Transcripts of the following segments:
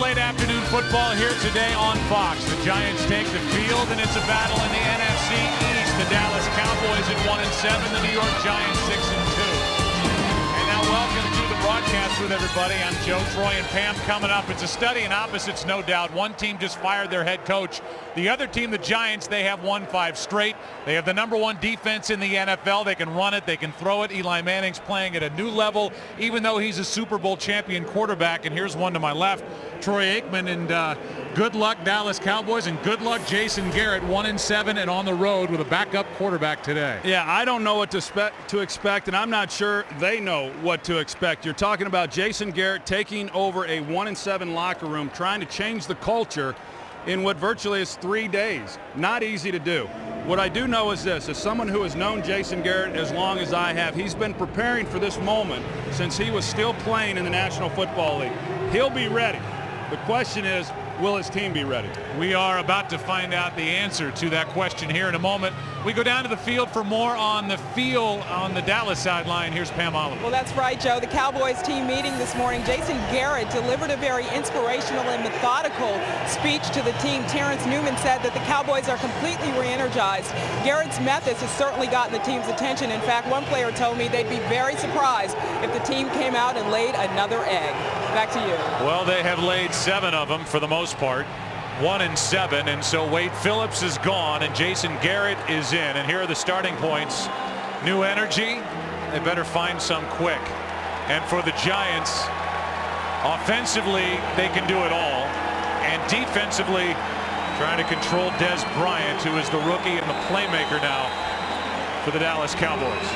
late afternoon football here today on Fox. The Giants take the field, and it's a battle in the NFC East. The Dallas Cowboys at 1-7, the New York Giants 6-2. And now welcome to the broadcast with everybody. I'm Joe, Troy, and Pam. Coming up, it's a study in opposites, no doubt. One team just fired their head coach. The other team, the Giants, they have won 5 straight. They have the #1 defense in the NFL. They can run it. They can throw it. Eli Manning's playing at a new level, even though he's a Super Bowl champion quarterback. And here's one to my left, Troy Aikman. And good luck, Dallas Cowboys, and good luck, Jason Garrett, 1-7 and on the road with a backup quarterback today. Yeah, I don't know what to expect, and I'm not sure they know what to expect. You're talking about Jason Garrett taking over a 1-7 locker room, trying to change the culture in what virtually is 3 days. Not easy to do. What I do know is this: as someone who has known Jason Garrett as long as I have, he's been preparing for this moment since he was still playing in the National Football League. He'll be ready. The question is, will his team be ready? We are about to find out the answer to that question here in a moment. We go down to the field for more on the field on the Dallas sideline. Here's Pam Oliver. Well, that's right, Joe. The Cowboys team meeting this morning. Jason Garrett delivered a very inspirational and methodical speech to the team. Terrence Newman said that the Cowboys are completely re-energized. Garrett's methods has certainly gotten the team's attention. In fact, one player told me they'd be very surprised if the team came out and laid another egg. Back to you. Well, they have laid 7 of them for the most part. 1-7, and so Wade Phillips is gone and Jason Garrett is in. And here are the starting points. New energy. They better find some quick. And for the Giants, offensively, they can do it all. And defensively, trying to control Des Bryant, who is the rookie and the playmaker now for the Dallas Cowboys.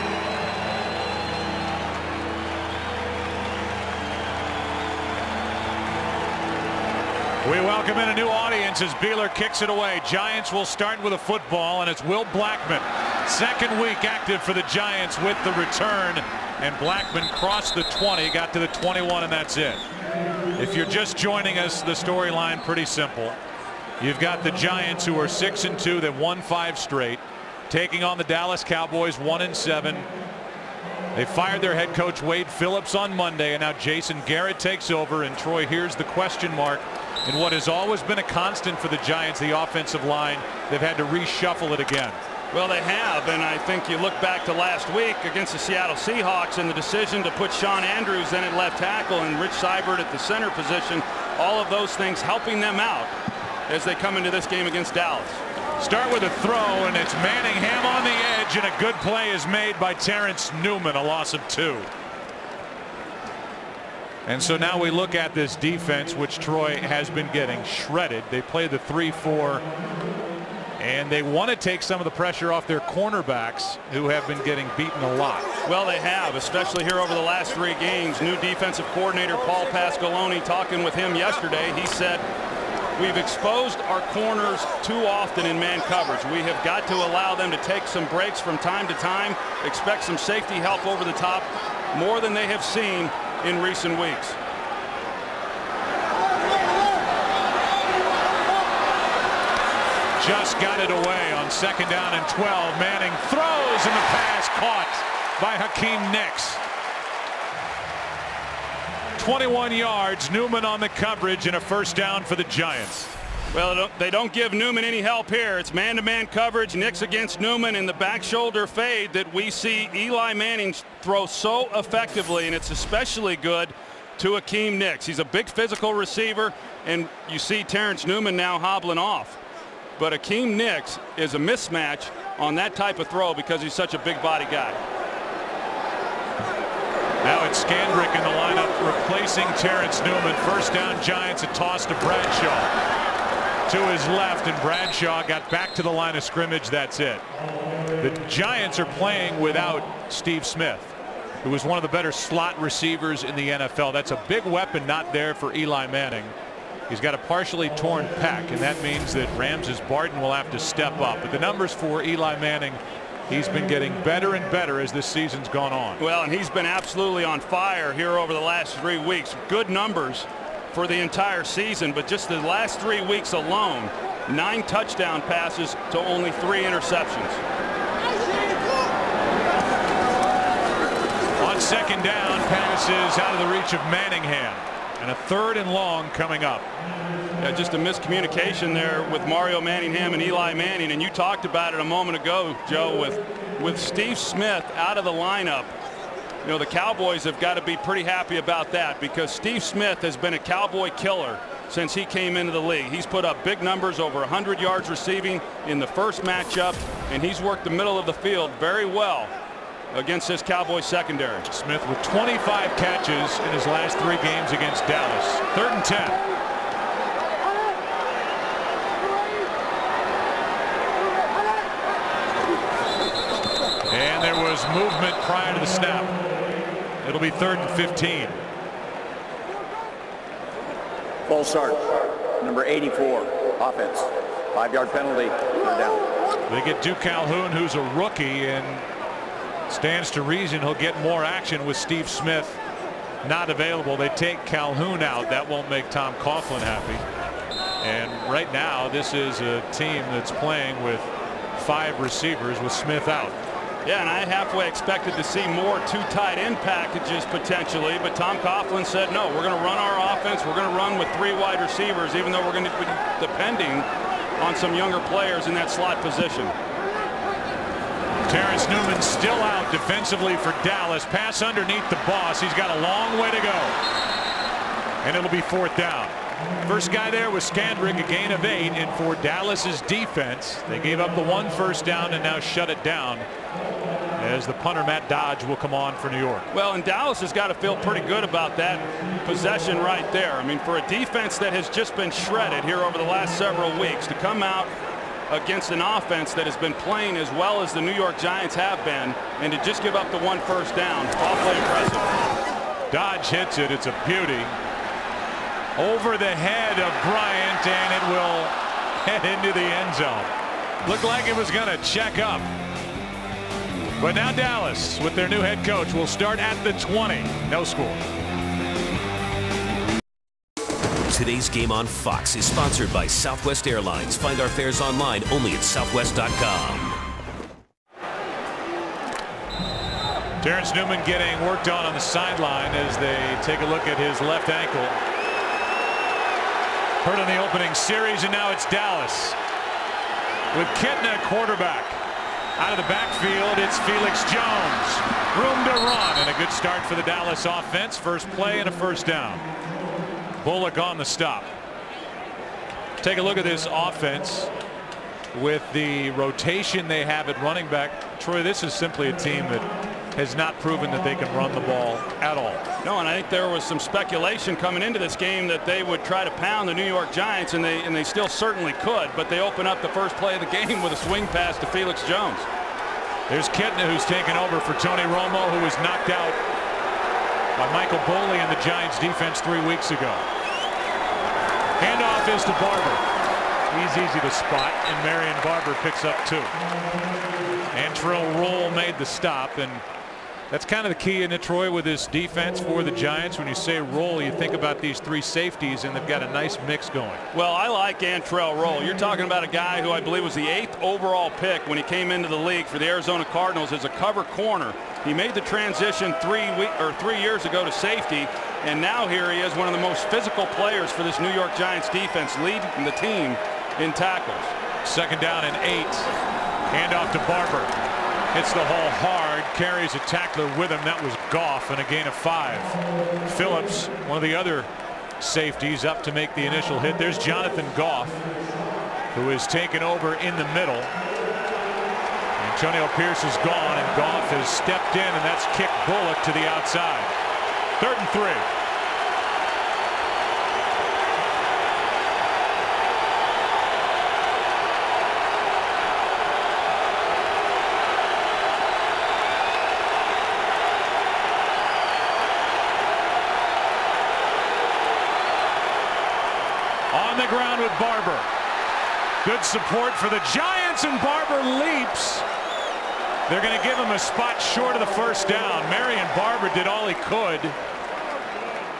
We welcome in a new audience as Beeler kicks it away. Giants will start with a football, and it's Will Blackman. Second week active for the Giants with the return, and Blackman crossed the 20, got to the 21, and that's it. If you're just joining us, the storyline pretty simple. You've got the Giants, who are 6-2, they've won 5 straight, taking on the Dallas Cowboys, 1-7. They fired their head coach Wade Phillips on Monday, and now Jason Garrett takes over. And Troy, here's the question mark in what has always been a constant for the Giants, the offensive line. They've had to reshuffle it again. Well, they have, and I think you look back to last week against the Seattle Seahawks and the decision to put Sean Andrews in at left tackle and Rich Seibert at the center position. All of those things helping them out as they come into this game against Dallas. Start with a throw, and it's Manningham on the edge, and a good play is made by Terrence Newman, a loss of 2. And so now we look at this defense, which Troy has been getting shredded. They play the 3-4, and they want to take some of the pressure off their cornerbacks, who have been getting beaten a lot. Well, they have, especially here over the last 3 games. New defensive coordinator Paul Pasqualoni, talking with him yesterday, he said, "We've exposed our corners too often in man coverage. We have got to allow them to take some breaks from time to time, expect some safety help over the top, more than they have seen in recent weeks." Just got it away on 2nd down and 12. Manning throws, and the pass caught by Hakeem Nicks. 21 yards, Newman on the coverage, and a 1st down for the Giants. Well, they don't give Newman any help here. It's man-to-man coverage, Nicks against Newman, and the back shoulder fade that we see Eli Manning throw so effectively, and it's especially good to Hakeem Nicks. He's a big physical receiver, and you see Terrence Newman now hobbling off. But Hakeem Nicks is a mismatch on that type of throw because he's such a big body guy. Now it's Skandrick in the lineup replacing Terrence Newman. 1st down Giants, a toss to Bradshaw to his left, and Bradshaw got back to the line of scrimmage. That's it. The Giants are playing without Steve Smith, who was one of the better slot receivers in the NFL. That's a big weapon not there for Eli Manning. He's got a partially torn pec, and that means that Ramses Barden will have to step up. But the numbers for Eli Manning, he's been getting better and better as this season's gone on. Well, and he's been absolutely on fire here over the last 3 weeks. Good numbers for the entire season, but just the last 3 weeks alone, 9 touchdown passes to only 3 interceptions. On 2nd down, passes out of the reach of Manningham. And a 3rd and long coming up. Yeah, just a miscommunication there with Mario Manningham and Eli Manning, and you talked about it a moment ago, Joe, with Steve Smith out of the lineup. You know, the Cowboys have got to be pretty happy about that, because Steve Smith has been a Cowboy killer since he came into the league. He's put up big numbers, over 100 yards receiving in the first matchup, and he's worked the middle of the field very well against this Cowboys secondary. Smith with 25 catches in his last 3 games against Dallas. 3rd and 10. And there was movement prior to the snap. It'll be 3rd and 15. Full start. Number 84, offense. 5-yard penalty. They're down. They get Duke Calhoun, who's a rookie, and stands to reason he'll get more action with Steve Smith not available. They take Calhoun out. That won't make Tom Coughlin happy. And right now, this is a team that's playing with 5 receivers with Smith out. Yeah, and I halfway expected to see more 2 tight end packages potentially, but Tom Coughlin said no, we're going to run our offense. We're going to run with 3 wide receivers, even though we're going to be depending on some younger players in that slot position. Terrence Newman still out defensively for Dallas. Pass underneath the boss. He's got a long way to go. And it'll be 4th down. First guy there was Skandrick, a gain of 8, and for Dallas's defense, they gave up the 1 first down and now shut it down as the punter Matt Dodge will come on for New York. Well, and Dallas has got to feel pretty good about that possession right there. I mean, for a defense that has just been shredded here over the last several weeks, to come out against an offense that has been playing as well as the New York Giants have been, and to just give up the 1 first down, awfully impressive. Dodge hits it. It's a beauty. Over the head of Bryant, and it will head into the end zone. Looked like it was going to check up. But now Dallas, with their new head coach, will start at the 20. No score. Today's game on Fox is sponsored by Southwest Airlines. Find our fares online only at southwest.com. Terrence Newman getting worked on the sideline as they take a look at his left ankle. Hurt in the opening series, and now it's Dallas with Kitna quarterback. Out of the backfield, it's Felix Jones. Room to run, and a good start for the Dallas offense. First play and a first down. Bullock on the stop. Take a look at this offense with the rotation they have at running back. Troy, this is simply a team that has not proven that they can run the ball at all. No, and I think there was some speculation coming into this game that they would try to pound the New York Giants, and they still certainly could, but they open up the first play of the game with a swing pass to Felix Jones. There's Kitna, who's taken over for Tony Romo, who was knocked out by Michael Boley and the Giants defense 3 weeks ago. Handoff is to Barber. He's easy to spot, and Marion Barber picks up 2. Antrell Roll made the stop, and that's kind of the key in it, Troy, with this defense for the Giants. When you say roll, you think about these 3 safeties, and they've got a nice mix going. Well, I like Antrell Roll. You're talking about a guy who I believe was the 8th overall pick when he came into the league for the Arizona Cardinals as a cover corner. He made the transition 3 years ago to safety, and now here he is, one of the most physical players for this New York Giants defense, leading the team in tackles. 2nd down and 8. Handoff to Barber. Hits the hole hard, carries a tackler with him. That was Goff, and a gain of 5. Phillips, one of the other safeties, up to make the initial hit. There's Jonathan Goff, who is taken over in the middle. Antonio Pierce is gone, and Goff has stepped in, and that's kicked Bullock to the outside. 3rd and 3. On the ground with Barber. Good support for the Giants, and Barber leaps. They're going to give him a spot short of the first down. Marion Barber did all he could,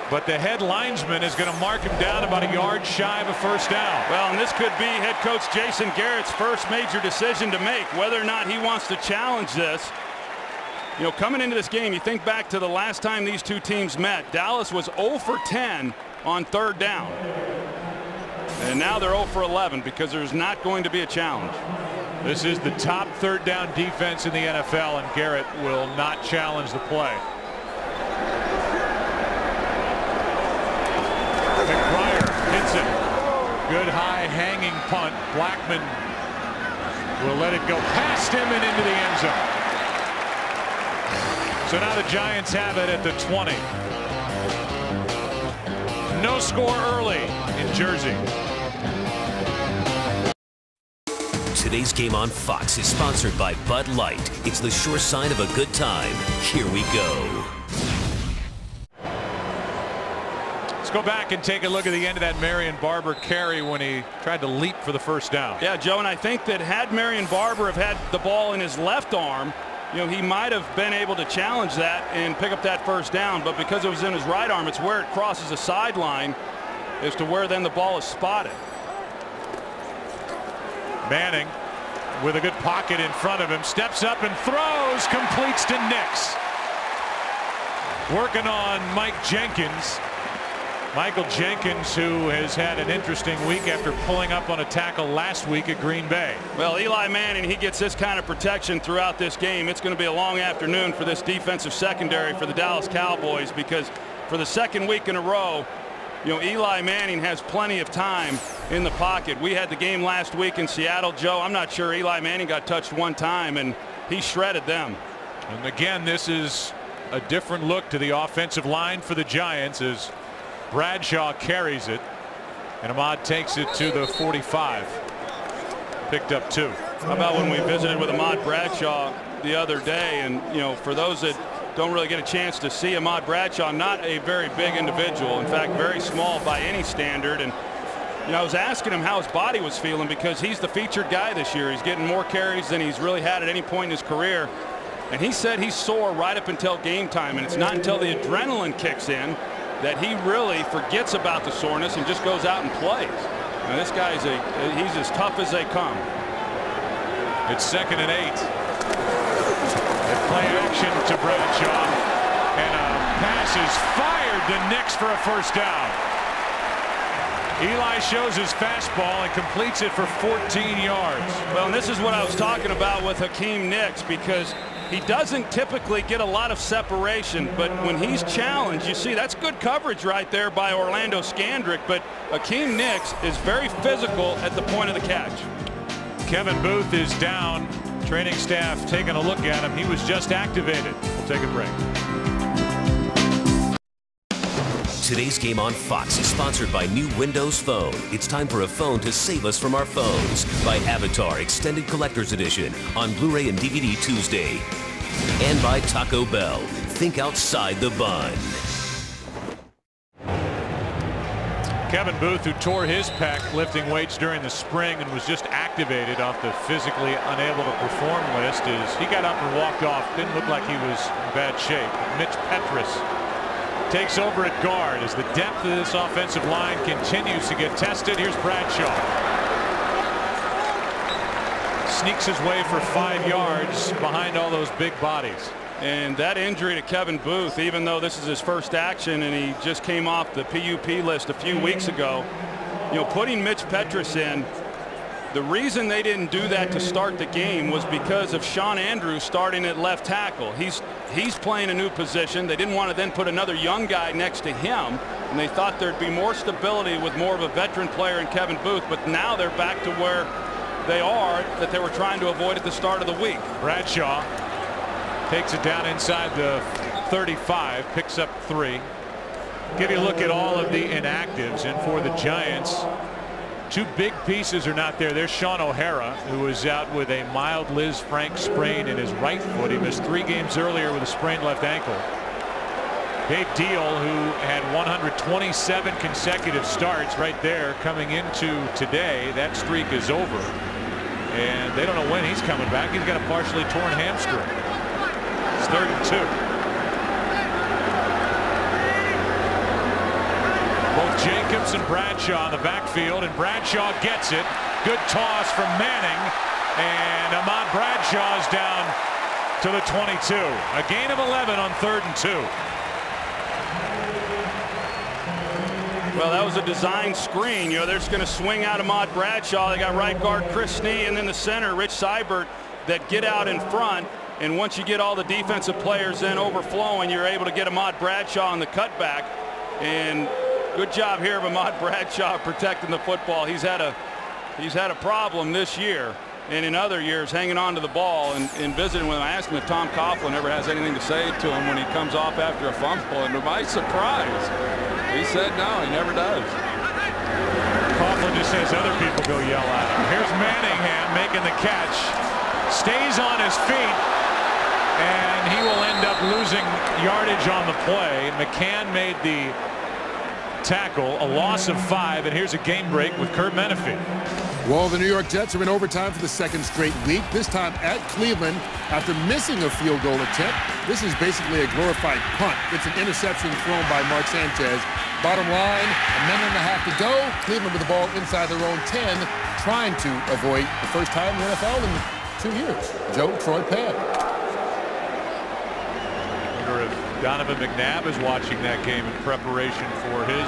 but the head linesman is going to mark him down about a yard shy of a first down. Well, and this could be head coach Jason Garrett's first major decision to make, whether or not he wants to challenge this. You know, coming into this game, you think back to the last time these two teams met. Dallas was 0 for 10 on 3rd down. And now they're 0 for 11 because there's not going to be a challenge. This is the top 3rd down defense in the NFL, and Garrett will not challenge the play. McBride hits it. Good high hanging punt. Blackman will let it go past him and into the end zone. So now the Giants have it at the 20. No score early in Jersey. Today's game on Fox is sponsored by Bud Light. It's the sure sign of a good time. Here we go. Let's go back and take a look at the end of that Marion Barber carry when he tried to leap for the first down. Yeah, Joe, and I think that had Marion Barber have had the ball in his left arm, you know, he might have been able to challenge that and pick up that first down, but because it was in his right arm, it's where it crosses the sideline as to where then the ball is spotted. Manning with a good pocket in front of him, steps up and throws, completes to Nix. Working on Mike Jenkins. Michael Jenkins, who has had an interesting week after pulling up on a tackle last week at Green Bay. Well, Eli Manning, he gets this kind of protection throughout this game. It's going to be a long afternoon for this defensive secondary for the Dallas Cowboys, because for the 2nd week in a row, you know, Eli Manning has plenty of time in the pocket. We had the game last week in Seattle, Joe. I'm not sure Eli Manning got touched one time, and he shredded them. And again, this is a different look to the offensive line for the Giants as Bradshaw carries it, and Ahmad takes it to the 45. Picked up 2. How about when we visited with Ahmad Bradshaw the other day, and you know, for those that don't really get a chance to see Ahmad Bradshaw, not a very big individual, in fact very small by any standard, and you know, I was asking him how his body was feeling because he's the featured guy this year. He's getting more carries than he's really had at any point in his career, and he said he's sore right up until game time, and it's not until the adrenaline kicks in that he really forgets about the soreness and just goes out and plays. Now, this guy's he's as tough as they come. It's 2nd and 8. They play action to Bradshaw, and a pass is fired to Nix for a first down. Eli shows his fastball and completes it for 14 yards. Well, and this is what I was talking about with Hakeem Nicks, because he doesn't typically get a lot of separation, but when he's challenged, you see that's good coverage right there by Orlando Scandrick, but Hakeem Nicks is very physical at the point of the catch. Kevin Booth is down. Training staff taking a look at him. He was just activated. We'll take a break. Today's game on Fox is sponsored by new Windows Phone. It's time for a phone to save us from our phones. By Avatar Extended Collector's Edition on Blu-ray and DVD Tuesday. And by Taco Bell. Think outside the bun. Kevin Booth, who tore his pec lifting weights during the spring and was just activated off the physically unable to perform list, he got up and walked off. Didn't look like he was in bad shape. Mitch Petrus takes over at guard as the depth of this offensive line continues to get tested. Here's Bradshaw. Sneaks his way for 5 yards behind all those big bodies. And that injury to Kevin Booth, even though this is his first action and he just came off the PUP list a few weeks ago, you know, putting Mitch Petrus in, the reason they didn't do that to start the game was because of Sean Andrews starting at left tackle. He's playing a new position. They didn't want to then put another young guy next to him, and they thought there'd be more stability with more of a veteran player in Kevin Booth, but now they're back to where they are that they were trying to avoid at the start of the week. Bradshaw takes it down inside the 35, picks up 3. Give you a look at all of the inactives, and for the Giants, 2 big pieces are not there. There's Sean O'Hara, who was out with a mild Liz Frank sprain in his right foot. He missed 3 games earlier with a sprained left ankle. Dave Deal, who had 127 consecutive starts right there coming into today. That streak is over, and they don't know when he's coming back. He's got a partially torn hamstring. It's 3rd and 2. Both Jacobs and Bradshaw in the backfield, and Bradshaw gets it. Good toss from Manning, and Ahmad Bradshaw is down to the 22. A gain of 11 on 3rd and 2. Well, that was a design screen. You know, they're just going to swing out Ahmad Bradshaw. They got right guard Chris Snee, and then the center, Rich Seibert, that get out in front. And once you get all the defensive players then overflowing, you're able to get Ahmad Bradshaw on the cutback. And good job here of Ahmad Bradshaw protecting the football. He's had a problem this year, and in other years hanging on to the ball and visiting with him. I asked him if Tom Coughlin ever has anything to say to him when he comes off after a fumble, and to my surprise, he said no, he never does. Coughlin just says other people go yell at him. Here's Manningham making the catch, stays on his feet, and he will end up losing yardage on the play. McCann made the tackle, a loss of 5, and here's a game break with Kurt Menefee. Well, the New York Jets are in overtime for the second straight week, this time at Cleveland after missing a field goal attempt. This is basically a glorified punt. It's an interception thrown by Mark Sanchez. Bottom line, a minute and a half to go. Cleveland with the ball inside their own 10, trying to avoid the first time in the NFL in 2 years. Joe, Troy, Pam. I wonder if Donovan McNabb is watching that game in preparation for his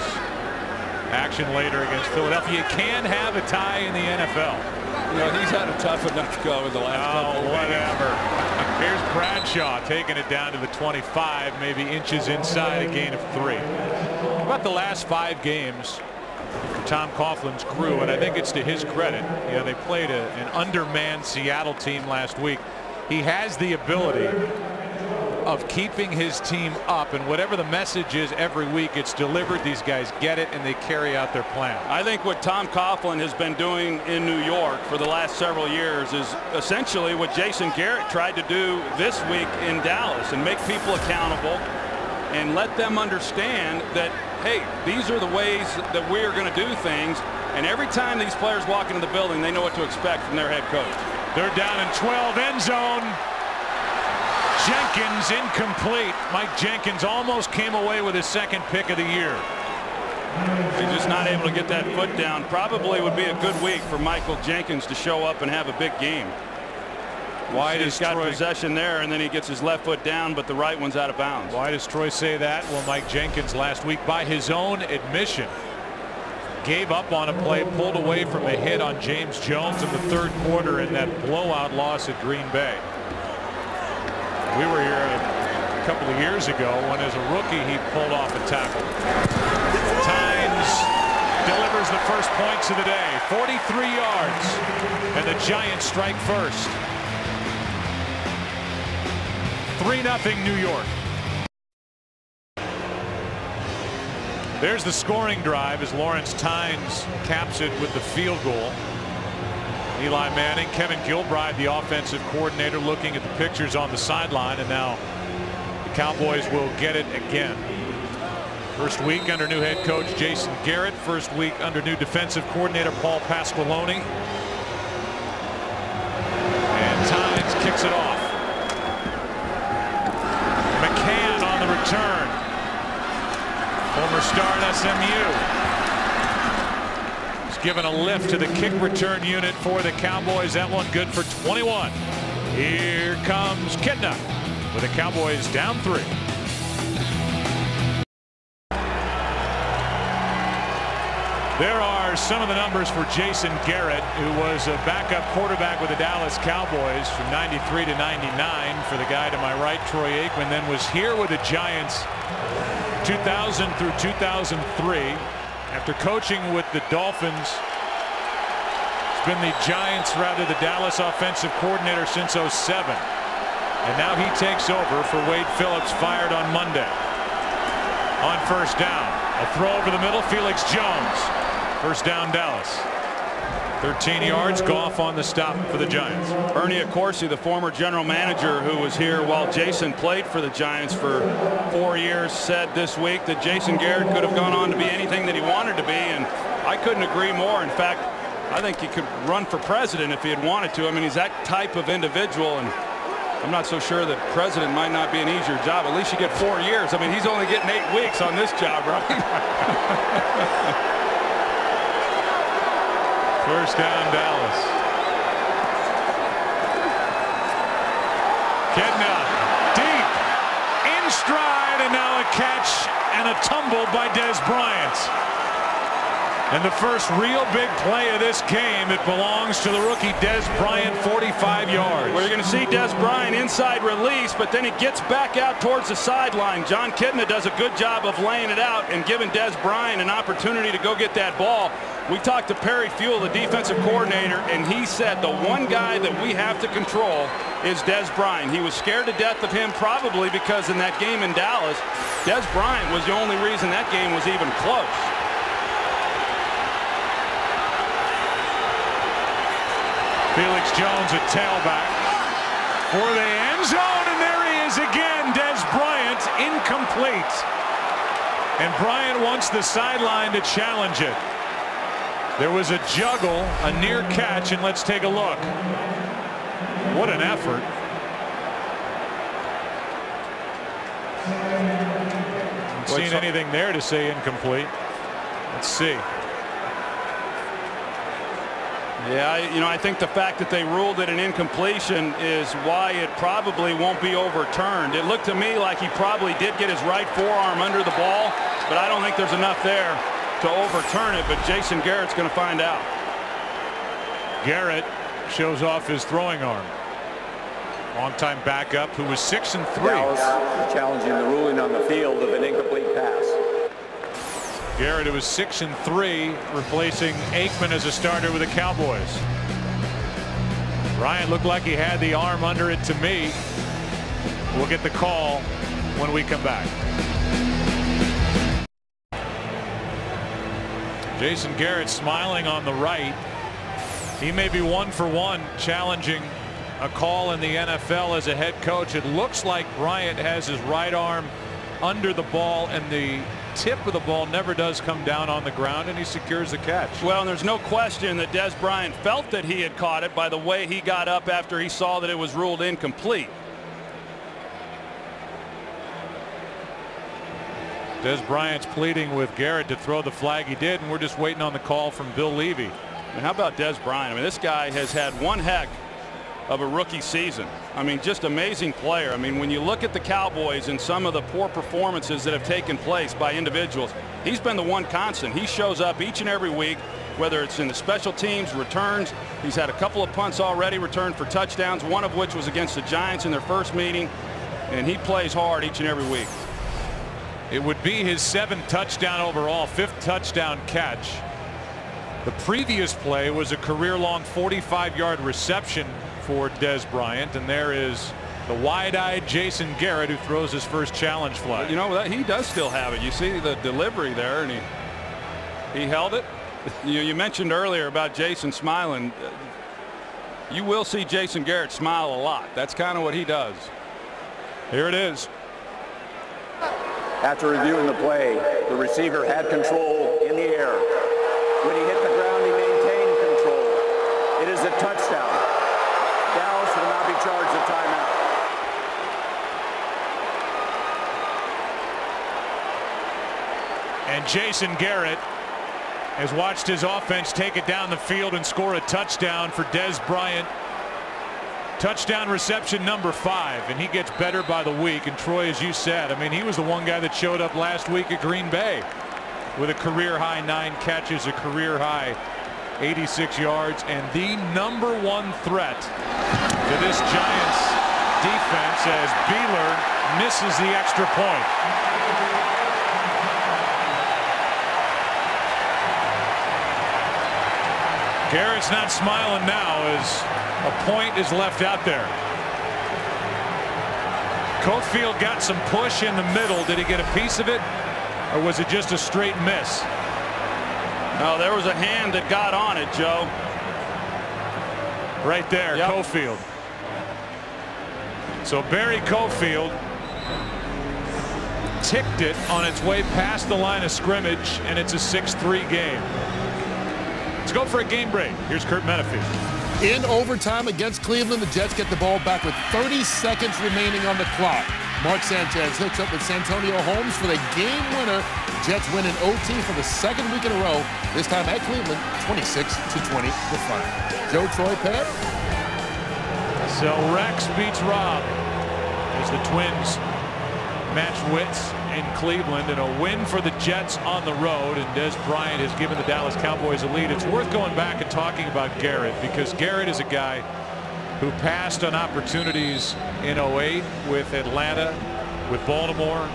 action later against Philadelphia. You can have a tie in the NFL. You know, he's had a tough enough go in the last couple of whatever. Here's Bradshaw taking it down to the 25, maybe inches inside, a gain of 3. About the last 5 games for Tom Coughlin's crew, and I think it's to his credit. You know, they played an undermanned Seattle team last week. He has the ability of keeping his team up, and whatever the message is every week, it's delivered. These guys get it and they carry out their plan. I think what Tom Coughlin has been doing in New York for the last several years is essentially what Jason Garrett tried to do this week in Dallas, and make people accountable and let them understand that, hey, these are the ways that we are going to do things, and every time these players walk into the building, they know what to expect from their head coach. They're down in 12, end zone. Jenkins incomplete. Mike Jenkins almost came away with his second pick of the year. He's just not able to get that foot down. Probably would be a good week for Michael Jenkins to show up and have a big game. Why he's got possession there, and then he gets his left foot down, but the right one's out of bounds. Why does Troy say that? Well, Mike Jenkins last week, by his own admission, gave up on a play, pulled away from a hit on James Jones in the third quarter in that blowout loss at Green Bay. We were here a couple of years ago when, as a rookie, he pulled off a tackle. Tynes delivers the first points of the day, 43 yards, and the Giants strike first. 3-0 New York. There's the scoring drive as Lawrence Tynes caps it with the field goal. Eli Manning, Kevin Gilbride, the offensive coordinator, looking at the pictures on the sideline, and now the Cowboys will get it again. First week under new head coach Jason Garrett, first week under new defensive coordinator Paul Pasqualoni. And Tynes kicks it off. McCann on the return. Former star at SMU. Given a lift to the kick return unit for the Cowboys. That one good for 21. Here comes Kitna with the Cowboys down 3. There are some of the numbers for Jason Garrett, who was a backup quarterback with the Dallas Cowboys from 93 to 99 for the guy to my right, Troy Aikman, then was here with the Giants 2000 through 2003. After coaching with the Dolphins, he's been the Giants, rather the Dallas offensive coordinator since 07. And now he takes over for Wade Phillips, fired on Monday. On first down, a throw over the middle, Felix Jones. First down, Dallas. 13 yards, Goff on the stop for the Giants. Ernie Accorsi, the former general manager who was here while Jason played for the Giants for 4 years, said this week that Jason Garrett could have gone on to be anything that he wanted to be, and I couldn't agree more. In fact, I think he could run for president if he had wanted to. I mean, he's that type of individual, and I'm not so sure that president might not be an easier job. At least you get 4 years. I mean, he's only getting 8 weeks on this job, right? First down, Dallas. Kitna deep in stride, and now a catch and a tumble by Des Bryant. And the first real big play of this game, it belongs to the rookie Dez Bryant, 45 yards. Well, you're going to see Dez Bryant inside release, but then he gets back out towards the sideline. John Kitna does a good job of laying it out and giving Dez Bryant an opportunity to go get that ball. We talked to Perry Fuel, the defensive coordinator, and he said the one guy that we have to control is Dez Bryant. He was scared to death of him probably because in that game in Dallas, Dez Bryant was the only reason that game was even close. Felix Jones at tailback for the end zone, and there he is again. Dez Bryant incomplete. And Bryant wants the sideline to challenge it. There was a juggle, a near catch, and let's take a look. What an effort. Haven't seen anything there to say incomplete. Let's see. Yeah, I think the fact that they ruled it an incompletion is why it probably won't be overturned. It looked to me like he probably did get his right forearm under the ball, but I don't think there's enough there to overturn it, but Jason Garrett's going to find out. Garrett shows off his throwing arm. Longtime backup who was 6-3. Dallas challenging the ruling on the field of an incomplete pass. Garrett, who was 6-3, replacing Aikman as a starter with the Cowboys. Bryant looked like he had the arm under it to me. We'll get the call when we come back. Jason Garrett smiling on the right. He may be 1 for 1 challenging a call in the NFL as a head coach. It looks like Bryant has his right arm under the ball, and the tip of the ball never does come down on the ground, and he secures the catch. Well, and there's no question that Dez Bryant felt that he had caught it by the way he got up after he saw that it was ruled incomplete. Dez Bryant's pleading with Garrett to throw the flag. He did, and we're just waiting on the call from Bill Levy. And how about Dez Bryant? I mean, this guy has had one heck of a rookie season. I mean, just amazing player. I mean, when you look at the Cowboys and some of the poor performances that have taken place by individuals, he's been the one constant. He shows up each and every week, whether it's in the special teams, returns. He's had a couple of punts already returned for touchdowns, one of which was against the Giants in their first meeting, and he plays hard each and every week. It would be his 7th touchdown overall, 5th touchdown catch. The previous play was a career-long 45-yard reception for Dez Bryant, and there is the wide-eyed Jason Garrett who throws his first challenge flag. You know, he does still have it. You see the delivery there, and he held it. You mentioned earlier about Jason smiling. You will see Jason Garrett smile a lot. That's kind of what he does. Here it is. After reviewing the play, the receiver had control in the air. When he hit the ground, he maintained control. It is a touchdown. Dallas will now be charged a timeout. And Jason Garrett has watched his offense take it down the field and score a touchdown for Dez Bryant. Touchdown reception number 5, and he gets better by the week. And Troy, as you said, I mean, he was the one guy that showed up last week at Green Bay with a career-high 9 catches, a career-high 86 yards, and the number 1 threat to this Giants defense as Beeler misses the extra point. Garrett's not smiling now as a point is left out there. Cofield got some push in the middle. Did he get a piece of it, or was it just a straight miss? No, there was a hand that got on it, Joe. Right there, yep. Cofield. So Barry Cofield ticked it on its way past the line of scrimmage, and it's a 6-3 game. Let's go for a game break. Here's Kurt Menefee. In overtime against Cleveland, the Jets get the ball back with 30 seconds remaining on the clock. Mark Sanchez hooks up with Santonio Holmes for the game winner. Jets win in OT for the 2nd week in a row, this time at Cleveland, 26-20 the final. Joe, Troy, Pat. So Rex beats Rob as the Twins match wits. in Cleveland and a win for the Jets on the road, and Des Bryant has given the Dallas Cowboys a lead. It's worth going back and talking about Garrett, because Garrett is a guy who passed on opportunities in 08 with Atlanta, with Baltimore.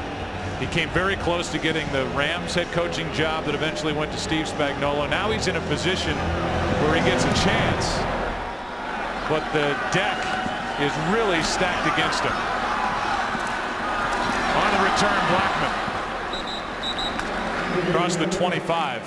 He came very close to getting the Rams head coaching job that eventually went to Steve Spagnuolo. Now he's in a position where he gets a chance, but the deck is really stacked against him. On the return, Blackman across the 25.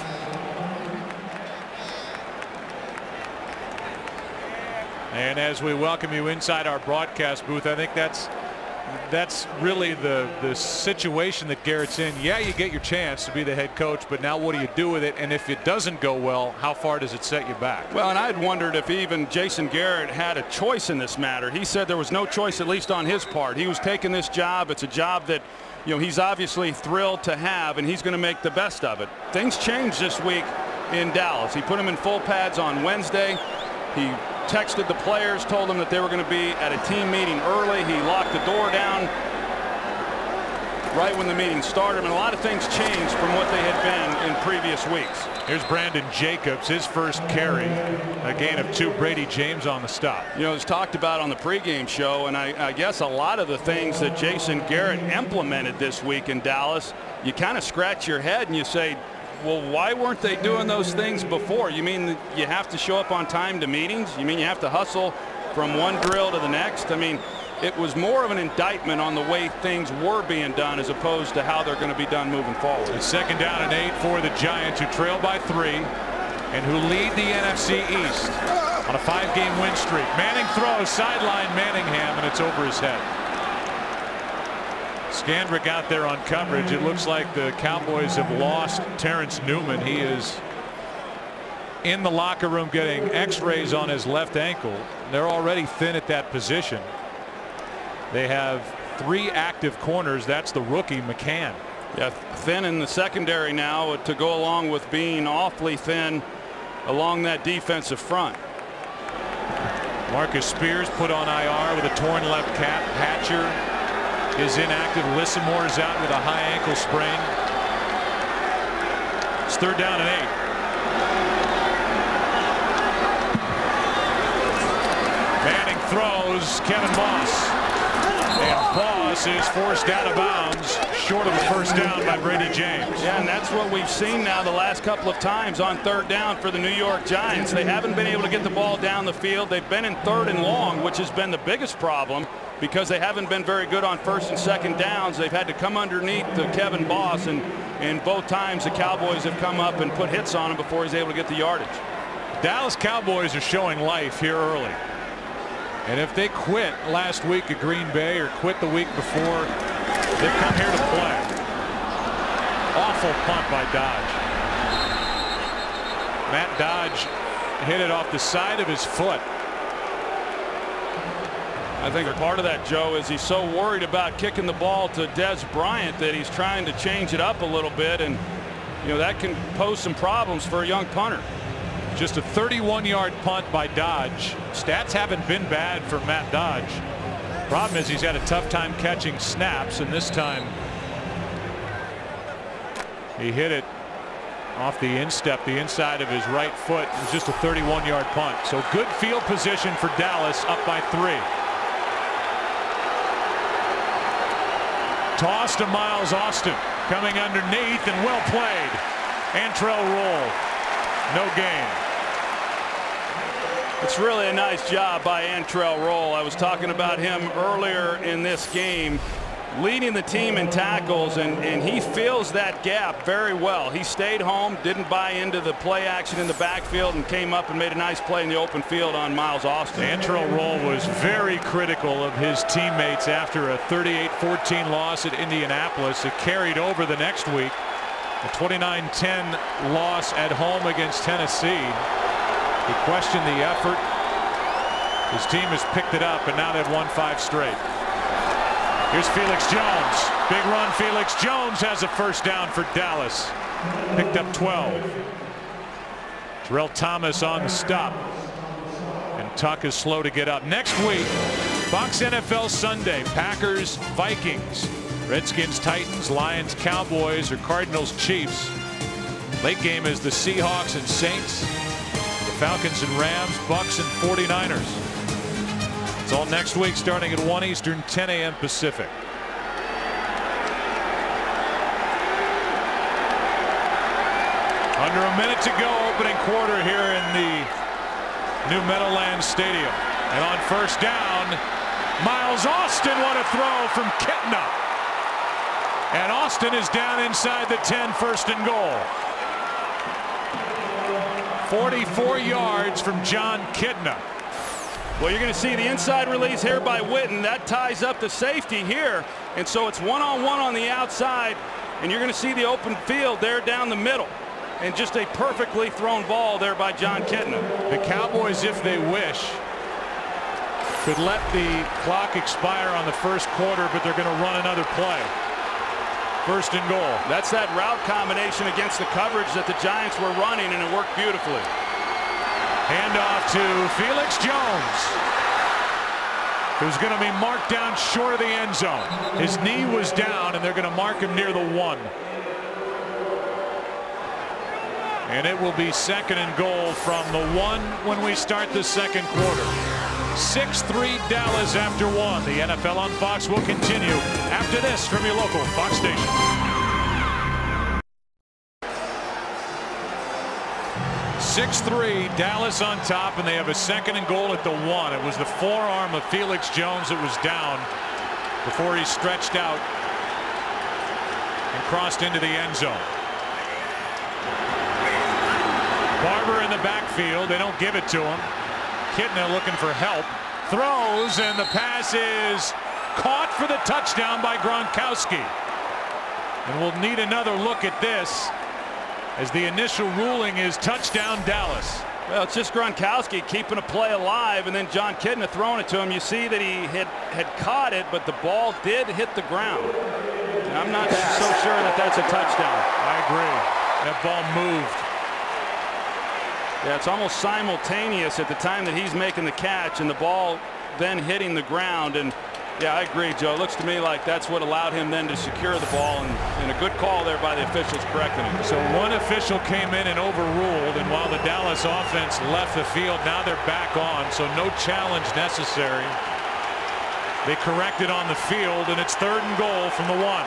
And as we welcome you inside our broadcast booth, I think that's really the situation that Garrett's in. Yeah, you get your chance to be the head coach, but now what do you do with it? And if it doesn't go well, how far does it set you back? Well, and I'd wondered if even Jason Garrett had a choice in this matter. He said there was no choice, at least on his part. He was taking this job. It's a job that, you know, he's obviously thrilled to have, and he's going to make the best of it. Things changed this week in Dallas. He put them in full pads on Wednesday. He texted the players, told them that they were going to be at a team meeting early. He locked the door down right when the meeting started, and a lot of things changed from what they had been in previous weeks. Here's Brandon Jacobs, his first carry, a gain of 2. Brady James on the stop. You know, it was talked about on the pregame show, and I guess a lot of the things that Jason Garrett implemented this week in Dallas, you kind of scratch your head and you say, well, why weren't they doing those things before? You mean you have to show up on time to meetings? You mean you have to hustle from one drill to the next? I mean, it was more of an indictment on the way things were being done as opposed to how they're going to be done moving forward. It's 2nd down and 8 for the Giants, who trail by 3 and who lead the NFC East on a 5-game win streak. Manning throws, sideline Manningham, and it's over his head. Scandrick out there on coverage. It looks like the Cowboys have lost Terrence Newman. He is in the locker room getting x-rays on his left ankle. They're already thin at that position. They have 3 active corners. That's the rookie McCann. Yeah, thin in the secondary now to go along with being awfully thin along that defensive front. Marcus Spears put on IR with a torn left calf. Hatcher is inactive. Lissimore is out with a high ankle sprain. It's 3rd down and 8. Manning throws. Kevin Moss. And Moss is forced out of bounds, short of a first down by Brady James. Yeah, and that's what we've seen now the last couple of times on 3rd down for the New York Giants. They haven't been able to get the ball down the field. They've been in 3rd and long, which has been the biggest problem, because they haven't been very good on 1st and 2nd downs. They've had to come underneath the Kevin Boss, and both times the Cowboys have come up and put hits on him before he's able to get the yardage. Dallas Cowboys are showing life here early. And if they quit last week at Green Bay or quit the week before, they've come here to play. Awful punt by Dodge. Matt Dodge hit it off the side of his foot. I think part of that, Joe, is he's so worried about kicking the ball to Des Bryant that he's trying to change it up a little bit, and you know that can pose some problems for a young punter. Just a 31-yard punt by Dodge. Stats haven't been bad for Matt Dodge. Problem is he's had a tough time catching snaps, and this time he hit it off the instep, the inside of his right foot. It was just a 31-yard punt. So good field position for Dallas, up by 3. Toss to Miles Austin, coming underneath, and well played. Antrell Roll, no gain. It's really a nice job by Antrell Roll. I was talking about him earlier in this game, leading the team in tackles, and he fills that gap very well. He stayed home, didn't buy into the play action in the backfield, and came up and made a nice play in the open field on Miles Austin. Antrell Roll was very critical of his teammates after a 38-14 loss at Indianapolis. It carried over the next week. A 29-10 loss at home against Tennessee. He questioned the effort. His team has picked it up, and now they've won 5 straight. Here's Felix Jones. Big run. Felix Jones has a first down for Dallas. Picked up 12. Terrell Thomas on the stop. And Tuck is slow to get up. Next week, Fox NFL Sunday, Packers, Vikings. Redskins, Titans, Lions, Cowboys, or Cardinals, Chiefs. Late game is the Seahawks and Saints, the Falcons and Rams, Bucks and 49ers. It's all next week starting at 1 Eastern, 10 a.m. Pacific. Under a minute to go, opening quarter here in the New Meadowlands Stadium. And on first down, Miles Austin, what a throw from Kitna. And Austin is down inside the 10, first and goal. 44 yards from John Kitna. Well, you're going to see the inside release here by Witten. That ties up the safety here. And so it's one-on-one on the outside. And you're going to see the open field there down the middle. And just a perfectly thrown ball there by John Kitna. The Cowboys, if they wish, could let the clock expire on the first quarter, but they're going to run another play. First and goal. That's that route combination against the coverage that the Giants were running, and it worked beautifully. Handoff to Felix Jones, who's going to be marked down short of the end zone. His knee was down, and they're going to mark him near the 1. And it will be second and goal from the 1 when we start the second quarter. 6-3 Dallas after 1. The NFL on Fox will continue after this from your local Fox station. Dallas on top, and they have a second and goal at the 1. It was the forearm of Felix Jones that was down before he stretched out and crossed into the end zone. Barber in the backfield. They don't give it to him. Kitna looking for help. Throws, and the pass is caught for the touchdown by Gronkowski. And we'll need another look at this, as the initial ruling is touchdown Dallas. Well, it's just Gronkowski keeping a play alive, and then John Kitna throwing it to him. You see that he had caught it, but the ball did hit the ground. And I'm not so sure that that's a touchdown. I agree. That ball moved. Yeah, it's almost simultaneous at the time that he's making the catch and the ball then hitting the ground. And yeah, I agree, Joe. It looks to me like that's what allowed him then to secure the ball, and a good call there by the officials correcting it. So one official came in and overruled, and while the Dallas offense left the field, now they're back on, so no challenge necessary. They corrected on the field, and it's third and goal from the 1.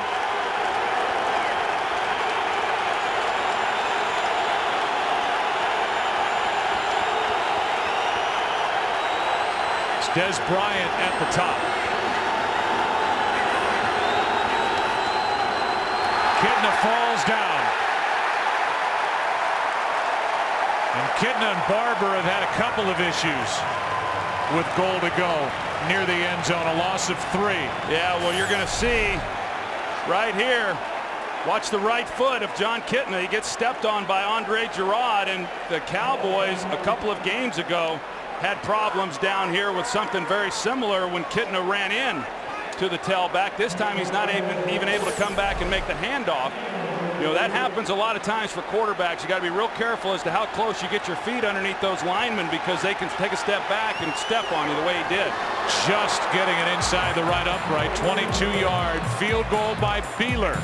Des Bryant at the top. Kitna falls down. And Kitna and Barber have had a couple of issues with goal to go near the end zone. A loss of 3. Yeah, well, you're going to see right here. Watch the right foot of John Kitna. He gets stepped on by Andre Gerard, and the Cowboys a couple of games ago had problems down here with something very similar when Kitna ran in to the tailback. This time he's not even able to come back and make the handoff. You know, that happens a lot of times for quarterbacks. You got to be real careful as to how close you get your feet underneath those linemen, because they can take a step back and step on you the way he did. Just getting it inside the right upright. 22-yard field goal by Beeler.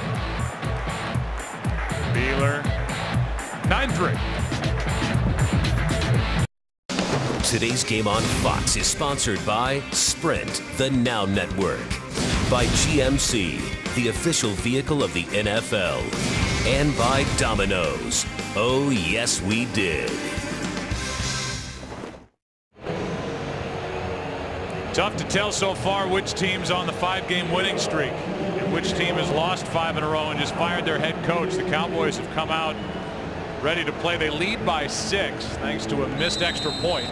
Beeler, 9-3. Today's game on Fox is sponsored by Sprint, the Now Network, by GMC, the official vehicle of the NFL, and by Domino's. Oh, yes, we did. Tough to tell so far which team's on the 5-game winning streak and which team has lost 5 in a row and just fired their head coach. The Cowboys have come out ready to play. They lead by 6 thanks to a missed extra point.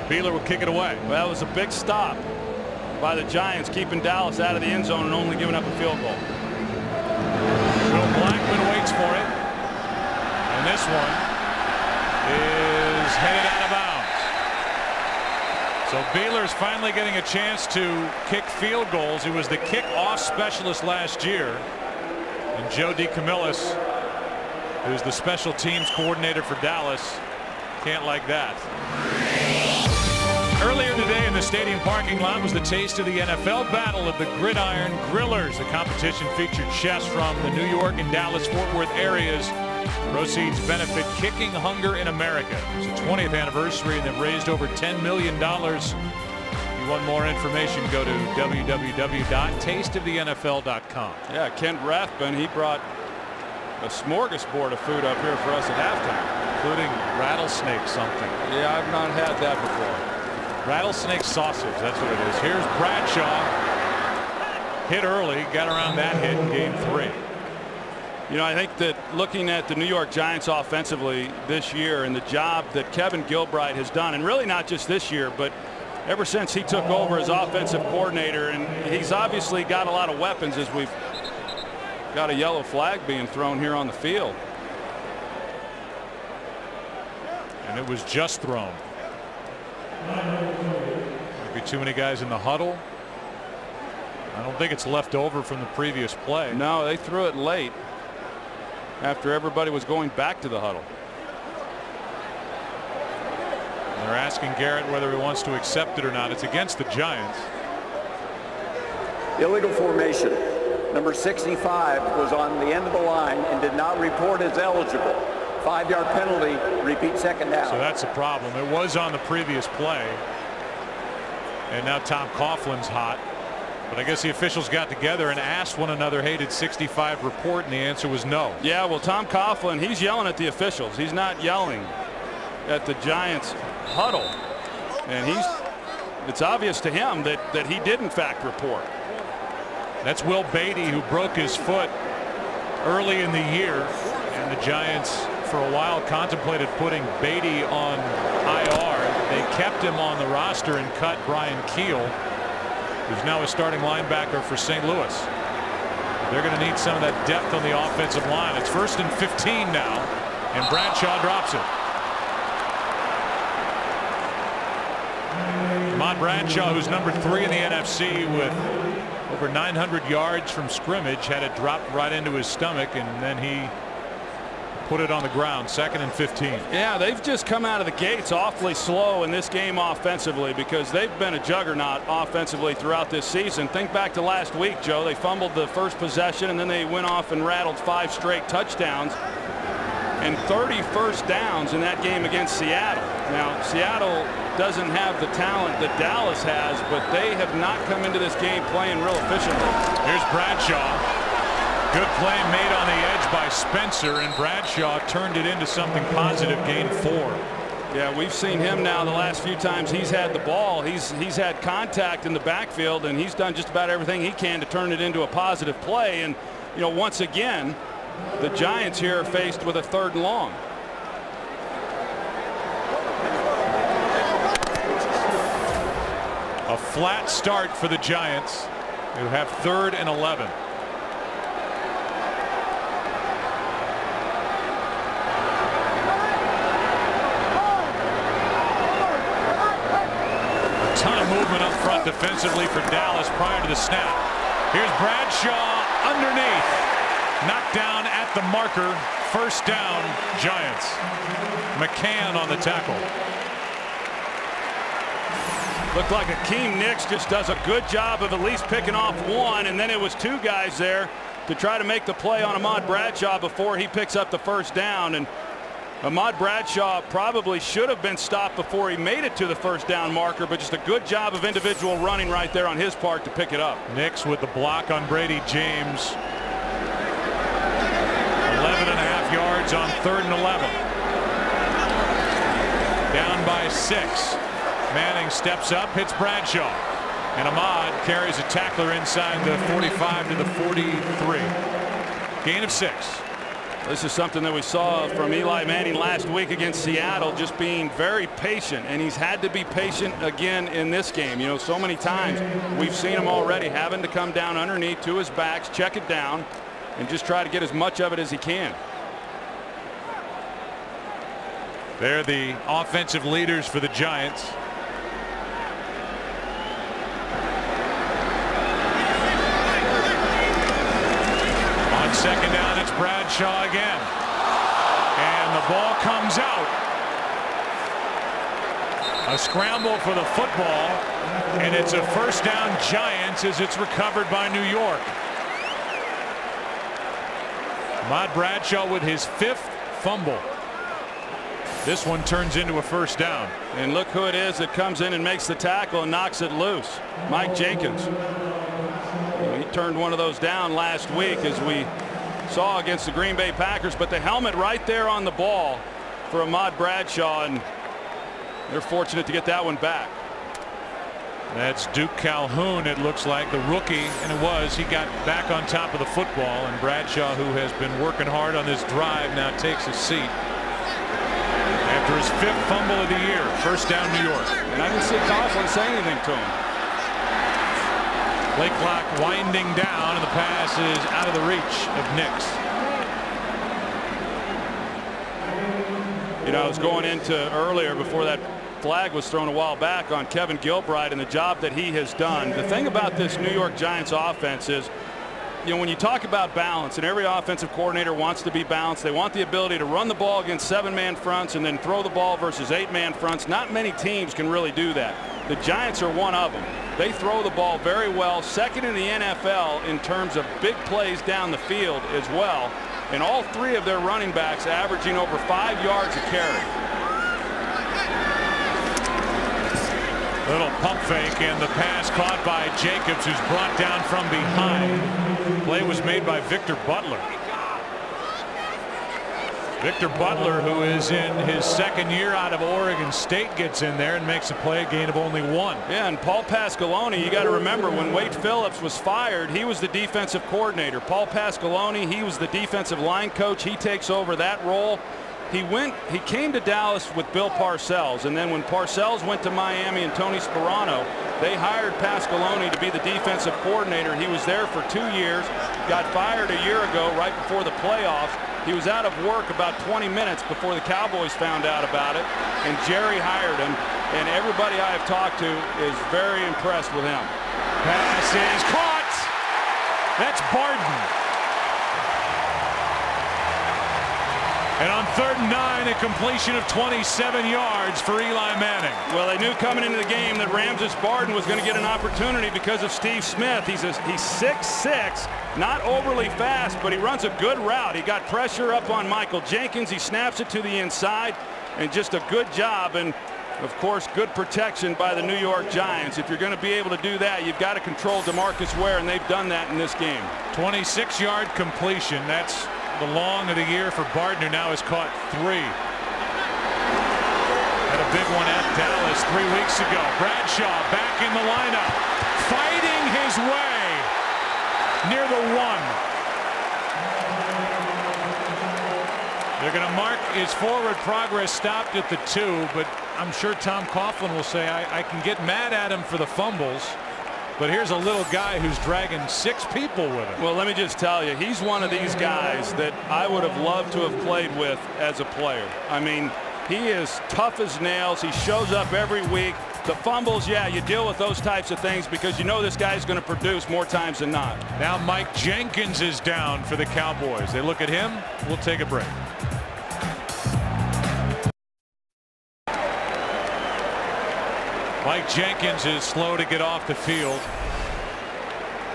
Beeler will kick it away. Well, it was a big stop by the Giants, keeping Dallas out of the end zone and only giving up a field goal. Will Blackman waits for it. And this one is headed out of bounds. So Beeler's finally getting a chance to kick field goals. He was the kick-off specialist last year. And Joe DeCamillis, who's the special teams coordinator for Dallas, can't like that. Earlier today in the stadium parking lot was the taste of the NFL Battle of the Gridiron Grillers. The competition featured chefs from the New York and Dallas-Fort Worth areas. Proceeds benefit Kicking Hunger in America. It's the 20th anniversary, and they've raised over $10 million. If you want more information, go to www.tasteofthenfl.com. Yeah, Kent Rathbun, he brought a smorgasbord of food up here for us at halftime, including rattlesnake something. Yeah, I've not had that before. Rattlesnake sausage, that's what it is. Here's Bradshaw. Hit early, got around that hit in game 3. You know, I think that looking at the New York Giants offensively this year and the job that Kevin Gilbride has done, and really not just this year, but ever since he took over as offensive coordinator, and he's obviously got a lot of weapons as we've got a yellow flag being thrown here on the field. And it was just thrown. Maybe too many guys in the huddle. I don't think it's left over from the previous play. No, they threw it late after everybody was going back to the huddle. And they're asking Garrett whether he wants to accept it or not. It's against the Giants. Illegal formation. Number 65 was on the end of the line and did not report as eligible. 5-yard penalty, repeat second down. So that's a problem. It was on the previous play. And now Tom Coughlin's hot. But I guess the officials got together and asked one another, hey, did 65 report? And the answer was no. Yeah, well, Tom Coughlin, he's yelling at the officials. He's not yelling at the Giants huddle. And it's obvious to him that he did, in fact, report. That's Will Beatty, who broke his foot early in the year. And the Giants, for a while, contemplated putting Beatty on IR. They kept him on the roster and cut Brian Keel, who's now a starting linebacker for St. Louis. They're going to need some of that depth on the offensive line. It's 1st and 15 now, and Bradshaw drops it. Ahmad Bradshaw, who's number 3 in the NFC with over 900 yards from scrimmage, had it dropped right into his stomach, and then he put it on the ground. 2nd and 15. Yeah, they've just come out of the gates awfully slow in this game offensively, because they've been a juggernaut offensively throughout this season. Think back to last week, Joe. They fumbled the first possession, and then they went off and rattled 5 straight touchdowns and 30 first downs in that game against Seattle. Now, Seattle doesn't have the talent that Dallas has, but they have not come into this game playing real efficiently. Here's Bradshaw. Good play made on the edge by Spencer, and Bradshaw turned it into something positive. Gain 4. Yeah, we've seen him now the last few times he's had the ball. He's had contact in the backfield, and he's done just about everything he can to turn it into a positive play. And, you know, once again, the Giants here are faced with a 3rd and long. A flat start for the Giants, who have 3rd and 11. Movement up front defensively for Dallas prior to the snap. Here's Bradshaw underneath, knocked down at the marker. 1st down, Giants. McCann on the tackle. Looked like Akeem Nicks just does a good job of at least picking off one, and then it was 2 guys there to try to make the play on Ahmad Bradshaw before he picks up the 1st down. And Ahmad Bradshaw probably should have been stopped before he made it to the 1st down marker, but just a good job of individual running right there on his part to pick it up. Nicks with the block on Brady James. 11.5 yards on 3rd and 11. Down by 6. Manning steps up, hits Bradshaw. And Ahmad carries a tackler inside the 45 to the 43. Gain of 6. This is something that we saw from Eli Manning last week against Seattle, just being very patient, and he's had to be patient again in this game. You know, so many times we've seen him already having to come down underneath to his backs, check it down, and just try to get as much of it as he can. They're the offensive leaders for the Giants. On 2nd down, it's Bradshaw again. And the ball comes out. A scramble for the football, and it's a first down Giants as it's recovered by New York. Ahmad Bradshaw with his 5th fumble. This one turns into a first down. And look who it is that comes in and makes the tackle and knocks it loose. Mike Jenkins. He turned one of those down last week, as we saw against the Green Bay Packers, but the helmet right there on the ball for Ahmad Bradshaw, and they're fortunate to get that one back. That's Duke Calhoun, it looks like, the rookie, and it was. He got back on top of the football, and Bradshaw, who has been working hard on this drive, now takes a seat after his 5th fumble of the year. First down, New York. And I didn't see Coughlin say anything to him. Play clock winding down, and the pass is out of the reach of Nix. You know, I was going into earlier before that flag was thrown a while back on Kevin Gilbride and the job that he has done. The thing about this New York Giants offense is, you know, when you talk about balance, and every offensive coordinator wants to be balanced, they want the ability to run the ball against 7-man fronts and then throw the ball versus 8-man fronts. Not many teams can really do that. The Giants are one of them. They throw the ball very well, second in the NFL in terms of big plays down the field as well. And all 3 of their running backs averaging over 5 yards a carry. Little pump fake, and the pass caught by Jacobs, who's brought down from behind. Play was made by Victor Butler. Victor Butler, who is in his 2nd year out of Oregon State, gets in there and makes a play, a gain of only 1. Yeah, and Paul Pasqualoni, you got to remember, when Wade Phillips was fired, he was the defensive coordinator. Paul Pasqualoni, he was the defensive line coach. He takes over that role. He came to Dallas with Bill Parcells, and then when Parcells went to Miami and Tony Sperano, they hired Pasqualoni to be the defensive coordinator. He was there for 2 years, got fired a year ago right before the playoffs. He was out of work about 20 minutes before the Cowboys found out about it, and Jerry hired him, and everybody I have talked to is very impressed with him. Pass is caught. That's Barden. And on 3rd and 9, a completion of 27 yards for Eli Manning. Well, they knew coming into the game that Ramses Barden was going to get an opportunity because of Steve Smith. He's 6'6", not overly fast, but he runs a good route. He got pressure up on Michael Jenkins. He snaps it to the inside, and just a good job. And, of course, good protection by the New York Giants. If you're going to be able to do that, you've got to control DeMarcus Ware, and they've done that in this game. 26-yard completion. That's the long of the year for Barden, who now has caught 3. Had a big one at Dallas 3 weeks ago. Bradshaw back in the lineup, fighting his way near the 1. They're going to mark his forward progress stopped at the 2, but I'm sure Tom Coughlin will say I can get mad at him for the fumbles. But here's a little guy who's dragging 6 people with him. Well, let me just tell you, he's one of these guys that I would have loved to have played with as a player. I mean, he is tough as nails. He shows up every week. The fumbles, yeah, you deal with those types of things because you know this guy's going to produce more times than not. Now Mike Jenkins is down for the Cowboys. They look at him. We'll take a break. Mike Jenkins is slow to get off the field.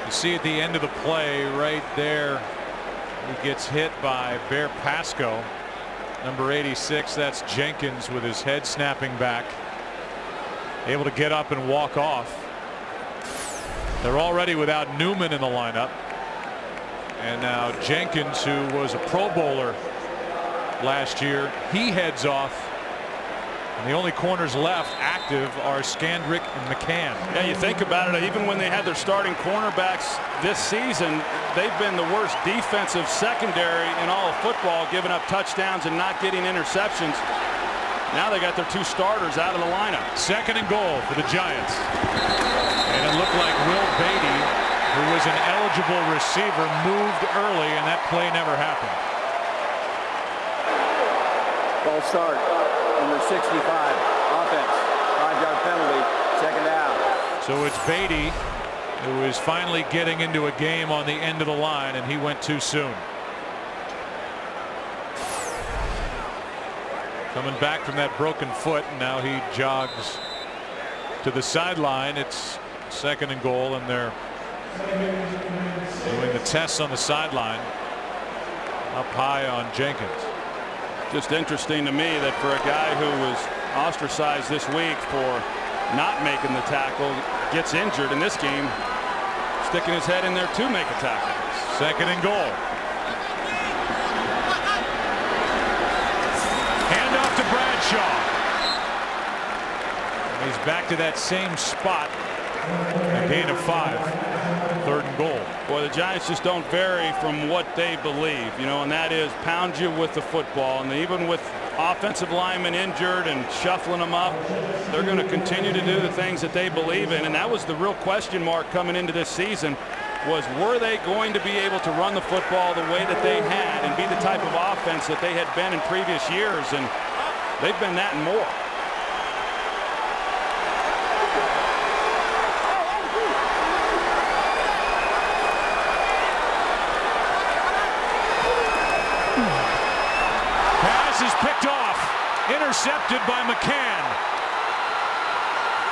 You see at the end of the play right there, he gets hit by Bear Pasco, number 86. That's Jenkins with his head snapping back, able to get up and walk off. They're already without Newman in the lineup, and now Jenkins, who was a Pro Bowler last year, he heads off. And the only corners left active are Skandrick and McCann. Yeah, you think about it, even when they had their starting cornerbacks this season, they've been the worst defensive secondary in all of football, giving up touchdowns and not getting interceptions. Now they got their 2 starters out of the lineup. 2nd and goal for the Giants. And it looked like Will Beatty, who was an eligible receiver, moved early, and that play never happened. False start. Number 65, offense, 5-yard penalty, 2nd down. So it's Beatty, who is finally getting into a game on the end of the line, and he went too soon. Coming back from that broken foot, and now he jogs to the sideline. It's 2nd and goal, and they're doing the tests on the sideline up high on Jenkins. Just interesting to me that for a guy who was ostracized this week for not making the tackle, gets injured in this game, sticking his head in there to make a tackle. 2nd and goal. Hand off to Bradshaw. He's back to that same spot. A gain of 5. 3rd and goal. Boy, the Giants just don't vary from what they believe, you know, and that is pound you with the football. And even with offensive linemen injured and shuffling them up, they're going to continue to do the things that they believe in. And that was the real question mark coming into this season, was were they going to be able to run the football the way that they had and be the type of offense that they had been in previous years? And they've been that and more. Is picked off, intercepted by McCann.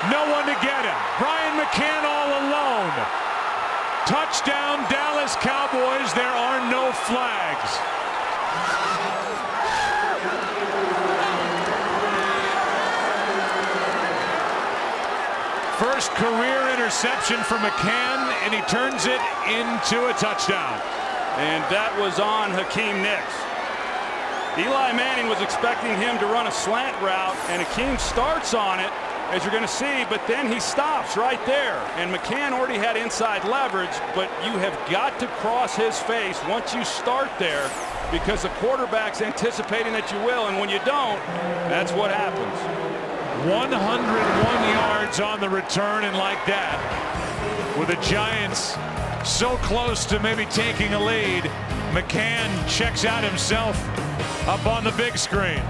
No one to get him. Brian McCann all alone. Touchdown Dallas Cowboys. There are no flags. First career interception for McCann, and he turns it into a touchdown. And that was on Hakeem Nicks. Eli Manning was expecting him to run a slant route, and Hakeem starts on it, as you're going to see, but then he stops right there. And McCann already had inside leverage, but you have got to cross his face once you start there, because the quarterback's anticipating that you will, and when you don't, that's what happens. 101 yards on the return, and like that, with the Giants so close to maybe taking a lead, McCann checks out himself up on the big screen.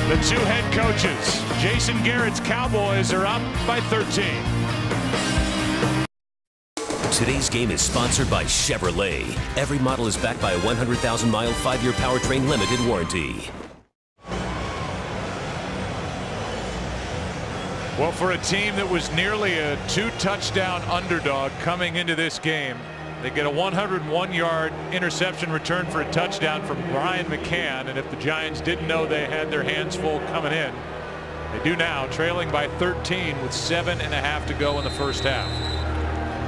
The two head coaches, Jason Garrett's Cowboys, are up by 13. Today's game is sponsored by Chevrolet. Every model is backed by a 100,000-mile, 5-year powertrain limited warranty. Well, for a team that was nearly a 2-touchdown underdog coming into this game, they get a 101-yard interception return for a touchdown from Brian McCann. And if the Giants didn't know they had their hands full coming in, they do now, trailing by 13 with 7.5 to go in the first half.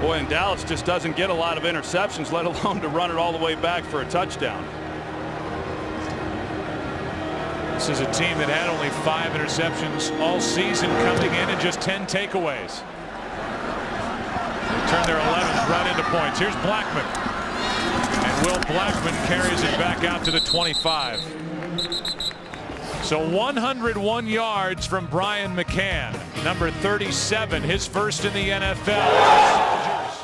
Boy, and Dallas just doesn't get a lot of interceptions, let alone to run it all the way back for a touchdown. This is a team that had only 5 interceptions all season coming in and just 10 takeaways. Turn their 11th right into points. Here's Blackman. And Will Blackman carries it back out to the 25. So 101 yards from Brian McCann, number 37, his first in the NFL. Soldiers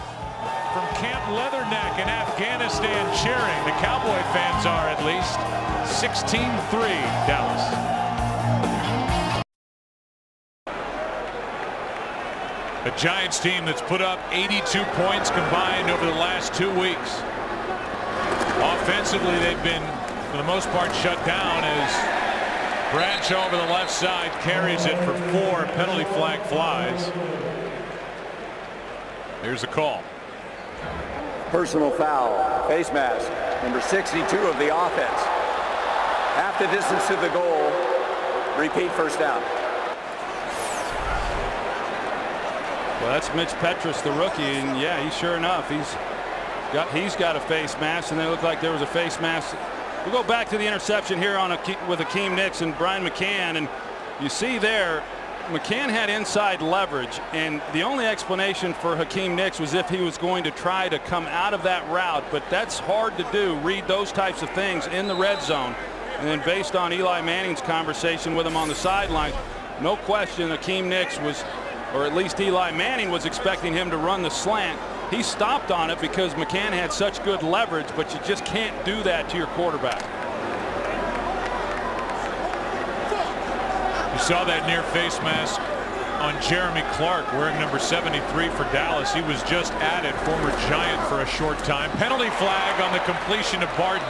from Camp Leatherneck in Afghanistan cheering. The Cowboy fans are, at least. 16-3 Dallas. A Giants team that's put up 82 points combined over the last 2 weeks. Offensively, they've been, for the most part, shut down as Bradshaw over the left side carries it for 4 penalty flag flies. Here's the call. Personal foul, face mask, number 62 of the offense. Half the distance to the goal. Repeat, first down. Well, that's Mitch Petrus, the rookie, and yeah, sure enough, he's got a face mask, and they look like there was a face mask. We'll go back to the interception here with Hakeem Nicks and Brian McCann, and you see there, McCann had inside leverage, and the only explanation for Hakeem Nicks was if he was going to try to come out of that route, but that's hard to do, read those types of things in the red zone. And then based on Eli Manning's conversation with him on the sideline, no question Hakeem Nicks was, or at least Eli Manning was expecting him to run the slant. He stopped on it because McCann had such good leverage, but you just can't do that to your quarterback. You saw that near face mask on Jeremy Clark wearing number 73 for Dallas. He was just added, former Giant, for a short time. Penalty flag on the completion of Barden.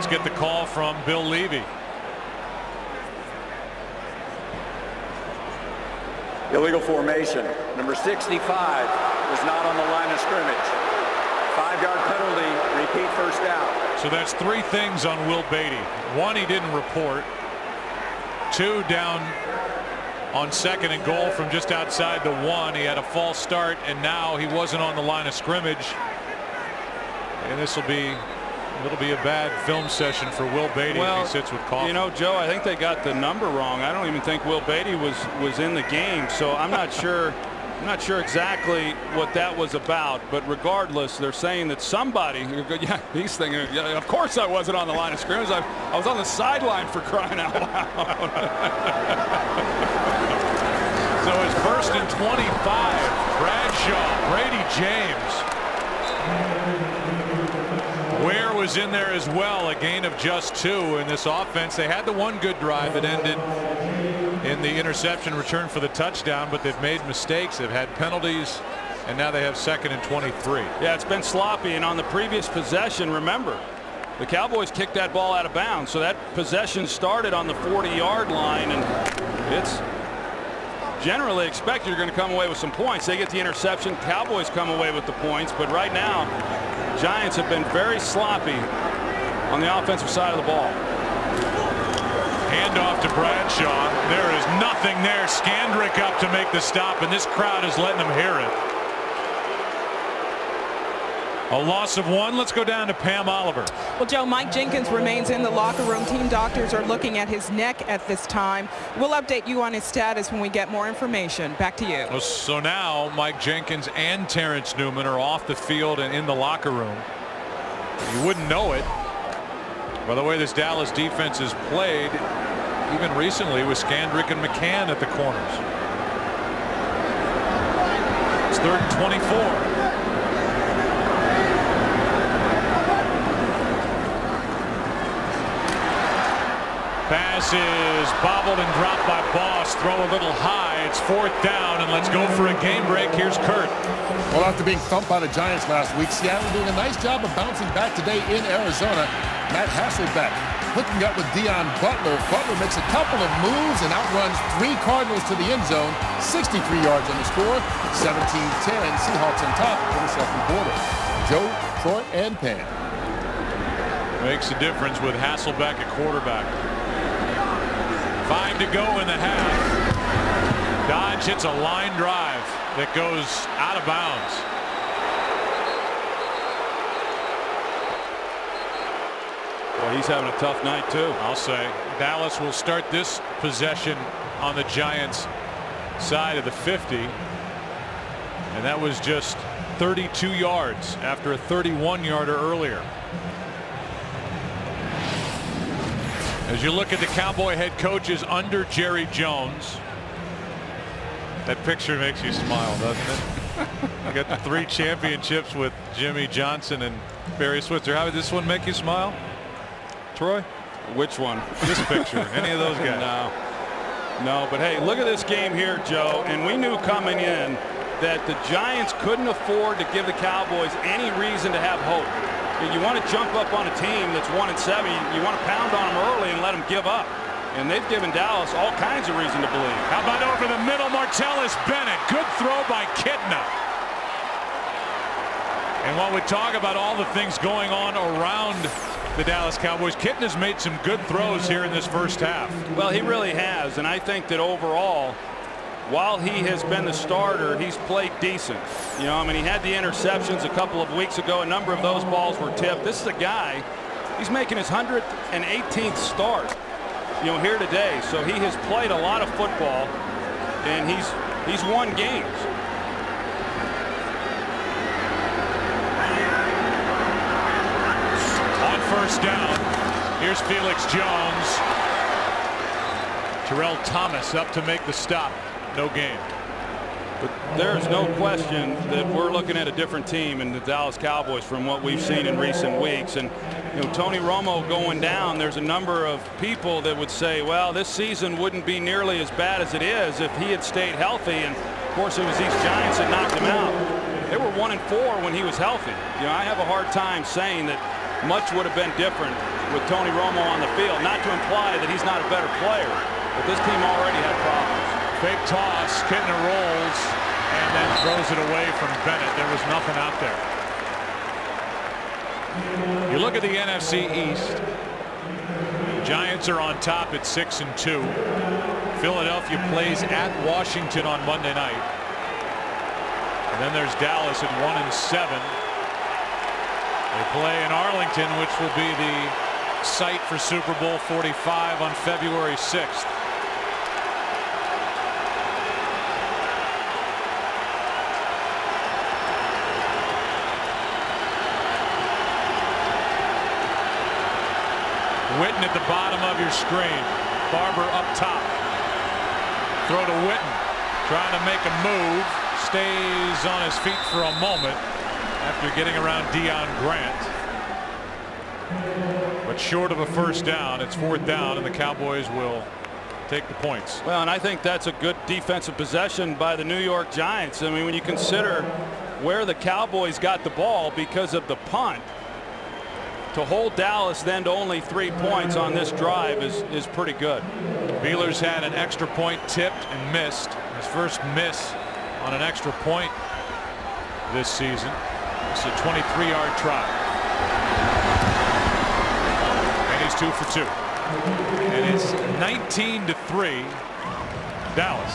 Let's get the call from Bill Levy. Illegal formation. Number 65 was not on the line of scrimmage. 5-yard penalty, repeat first down. So that's 3 things on Will Beatty. 1, he didn't report. 2, down on 2nd and goal from just outside the 1. He had a false start, and now he wasn't on the line of scrimmage. And this will be a bad film session for Will Beatty if he sits with Coughlin. You know, Joe, I think they got the number wrong. I don't even think Will Beatty was in the game, so I'm not sure. I'm not sure exactly what that was about, but regardless, they're saying that somebody, yeah, he's thinking, yeah, of course I wasn't on the line of scrimmage. I was on the sideline, for crying out loud. So it's 1st and 25. Bradshaw, Brady James. Ware was in there as well, a gain of just 2 in this offense. They had the one good drive that ended in the interception return for the touchdown, but they've made mistakes. They've had penalties, and now they have 2nd and 23. Yeah, it's been sloppy, and on the previous possession, remember, the Cowboys kicked that ball out of bounds, so that possession started on the 40-yard line, and it's generally expected you're going to come away with some points. They get the interception, Cowboys come away with the points, but right now, Giants have been very sloppy on the offensive side of the ball. Hand off to Bradshaw. There is nothing there. Scandrick up to make the stop, and this crowd is letting them hear it. A loss of 1. Let's go down to Pam Oliver. Well, Joe, Mike Jenkins remains in the locker room. Team doctors are looking at his neck at this time. We'll update you on his status when we get more information. Back to you. So now Mike Jenkins and Terrence Newman are off the field and in the locker room. You wouldn't know it by the way this Dallas defense has played, even recently with Scandrick and McCann at the corners. It's 3rd and 24. Pass is bobbled and dropped by Boss. Throw a little high. It's 4th down, and let's go for a game break. Here's Kurt. Well, after being thumped by the Giants last week, Seattle doing a nice job of bouncing back today in Arizona. Matt Hasselbeck hooking up with Dion Butler. Butler makes a couple of moves and outruns 3 Cardinals to the end zone. 63 yards on the score. 17-10. Seahawks on top for the 2nd quarter. Joe, Troy, and Pam. Makes a difference with Hasselbeck at quarterback. 5 to go in the half. Dodge hits a line drive that goes out of bounds. Well, he's having a tough night too. I'll say. Dallas will start this possession on the Giants side of the 50, and that was just 32 yards after a 31-yarder earlier. As you look at the Cowboy head coaches under Jerry Jones, that picture makes you smile, doesn't it? You got the 3 championships with Jimmy Johnson and Barry Switzer. How did this one make you smile, Troy? Which one? This picture. Any of those guys? No, but hey, look at this game here, Joe, and we knew coming in that the Giants couldn't afford to give the Cowboys any reason to have hope. You want to jump up on a team that's 1-7. You want to pound on them early and let them give up. And they've given Dallas all kinds of reason to believe. How about over the middle, Martellus Bennett. Good throw by Kitna. And while we talk about all the things going on around the Dallas Cowboys, Kitna's made some good throws here in this first half. Well, he really has. And I think that overall, while he has been the starter, he's played decent. You know, I mean, he had the interceptions a couple of weeks ago. A number of those balls were tipped. This is a guy, he's making his 118th start, you know, here today. So he has played a lot of football, and he's won games. On 1st down, here's Felix Jones. Terrell Thomas up to make the stop. No gain. But there's no question that we're looking at a different team in the Dallas Cowboys from what we've seen in recent weeks. And you know, Tony Romo going down, there's a number of people that would say, well, this season wouldn't be nearly as bad as it is if he had stayed healthy. And of course, it was these Giants that knocked him out. They were 1-4 when he was healthy. You know, I have a hard time saying that much would have been different with Tony Romo on the field. Not to imply that he's not a better player, but this team already had problems. Fake toss, Kittner rolls, and then throws it away from Bennett. There was nothing out there. You look at the NFC East. The Giants are on top at 6-2. Philadelphia plays at Washington on Monday night. And then there's Dallas at 1-7. They play in Arlington, which will be the site for Super Bowl 45 on February 6th. Witten at the bottom of your screen. Barber up top. Throw to Witten. Trying to make a move. Stays on his feet for a moment after getting around Deion Grant. But short of a first down. It's 4th down, and the Cowboys will take the points. Well, and I think that's a good defensive possession by the New York Giants. I mean, when you consider where the Cowboys got the ball because of the punt, to hold Dallas then to only 3 points on this drive is pretty good. Wheeler's had an extra point tipped and missed. His first miss on an extra point this season. It's a 23-yard try. And he's 2 for 2. And it's 19-3 Dallas.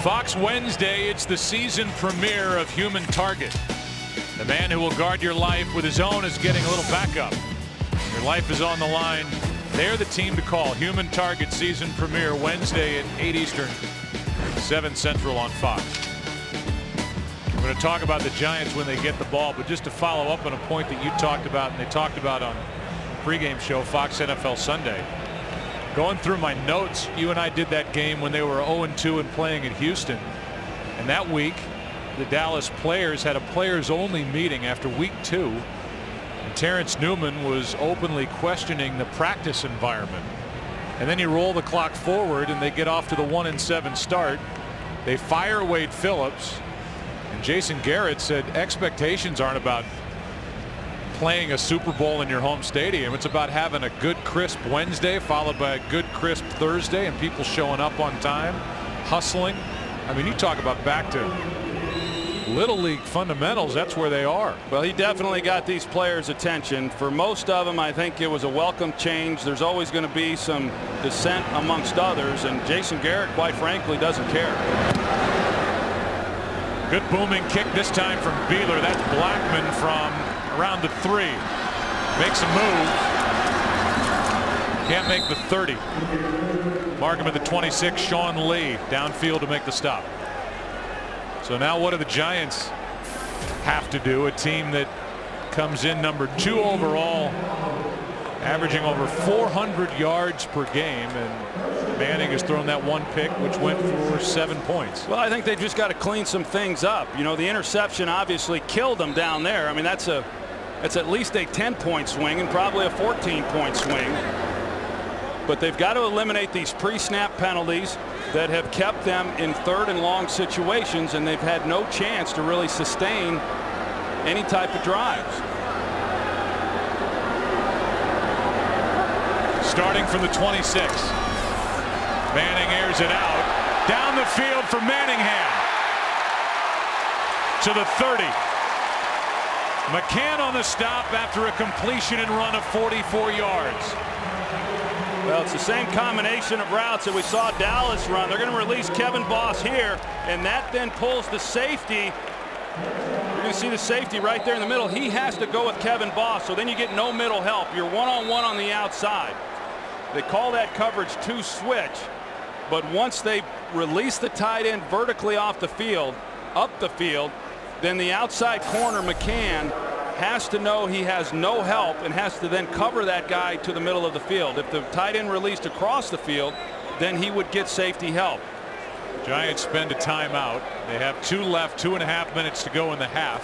Fox Wednesday, it's the season premiere of Human Target. The man who will guard your life with his own is getting a little backup. Your life is on the line. They're the team to call. Human Target season premiere Wednesday at 8 Eastern, 7 Central on Fox. We're going to talk about the Giants when they get the ball, but just to follow up on a point that you talked about and they talked about on the pregame show, Fox NFL Sunday. Going through my notes, you and I did that game when they were 0-2 and playing in Houston. And that week, the Dallas players had a players-only meeting after week 2. And Terrence Newman was openly questioning the practice environment. And then you roll the clock forward and they get off to the 1-7 start. They fire Wade Phillips. And Jason Garrett said expectations aren't about playing a Super Bowl in your home stadium. It's about having a good crisp Wednesday followed by a good crisp Thursday and people showing up on time, hustling. I mean, you talk about back to Little League fundamentals. That's where they are. Well, he definitely got these players' attention. For most of them, I think it was a welcome change. There's always going to be some dissent amongst others, and Jason Garrett, quite frankly, doesn't care. Good booming kick this time from Beeler. That's Blackman from around the 3. Makes a move. Can't make the 30. Mark him at the 26. Sean Lee downfield to make the stop. So now what do the Giants have to do? A team that comes in number 2 overall, averaging over 400 yards per game, and Manning has thrown that 1 pick which went for 7 points. Well, I think they just got to clean some things up. You know, the interception obviously killed them down there. I mean, that's at least a 10-point swing and probably a 14-point swing. But they've got to eliminate these pre-snap penalties that have kept them in 3rd and long situations, and they've had no chance to really sustain any type of drives. Starting from the 26. Manning airs it out. Down the field for Manningham. To the 30. McCann on the stop after a completion and run of 44 yards. Well, it's the same combination of routes that we saw Dallas run. They're going to release Kevin Boss here, and that then pulls the safety. You're going to see the safety right there in the middle. He has to go with Kevin Boss, so then you get no middle help. You're one-on-one on the outside. They call that coverage 2 switch, but once they release the tight end vertically off the field, up the field, then the outside corner, McCann, has to know he has no help and has to then cover that guy to the middle of the field. If the tight end released across the field, then he would get safety help. Giants spend a timeout. They have 2 left, 2.5 minutes to go in the half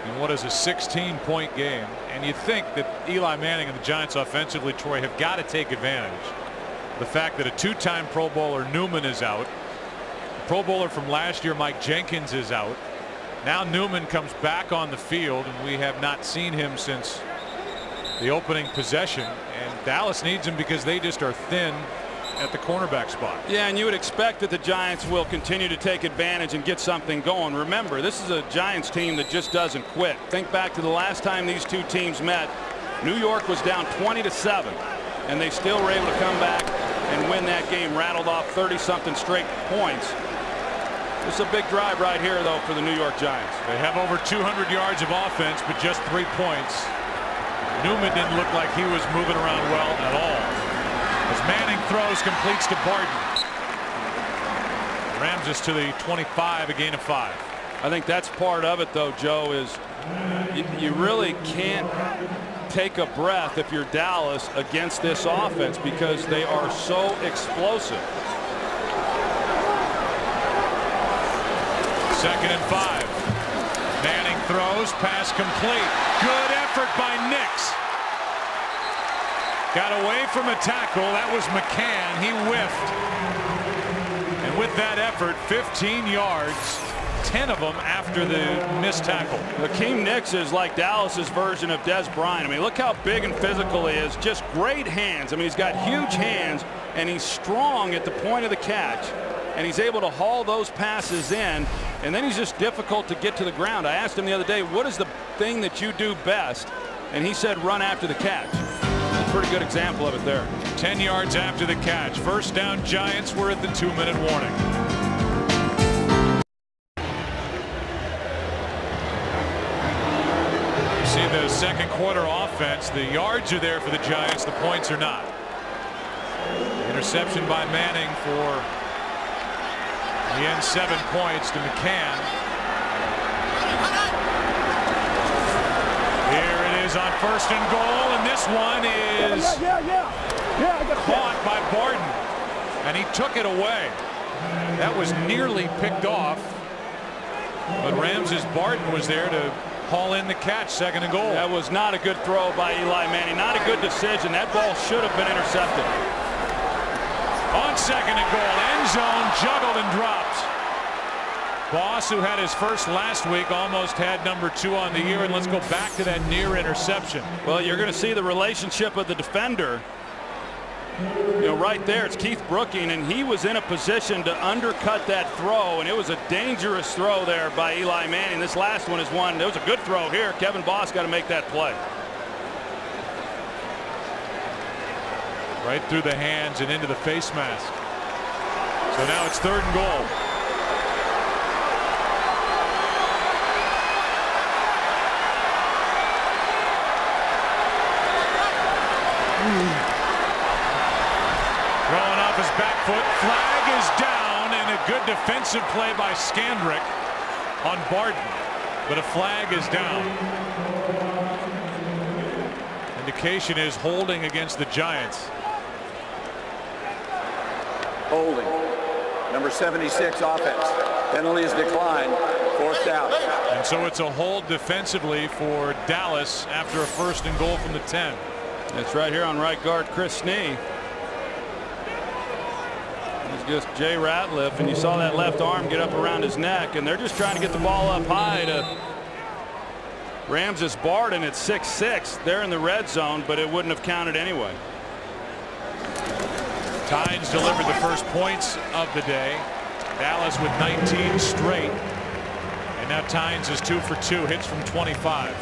in what is a 16-point game. And you think that Eli Manning and the Giants offensively, Troy, have got to take advantage of the fact that a 2-time Pro Bowler Newman is out. The Pro Bowler from last year, Mike Jenkins, is out. Now Newman comes back on the field, and we have not seen him since the opening possession, and Dallas needs him because they just are thin at the cornerback spot. Yeah, and you would expect that the Giants will continue to take advantage and get something going. Remember, this is a Giants team that just doesn't quit. Think back to the last time these two teams met. New York was down 20-7, and they still were able to come back and win that game, rattled off 30-something straight points. This is a big drive right here, though, for the New York Giants. They have over 200 yards of offense, but just 3 points. Newman didn't look like he was moving around well at all. As Manning throws, completes to Barton. Rams us to the 25, a gain of 5. I think that's part of it, though, Joe, is you really can't take a breath if you're Dallas against this offense because they are so explosive. 2nd and 5. Manning throws, pass complete. Good effort by Nix. Got away from a tackle. That was McCann. He whiffed. And with that effort, 15 yards, 10 of them after the missed tackle. Hakeem Nicks is like Dallas's version of Des Bryant. I mean, look how big and physical he is. Just great hands. I mean, he's got huge hands, and he's strong at the point of the catch. And he's able to haul those passes in, and then he's just difficult to get to the ground. I asked him the other day, what is the thing that you do best? And he said, run after the catch. Pretty good example of it there. 10 yards after the catch. First down, Giants. We're at the 2-minute warning. You see the second quarter offense. The yards are there for the Giants. The points are not. Interception by Manning for the end 7 points to McCann. On 1st and goal, and this one is caught by Barton, and he took it away. That was nearly picked off, but Ramses Barton was there to haul in the catch. 2nd and goal. That was not a good throw by Eli Manning. Not a good decision. That ball should have been intercepted. On 2nd and goal, end zone, juggled and dropped. Boss, who had his first last week, almost had number 2 on the year. And let's go back to that near interception. Well, you're going to see the relationship of the defender. You know, right there, it's Keith Brooking, and he was in a position to undercut that throw, and it was a dangerous throw there by Eli Manning. This last one is one. It was a good throw here. Kevin Boss got to make that play. Right through the hands and into the face mask. So now it's 3rd and goal. Throwing off his back foot. Flag is down, and a good defensive play by Skandrick on Barton. But a flag is down. Indication is holding against the Giants. Holding. Number 76 offense. Penalty is declined. 4th down. And so it's a hold defensively for Dallas after a 1st and goal from the 10. That's right here on right guard Chris Snee. It's just Jay Ratliff, and you saw that left arm get up around his neck, and they're just trying to get the ball up high to Ramses Barton at 6'6". They're in the red zone, but it wouldn't have counted anyway. Tynes delivered the first points of the day. Dallas with 19 straight. And now Tynes is 2 for 2, hits from 25.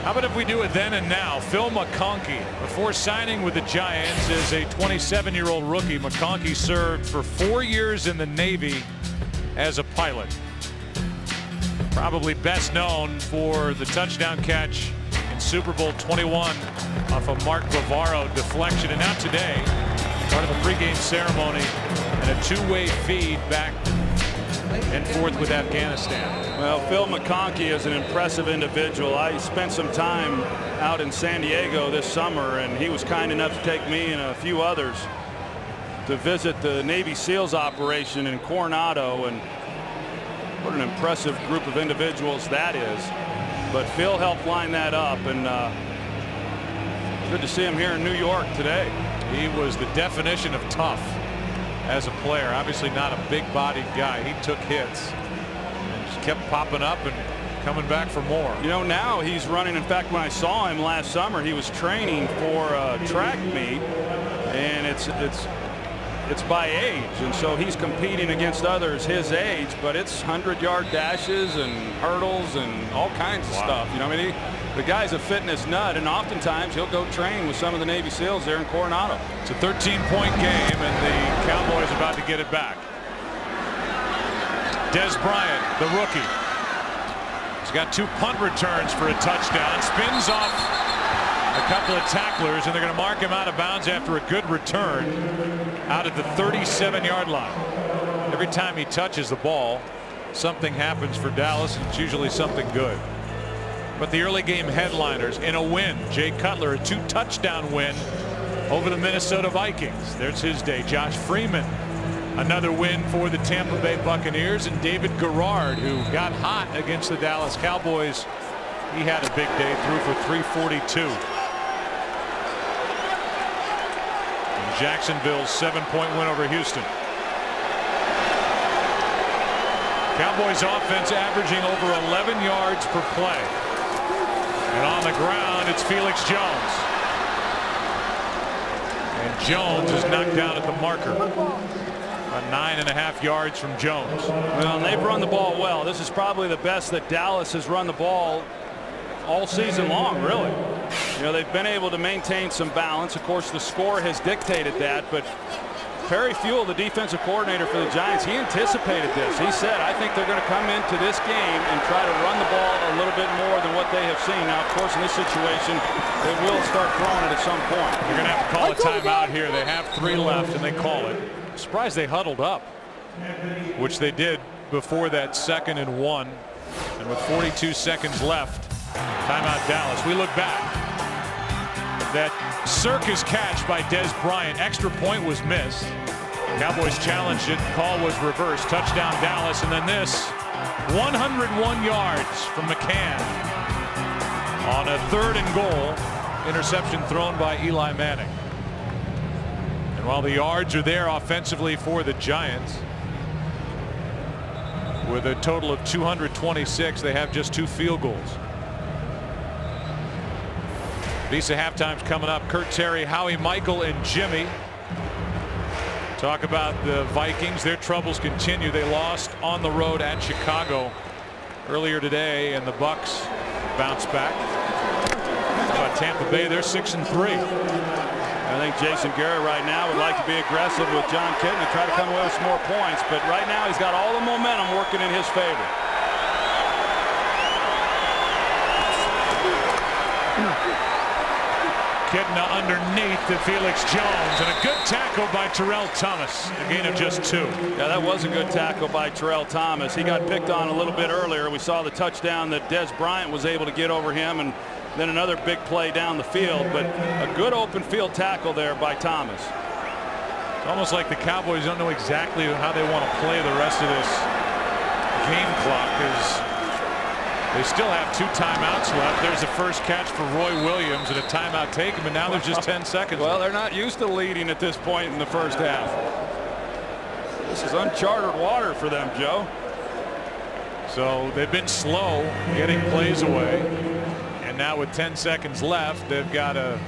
How about if we do it then and now? Phil McConkey, before signing with the Giants as a 27-year-old rookie, McConkey served for 4 years in the Navy as a pilot. Probably best known for the touchdown catch in Super Bowl 21 off a Mark Bavaro deflection. And now today, part of a pregame ceremony and a two-way feed back and forth with Afghanistan. Well, Phil McConkey is an impressive individual. I spent some time out in San Diego this summer, and he was kind enough to take me and a few others to visit the Navy SEALs operation in Coronado, and what an impressive group of individuals that is. But Phil helped line that up, and good to see him here in New York today. He was the definition of tough as a player. Obviously not a big-bodied guy. He took hits. And kept popping up and coming back for more. You know, now he's running. In fact, when I saw him last summer, he was training for a track meet, and it's by age, and so he's competing against others his age, but it's 100-yard dashes and hurdles and all kinds of stuff. You know, I mean, the guy's a fitness nut, and oftentimes he'll go train with some of the Navy SEALs there in Coronado. It's a 13-point game, and the Cowboys about to get it back. Des Bryant, the rookie. He's got 2 punt returns for a touchdown. Spins off a couple of tacklers, and they're going to mark him out of bounds after a good return out at the 37-yard line. Every time he touches the ball, something happens for Dallas, and it's usually something good. But the early game headliners in a win. Jay Cutler, a 2-touchdown win over the Minnesota Vikings. There's his day. Josh Freeman, another win for the Tampa Bay Buccaneers, and David Garrard, who got hot against the Dallas Cowboys. He had a big day, threw for 342. And Jacksonville's 7-point win over Houston. Cowboys offense averaging over 11 yards per play. And on the ground, it's Felix Jones. And Jones is knocked down at the marker. About 9.5 yards from Jones. Well, and they've run the ball well. This is probably the best that Dallas has run the ball all season long, really. You know, they've been able to maintain some balance. Of course, the score has dictated that, but Perry Fuel, the defensive coordinator for the Giants, he anticipated this. He said, I think they're going to come into this game and try to run the ball a little bit more than what they have seen. Now, of course, in this situation, they will start throwing it at some point. They're going to have to call a timeout here. They have 3 left, and they call it. I'm surprised they huddled up, which they did before that 2nd and 1. And with 42 seconds left, timeout Dallas. We look back. That circus catch by Des Bryant. Extra point was missed. Cowboys challenged it. Call was reversed. Touchdown Dallas. And then this 101 yards from McCann on a 3rd and goal. Interception thrown by Eli Manning. And while the yards are there offensively for the Giants, with a total of 226, they have just 2 field goals. Visa halftime's coming up. Kurt Terry, Howie Michael, and Jimmy talk about the Vikings. Their troubles continue. They lost on the road at Chicago earlier today, and the Bucs bounce back. How about Tampa Bay? They're 6-3. I think Jason Garrett right now would like to be aggressive with John Kitna and try to come away with some more points, but right now he's got all the momentum working in his favor. Kitna underneath to Felix Jones, and a good tackle by Terrell Thomas. A gain of just 2. Yeah, that was a good tackle by Terrell Thomas. He got picked on a little bit earlier. We saw the touchdown that Des Bryant was able to get over him, and then another big play down the field, but a good open field tackle there by Thomas. It's almost like the Cowboys don't know exactly how they want to play the rest of this game clock, because they still have 2 timeouts left. There's the first catch for Roy Williams and a timeout taken, but now there's just 10 seconds. Well, they're not used to leading at this point in the first half. This is uncharted water for them, Joe. So they've been slow getting plays away. And now with 10 seconds left, they've got a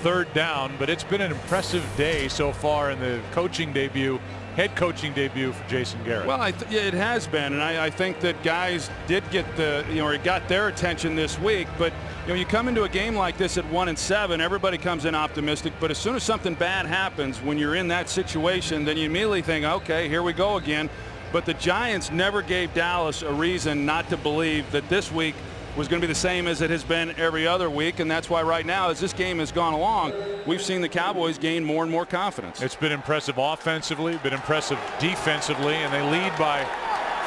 3rd down, but it's been an impressive day so far in the coaching debut, head coaching debut for Jason Garrett. Well, yeah, it has been, and I think that guys did get it got their attention this week, but you come into a game like this at 1-7, everybody comes in optimistic, but as soon as something bad happens, when you're in that situation, then you immediately think, okay, here we go again. But the Giants never gave Dallas a reason not to believe that this week was going to be the same as it has been every other week, and that's why right now, as this game has gone along, we've seen the Cowboys gain more and more confidence. It's been impressive offensively, been impressive defensively, and they lead by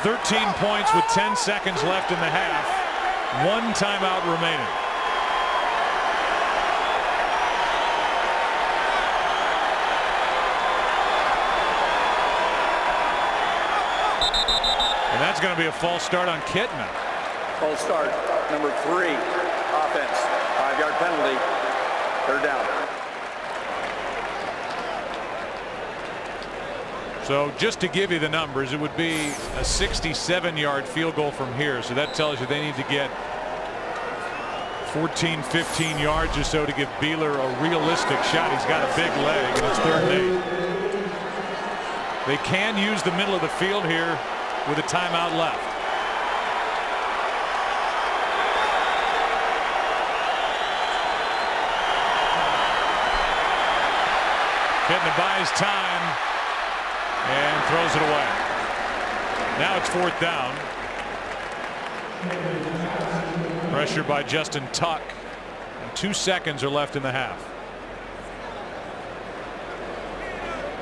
13 points with 10 seconds left in the half. 1 timeout remaining. And that's going to be a false start on Kitna. False start, number 3, offense, 5-yard penalty, 3rd down. So just to give you the numbers, it would be a 67-yard field goal from here. So that tells you they need to get 14, 15 yards or so to give Beeler a realistic shot. He's got a big leg, and it's 3rd and 8. They can use the middle of the field here with a timeout left. Kitna buys time and throws it away. Now it's 4th down. Pressure by Justin Tuck. And 2 seconds are left in the half.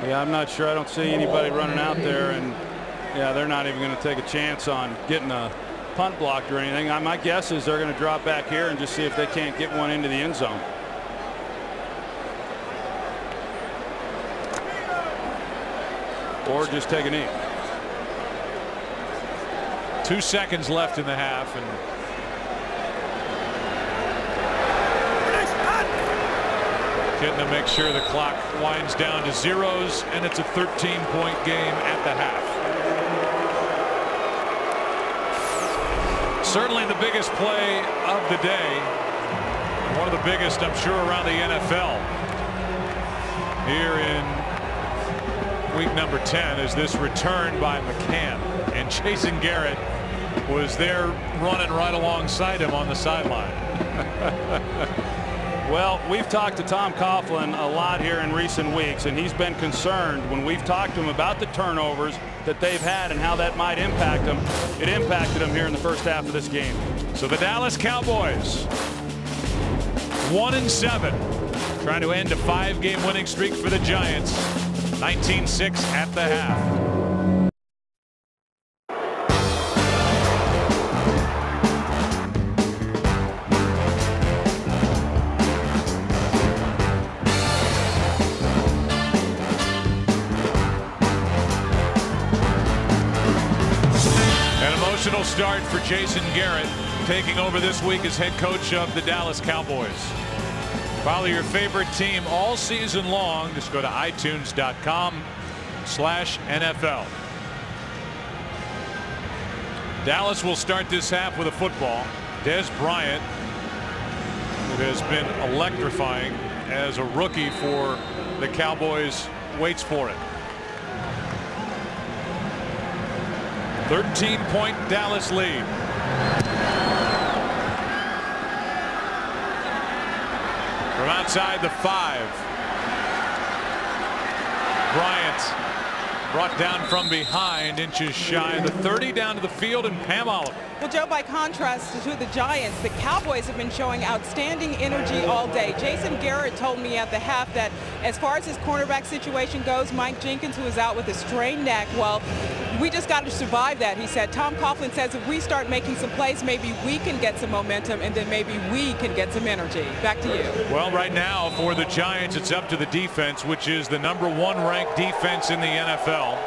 Yeah, I'm not sure. I don't see anybody running out there, and yeah, they're not even going to take a chance on getting a punt blocked or anything. My guess is they're going to drop back here and just see if they can't get one into the end zone. Or just take a knee. 2 seconds left in the half, and Kitna makes sure the clock winds down to zeros, and it's a 13-point game at the half. Certainly the biggest play of the day. One of the biggest, I'm sure, around the NFL. Here in week number 10 is this return by McCann, and Jason Garrett was there running right alongside him on the sideline. Well, we've talked to Tom Coughlin a lot here in recent weeks, and he's been concerned when we've talked to him about the turnovers that they've had and how that might impact them. It impacted them here in the first half of this game. So the Dallas Cowboys 1-7, trying to end a 5-game winning streak for the Giants. 19-6 at the half. An emotional start for Jason Garrett, taking over this week as head coach of the Dallas Cowboys. Follow your favorite team all season long. Just go to itunes.com/NFL. Dallas will start this half with a football. Dez Bryant, who has been electrifying as a rookie for the Cowboys, waits for it. 13-point Dallas lead. From outside the 5. Bryant brought down from behind, inches shy. The 30 down to the field, and Pam Oliver. Well, Joe, by contrast to the Giants, the Cowboys have been showing outstanding energy all day. Jason Garrett told me at the half that as far as his cornerback situation goes, Mike Jenkins, who is out with a sprained neck, well, we just got to survive that, he said. Tom Coughlin says if we start making some plays, maybe we can get some momentum, and then maybe we can get some energy. Back to you. Well, right now for the Giants, it's up to the defense, which is the #1 ranked defense in the NFL.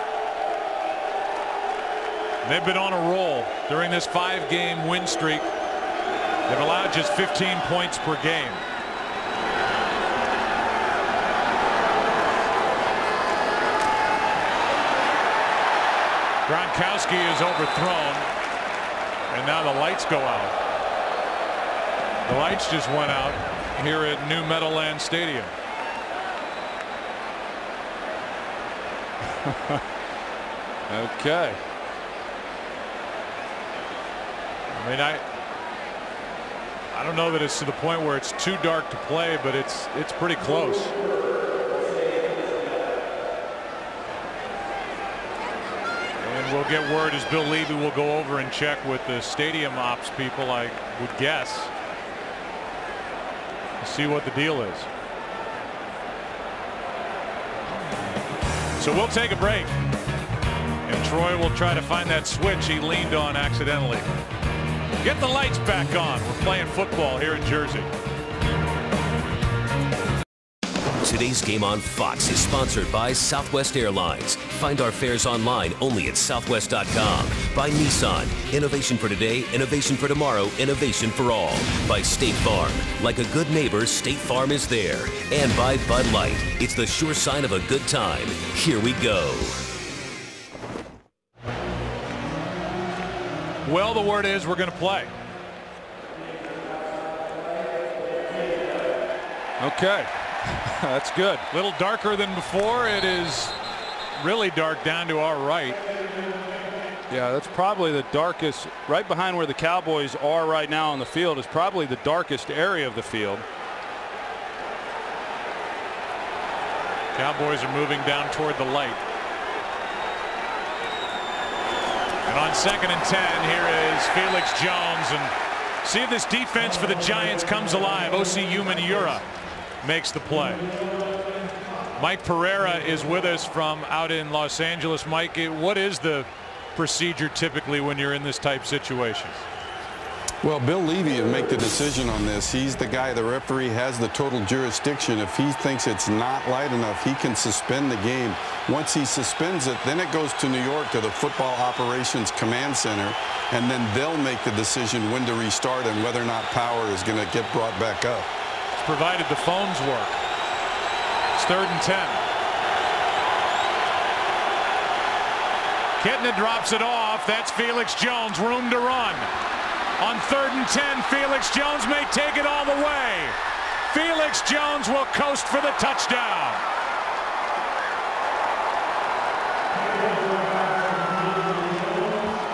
They've been on a roll during this 5-game win streak. They've allowed just 15 points per game. Gronkowski is overthrown, and now the lights go out. The lights just went out here at New Meadowlands Stadium. Okay. I mean, I don't know that it's to the point where it's too dark to play, but it's pretty close. And we'll get word as Bill Levy will go over and check with the stadium ops people, I would guess, to see what the deal is. So we'll take a break, and Troy will try to find that switch he leaned on accidentally. Get the lights back on. We're playing football here in Jersey. Today's game on Fox is sponsored by Southwest Airlines. Find our fares online only at southwest.com. By Nissan. Innovation for today, innovation for tomorrow, innovation for all. By State Farm. Like a good neighbor, State Farm is there. And by Bud Light. It's the sure sign of a good time. Here we go. Well, the word is we're going to play. Okay. That's good. A little darker than before. It is really dark down to our right. Yeah, that's probably the darkest, right behind where the Cowboys are right now on the field is probably the darkest area of the field. Cowboys are moving down toward the light. And on 2nd and 10, here is Felix Jones. And see if this defense for the Giants comes alive. O.C. Umenyiora makes the play. Mike Pereira is with us from out in Los Angeles. Mike, what is the procedure typically when you're in this type situation? Well, Bill Levy will make the decision on this. He's the guy, the referee has the total jurisdiction. If he thinks it's not light enough, he can suspend the game. Once he suspends it, then it goes to New York to the Football Operations Command Center, and then they'll make the decision when to restart and whether or not power is going to get brought back up. It's provided the phones work. It's 3rd and 10. Kitna drops it off. That's Felix Jones. Room to run. On 3rd and 10, Felix Jones may take it all the way. Felix Jones will coast for the touchdown.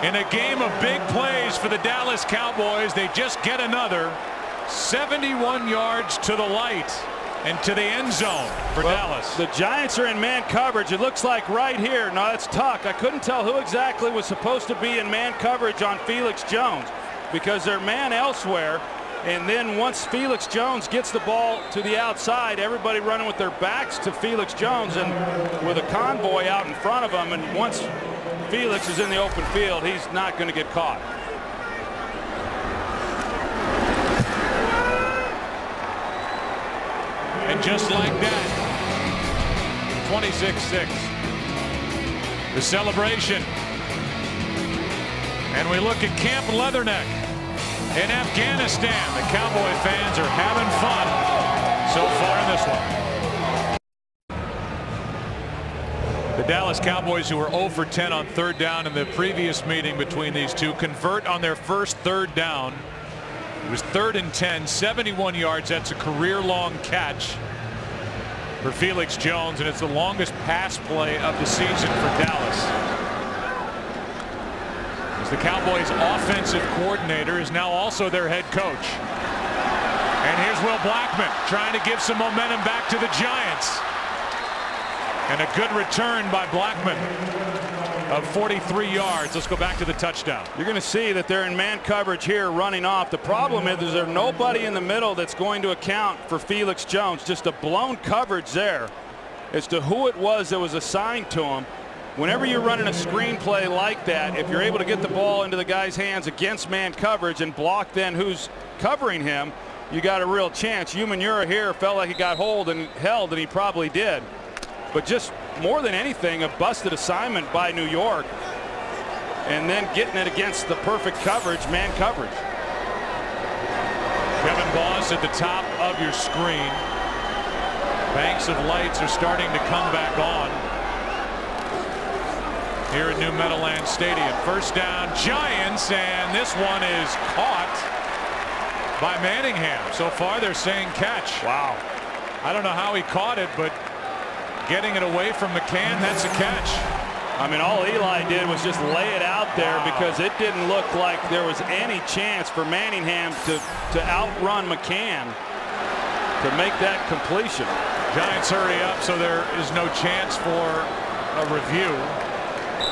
In a game of big plays for the Dallas Cowboys, they just get another 71 yards to the light and to the end zone for Dallas. The Giants are in man coverage. It looks like right here. No, that's Tuck. I couldn't tell who exactly was supposed to be in man coverage on Felix Jones because they're man elsewhere. And then once Felix Jones gets the ball to the outside, everybody running with their backs to Felix Jones and with a convoy out in front of him. And once Felix is in the open field, he's not going to get caught. And just like that, 26-6. The celebration. And we look at Camp Leatherneck in Afghanistan. The Cowboy fans are having fun so far in this one. The Dallas Cowboys, who were 0 for 10 on 3rd down in the previous meeting between these two, convert on their first 3rd down. It was 3rd and 10, 71 yards. That's a career-long catch for Felix Jones, and it's the longest pass play of the season for Dallas. As the Cowboys' offensive coordinator is now also their head coach. And here's Will Blackman trying to give some momentum back to the Giants. And a good return by Blackman of 43 yards. Let's go back to the touchdown. You're going to see that they're in man coverage here running off. The problem is there's nobody in the middle that's going to account for Felix Jones. Just a blown coverage there as to who it was that was assigned to him. Whenever you're running a screenplay like that, if you're able to get the ball into the guy's hands against man coverage and block then who's covering him, you got a real chance. Umenyiora here felt like he got held, and he probably did. But just more than anything, a busted assignment by New York, and then getting it against the perfect coverage, man coverage. Kevin Boss at the top of your screen. Banks of lights are starting to come back on here at New Meadowlands Stadium. First down, Giants, and this one is caught by Manningham. So far they're saying catch. Wow. I don't know how he caught it, but getting it away from McCann, that's a catch. I mean, all Eli did was just lay it out there because it didn't look like there was any chance for Manningham to outrun McCann to make that completion. Giants hurry up, so there is no chance for a review.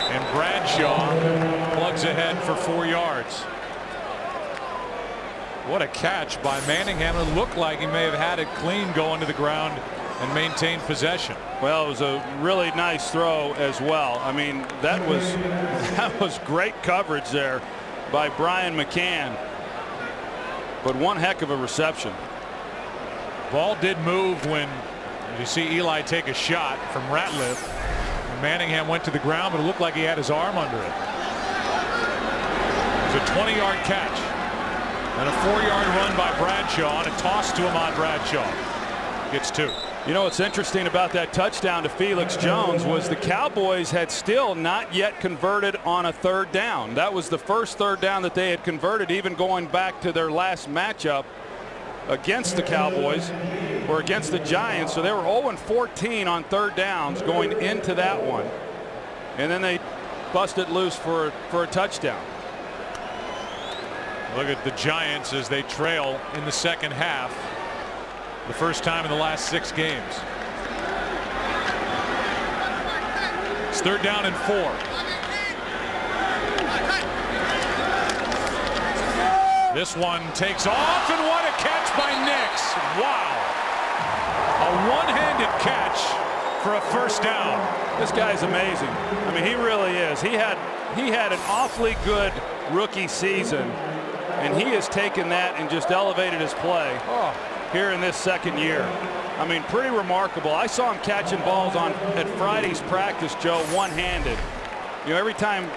And Bradshaw plugs ahead for 4 yards. What a catch by Manningham. It looked like he may have had it clean going to the ground and maintain possession. Well, it was a really nice throw as well. I mean, that was great coverage there by Brian McCann. But one heck of a reception. Ball did move when you see Eli take a shot from Ratliff. And Manningham went to the ground, but it looked like he had his arm under it. It was a 20-yard catch. And a 4-yard run by Bradshaw, and a toss to Ahmad Bradshaw. Gets 2. You know what's interesting about that touchdown to Felix Jones was the Cowboys had still not yet converted on a third down. That was the first third down that they had converted, even going back to their last matchup against the Cowboys or against the Giants. So they were 0-14 on third downs going into that one. And then they busted loose for a touchdown. Look at the Giants as they trail in the second half. The first time in the last 6 games. It's 3rd down and 4. This one takes off, and what a catch by Nix. Wow. A one-handed catch for a first down. This guy's amazing. I mean, he really is. He had an awfully good rookie season, and he has taken that and just elevated his play. Here in this second year. I mean, pretty remarkable. I saw him catching balls at Friday's practice, Joe, one-handed. You know, every time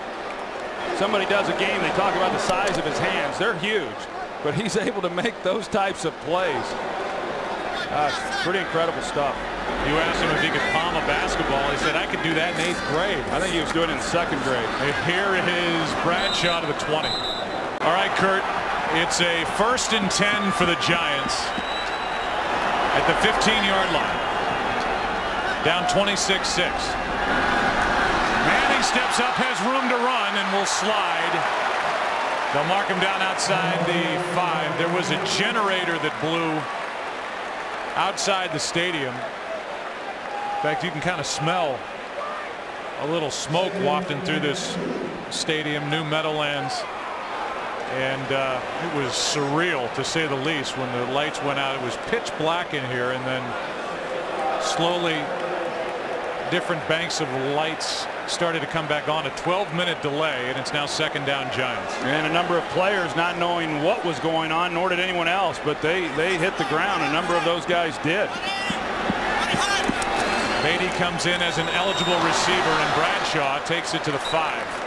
somebody does a game, they talk about the size of his hands. They're huge, but he's able to make those types of plays. Pretty incredible stuff. You asked him if he could palm a basketball. He said, I could do that in 8th grade. I think he was doing it in 2nd grade. And here is Bradshaw to the 20. All right, Kurt, it's a 1st and 10 for the Giants. At the 15-yard line. Down 26-6. Manning steps up, has room to run, and will slide. They'll mark him down outside the 5. There was a generator that blew outside the stadium. In fact, you can kind of smell a little smoke wafting through this stadium, New Meadowlands. And it was surreal, to say the least, when the lights went out. It was pitch black in here, and then slowly different banks of lights started to come back on. A 12-minute delay, and it's now 2nd down Giants. And a number of players not knowing what was going on, nor did anyone else, but they hit the ground. A number of those guys did. Beatty comes in as an eligible receiver, and Bradshaw takes it to the 5.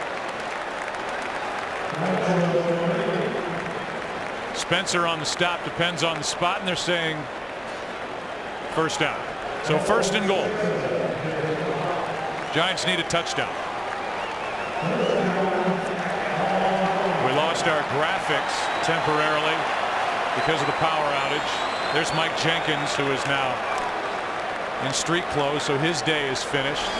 Spencer on the stop, depends on the spot, and they're saying first down. So 1st and goal. Giants need a touchdown. We lost our graphics temporarily because of the power outage. There's Mike Jenkins, who is now in street clothes, so his day is finished.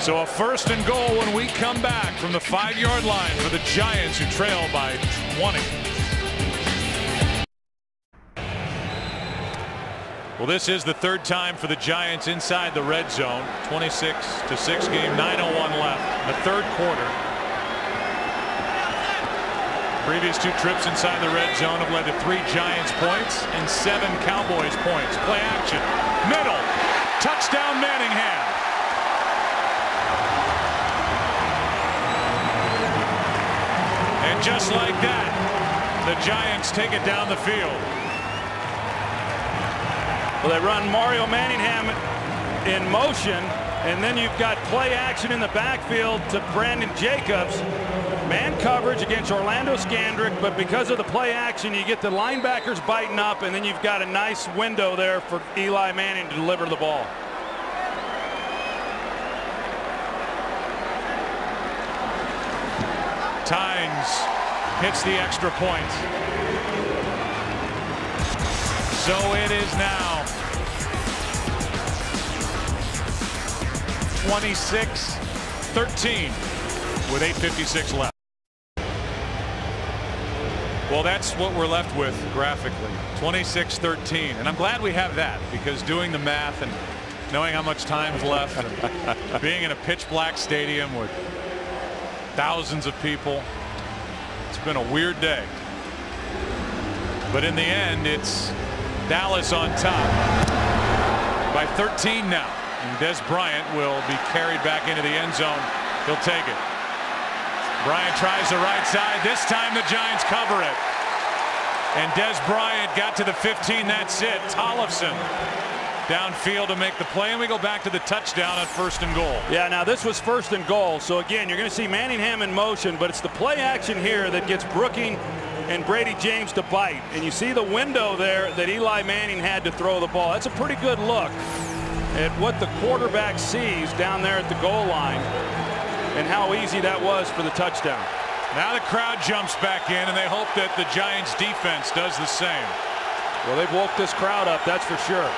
So a 1st and goal when we come back from the 5-yard line for the Giants, who trail by 20. Well, this is the 3rd time for the Giants inside the red zone. 26-6 game, 9:01 left in the 3rd quarter. Previous 2 trips inside the red zone have led to 3 Giants points and 7 Cowboys points. Play action, middle, touchdown Manningham. And just like that, the Giants take it down the field. Well, they run Mario Manningham in motion, and then you've got play action in the backfield to Brandon Jacobs. Man coverage against Orlando Scandrick, but because of the play action, you get the linebackers biting up, and then you've got a nice window there for Eli Manning to deliver the ball. Tynes hits the extra point. So it is now 26-13 with 8:56 left. Well, that's what we're left with graphically, 26-13, and I'm glad we have that, because doing the math and knowing how much time's left, and being in a pitch black stadium with thousands of people, it's been a weird day. But in the end, it's Dallas on top by 13 now. And Des Bryant will be carried back into the end zone. He'll take it. Bryant tries the right side. This time the Giants cover it. And Des Bryant got to the 15. That's it. Tollefson downfield to make the play, and we go back to the touchdown at 1st and goal. Yeah, now this was 1st and goal. So again, you're going to see Manningham in motion, but it's the play action here that gets Brooking and Brady James to bite. And you see the window there that Eli Manning had to throw the ball. That's a pretty good look at what the quarterback sees down there at the goal line and how easy that was for the touchdown. Now the crowd jumps back in, and they hope that the Giants defense does the same. Well, they've woke this crowd up, that's for sure.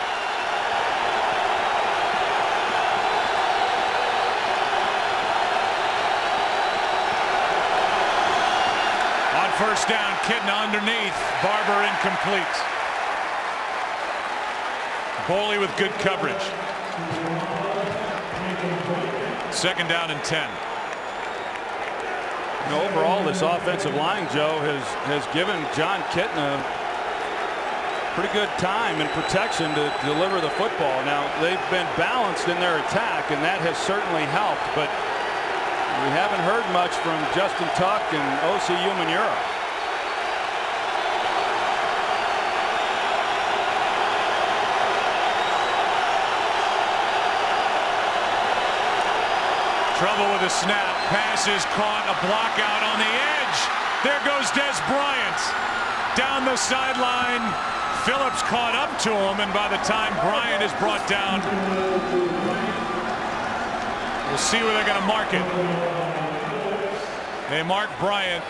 On 1st down, Kidna underneath. Barber incomplete. Boley with good coverage. 2nd down and 10. You know, overall, this offensive line, Joe, has given John Kidna pretty good time and protection to deliver the football. Now, they've been balanced in their attack, and that has certainly helped. But we haven't heard much from Justin Tuck and O.C. Umanura. Trouble with a snap. Pass is caught. A block out on the edge. There goes Des Bryant. Down the sideline. Phillips caught up to him, and by the time Bryant is brought down, we'll see where they're going to mark it. They mark Bryant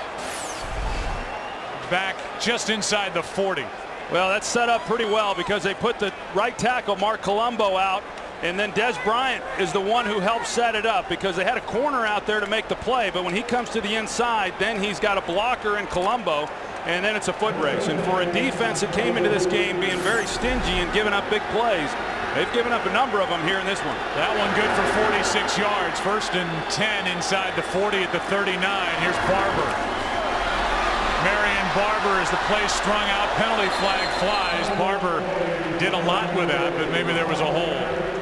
back just inside the 40. Well, that's set up pretty well because they put the right tackle, Mark Colombo, out. And then Des Bryant is the one who helped set it up because they had a corner out there to make the play. But when he comes to the inside, then he's got a blocker in Colombo, and then it's a foot race. And for a defense that came into this game being very stingy and giving up big plays, they've given up a number of them here in this one. That one good for 46 yards. 1st and 10 inside the 40 at the 39. Here's Barber. Marion Barber as the play strung out. Penalty flag flies. Barber did a lot with that, but maybe there was a hold.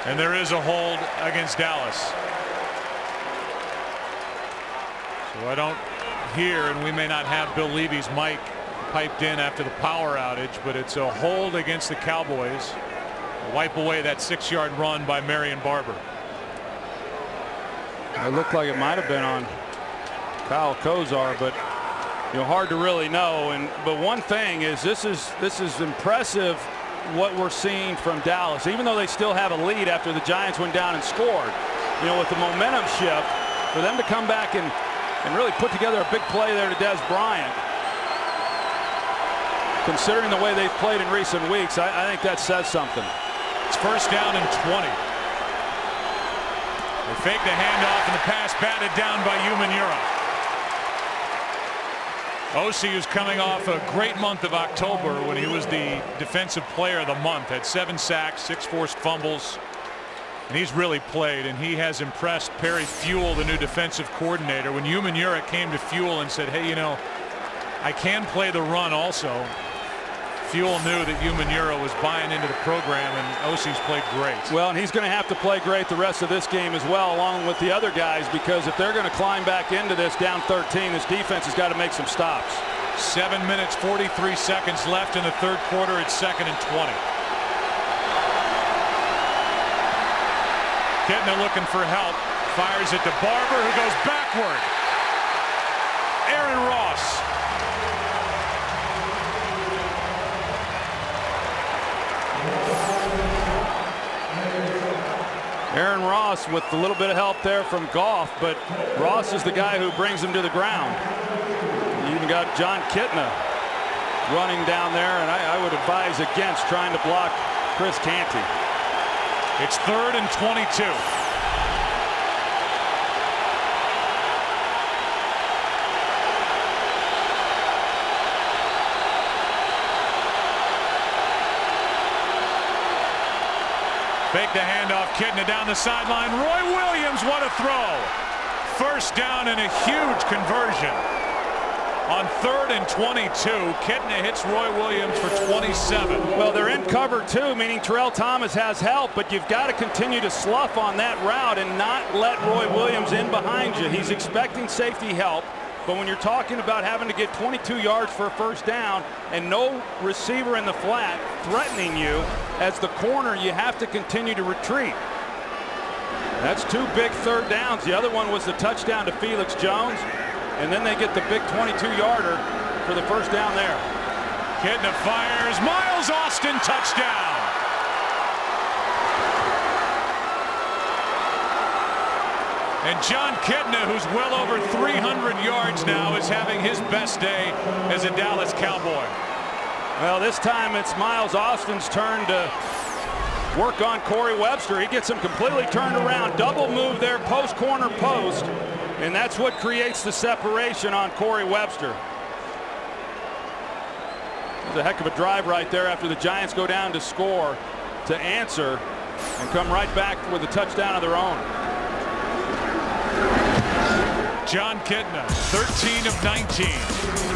And there is a hold against Dallas. So I don't hear, and we may not have Bill Levy's mic piped in after the power outage, but it's a hold against the Cowboys. Wipe away that 6-yard run by Marion Barber. It looked like it might have been on Kyle Kozar, but you know, hard to really know. But one thing is this is impressive what we're seeing from Dallas, even though they still have a lead after the Giants went down and scored. You know, with the momentum shift, for them to come back and really put together a big play there to Des Bryant, considering the way they've played in recent weeks, I think that says something. It's 1st down and 20. They fake the handoff, and the pass batted down by Umanura. O.C. is coming off a great month of October when he was the defensive player of the month. Had 7 sacks, 6 forced fumbles, and he's really played, and he has impressed Perry Fuel, the new defensive coordinator. When Umanura came to Fuel and said, hey, you know, I can play the run also, Fuel knew that Umanura was buying into the program, and O.C.'s played great. Well, and he's going to have to play great the rest of this game as well, along with the other guys, because if they're going to climb back into this down 13, this defense has got to make some stops. 7 minutes, 43 seconds left in the 3rd quarter. It's 2nd and 20. Kidna looking for help. Fires it to Barber, who goes backward. Aaron Ross. Aaron Ross with a little bit of help there from Goff, but Ross is the guy who brings him to the ground. You even got John Kidna running down there, and I would advise against trying to block Chris Canty. It's 3rd and 22. Fake the handoff. Kidna down the sideline. Roy Williams, what a throw. 1st down and a huge conversion. On 3rd and 22, Kidna hits Roy Williams for 27. Well, they're in cover 2, meaning Terrell Thomas has help, but you've got to continue to slough on that route and not let Roy Williams in behind you. He's expecting safety help. But when you're talking about having to get 22 yards for a first down and no receiver in the flat threatening you, as the corner, you have to continue to retreat. That's 2 big third downs. The other one was the touchdown to Felix Jones, and then they get the big 22-yarder for the first down there. Kidna fires. Miles Austin, touchdown. And John Kidna, who's well over 300 yards now, is having his best day as a Dallas Cowboy. Well, this time it's Miles Austin's turn to work on Corey Webster. He gets him completely turned around. Double move there, post, corner, post. And that's what creates the separation on Corey Webster. It's a heck of a drive right there after the Giants go down to score, to answer and come right back with a touchdown of their own. John Kidna, 13 of 19,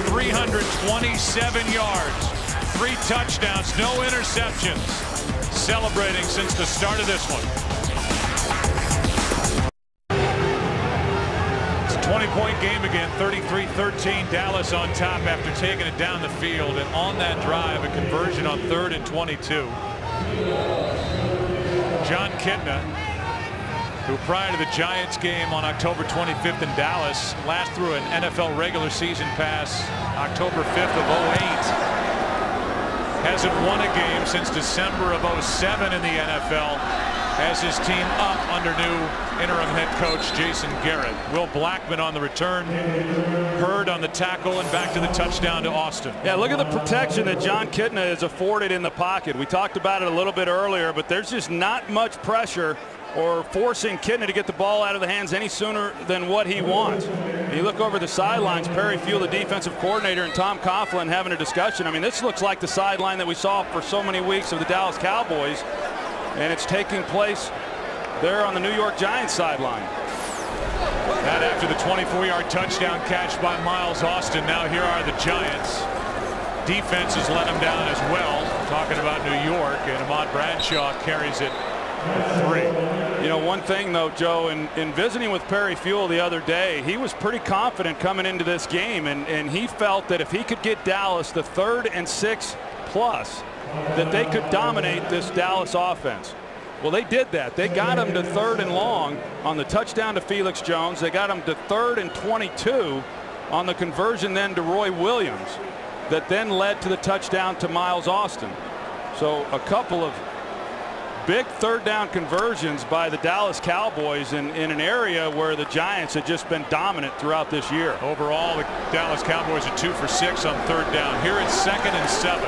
327 yards, 3 touchdowns, no interceptions. Celebrating since the start of this one. It's a 20-point game again, 33-13. Dallas on top after taking it down the field, and on that drive, a conversion on 3rd and 22. John Kidna, who prior to the Giants game on October 25th in Dallas, last threw an NFL regular season pass October 5th of 08. Hasn't won a game since December of 07 in the NFL, has his team up under new interim head coach Jason Garrett. Will Blackman on the return, Hurd on the tackle, and back to the touchdown to Austin. Yeah, look at the protection that John Kidna is afforded in the pocket. We talked about it a little bit earlier, but there's just not much pressure or forcing Kidna to get the ball out of the hands any sooner than what he wants. And you look over the sidelines, Perry Fuel, the defensive coordinator, and Tom Coughlin having a discussion. I mean, this looks like the sideline that we saw for so many weeks of the Dallas Cowboys, and it's taking place there on the New York Giants sideline. That after the 24-yard touchdown catch by Miles Austin. Now here are the Giants. Defense has let him down as well. Talking about New York, and Ahmad Bradshaw carries it. 3. You know, one thing though, Joe, in visiting with Perry Fuel the other day, he was pretty confident coming into this game, and he felt that if he could get Dallas the 3rd and 6 plus, that they could dominate this Dallas offense. Well, they did that. They got him to 3rd and long on the touchdown to Felix Jones. They got him to 3rd and 22 on the conversion then to Roy Williams that then led to the touchdown to Miles Austin. So a couple of big 3rd down conversions by the Dallas Cowboys in an area where the Giants had just been dominant throughout this year. Overall, the Dallas Cowboys are 2 for 6 on 3rd down. Here it's 2nd and 7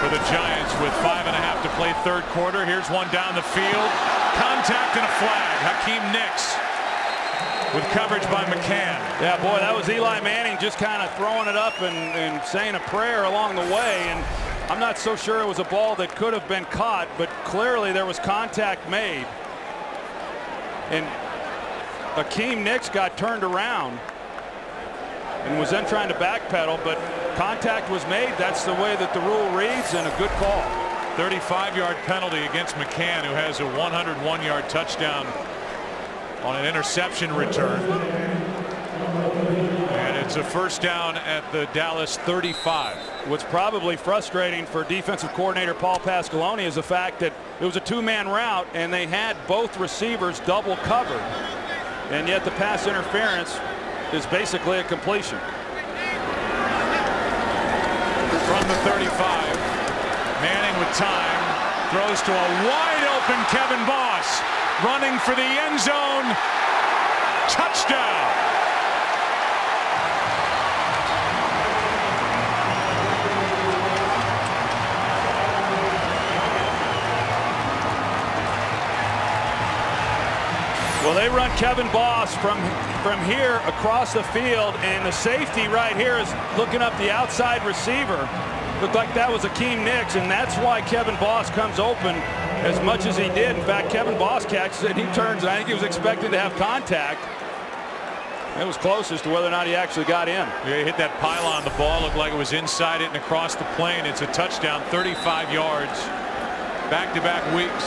for the Giants with 5.5 to play 3rd quarter. Here's one down the field. Contact and a flag. Hakeem Nicks with coverage by McCann. Yeah, boy, that was Eli Manning just kind of throwing it up and saying a prayer along the way. And I'm not so sure it was a ball that could have been caught, but clearly there was contact made. And Hakeem Nicks got turned around and was then trying to backpedal, but contact was made. That's the way that the rule reads, and a good call. 35-yard penalty against McCann, who has a 101-yard touchdown on an interception return. And it's a first down at the Dallas 35. What's probably frustrating for defensive coordinator Paul Pasqualoni is the fact that it was a 2-man route and they had both receivers double covered, and yet the pass interference is basically a completion. From the 35, Manning with time, throws to a wide open Kevin Boss, running for the end zone. Touchdown. Well, they run Kevin Boss from here across the field, and the safety right here is looking up the outside receiver. Looked like that was Hakeem Nicks, and that's why Kevin Boss comes open as much as he did. In fact, Kevin Boss catches it, he turns, and I think he was expecting to have contact. It was close as to whether or not he actually got in. Yeah, he hit that pylon. The ball looked like it was inside it and across the plane. It's a touchdown, 35 yards. Back-to-back weeks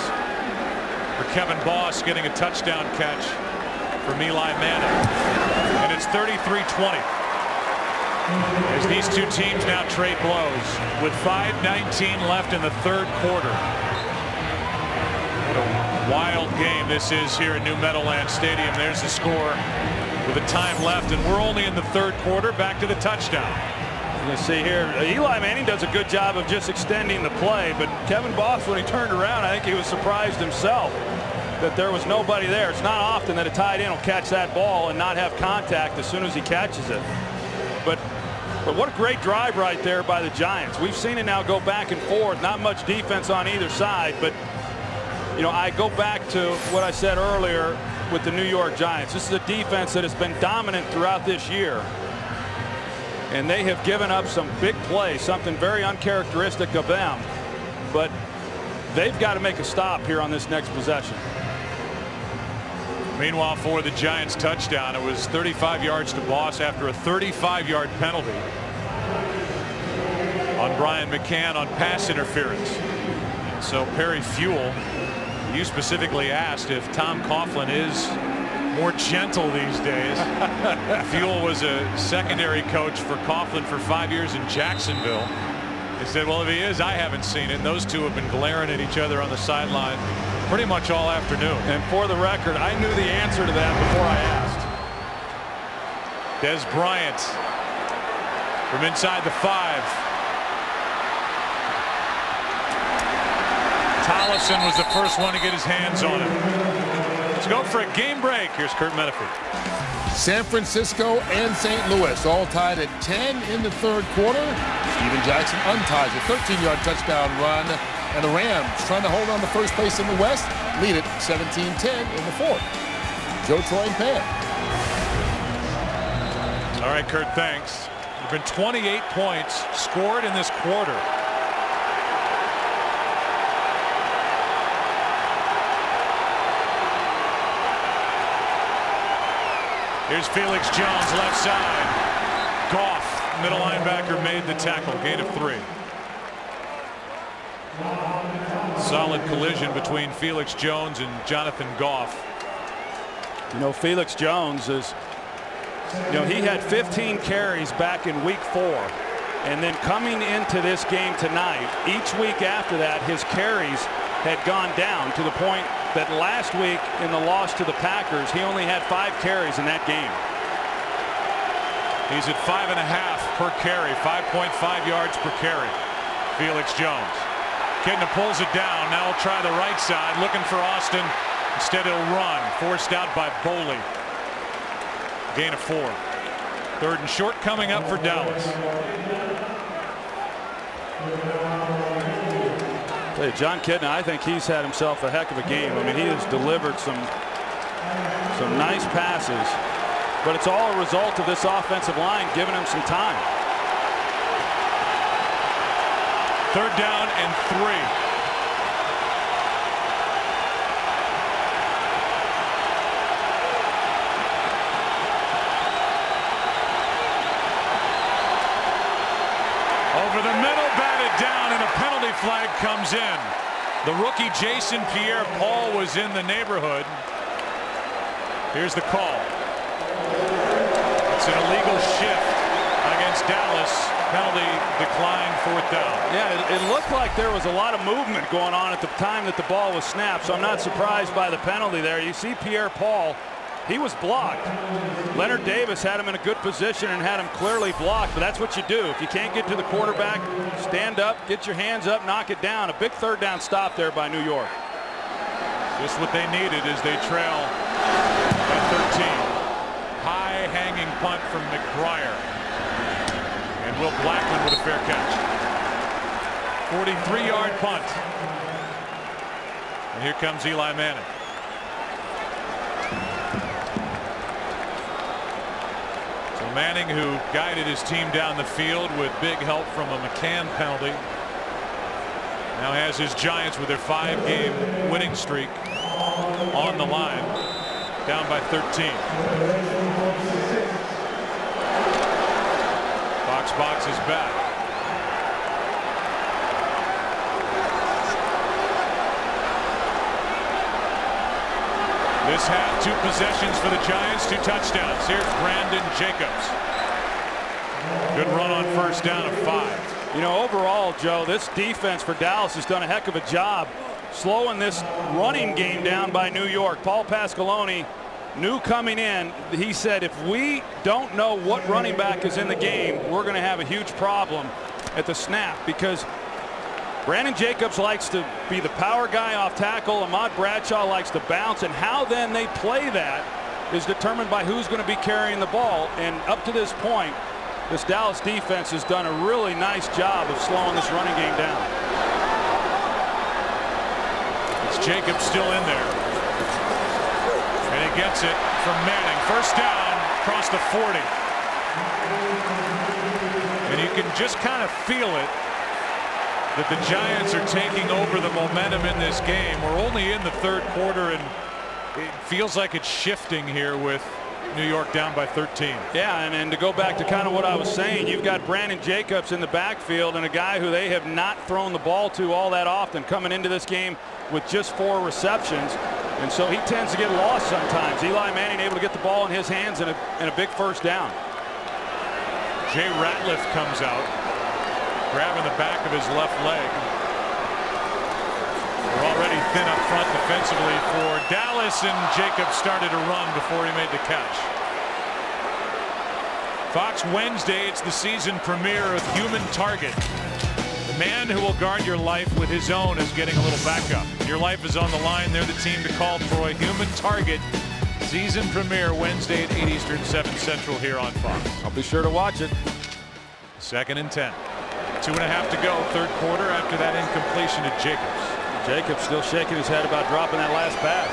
for Kevin Boss, getting a touchdown catch from Eli Manning. And it's It's 33-20. As these two teams now trade blows with 5:19 left in the third quarter. What a wild game this is here at New Meadowlands Stadium. There's the score with the time left, and we're only in the third quarter. Back to the touchdown. You see here, Eli Manning does a good job of just extending the play, but Kevin Boss, when he turned around, I think he was surprised himself that there was nobody there. It's not often that a tight end will catch that ball and not have contact as soon as he catches it. But what a great drive right there by the Giants. We've seen it now go back and forth, not much defense on either side, but you know, I go back to what I said earlier with the New York Giants. This is a defense that has been dominant throughout this year. And they have given up some big plays, something very uncharacteristic of them. But they've got to make a stop here on this next possession. Meanwhile, for the Giants touchdown, it was 35 yards to Boss after a 35-yard penalty on Brian McCann on pass interference. And so Perry Fuel, you specifically asked if Tom Coughlin is more gentle these days. Fuel was a secondary coach for Coughlin for 5 years in Jacksonville. He said, well, if he is, I haven't seen it. And those two have been glaring at each other on the sideline pretty much all afternoon. And for the record, I knew the answer to that before I asked. Des Bryant from inside the 5. Tollefson was the first one to get his hands on it. Let's go for a game break. Here's Kurt Menefee. San Francisco and St. Louis all tied at 10 in the third quarter. Steven Jackson unties a 13-yard touchdown run. And the Rams, trying to hold on to first place in the West, lead it 17-10 in the fourth. Joe, Troy, and Pam. All right, Kurt, thanks. There have been 28 points scored in this quarter. Here's Felix Jones, left side. Goff, middle linebacker, made the tackle. Gain of 3. Solid collision between Felix Jones and Jonathan Goff. You know, Felix Jones is, you know, he had 15 carries back in week 4. And then coming into this game tonight, each week after that, his carries had gone down to the point that last week in the loss to the Packers, he only had 5 carries in that game. He's at 5.5 per carry, 5.5 yards per carry. Felix Jones. Kidna pulls it down. Now he'll try the right side, looking for Austin. Instead, he'll run. Forced out by Boley. Gain of 4. Third and short coming up for Dallas. Hey, John Kidna, I think he's had himself a heck of a game. I mean, he has delivered some nice passes, but it's all a result of this offensive line giving him some time. Third down and 3. Over the middle, batted down, and a penalty flag comes in. The rookie Jason Pierre-Paul was in the neighborhood. Here's the call. It's an illegal shift against Dallas. Penalty declined, 4th down. Yeah, it looked like there was a lot of movement going on at the time that the ball was snapped, so I'm not surprised by the penalty there. You see Pierre-Paul, he was blocked. Leonard Davis had him in a good position and had him clearly blocked, but that's what you do. If you can't get to the quarterback, stand up, get your hands up, knock it down. A big third down stop there by New York. Just what they needed as they trail by 13. High hanging punt from McBriar. And Will Blackman with a fair catch. 43-yard punt. And here comes Eli Manning. So Manning, who guided his team down the field with big help from a McCann penalty, now has his Giants with their 5-game winning streak on the line, down by 13. Box is back. This half, 2 possessions for the Giants, 2 touchdowns. Here's Brandon Jacobs. Good run on first down of 5. You know, overall, Joe, this defense for Dallas has done a heck of a job slowing this running game down by New York. Paul Pasqualoni knew coming in, he said, if we don't know what running back is in the game, we're going to have a huge problem at the snap, because Brandon Jacobs likes to be the power guy off tackle. Ahmad Bradshaw likes to bounce, and how then they play that is determined by who's going to be carrying the ball. And up to this point, this Dallas defense has done a really nice job of slowing this running game down. It's Jacobs still in there. And he gets it from Manning. First down across the 40. And you can just kind of feel it that the Giants are taking over the momentum in this game. We're only in the 3rd quarter, and it feels like it's shifting here with New York down by 13. Yeah, and to go back to kind of what I was saying, you've got Brandon Jacobs in the backfield, and a guy who they have not thrown the ball to all that often, coming into this game with just 4 receptions. And so he tends to get lost sometimes. Eli Manning able to get the ball in his hands and a big first down. Jay Ratliff comes out, grabbing the back of his left leg. We're already thin up front defensively for Dallas, and Jacobs started to run before he made the catch. Fox Wednesday, it's the season premiere of Human Target. The man who will guard your life with his own is getting a little backup. Your life is on the line. They're the team to call for. A Human Target season premiere Wednesday at 8 Eastern, 7 Central here on Fox. I'll be sure to watch it. 2nd and 10. 2.5 to go, 3rd quarter, after that incompletion to Jacobs. Jacobs still shaking his head about dropping that last pass.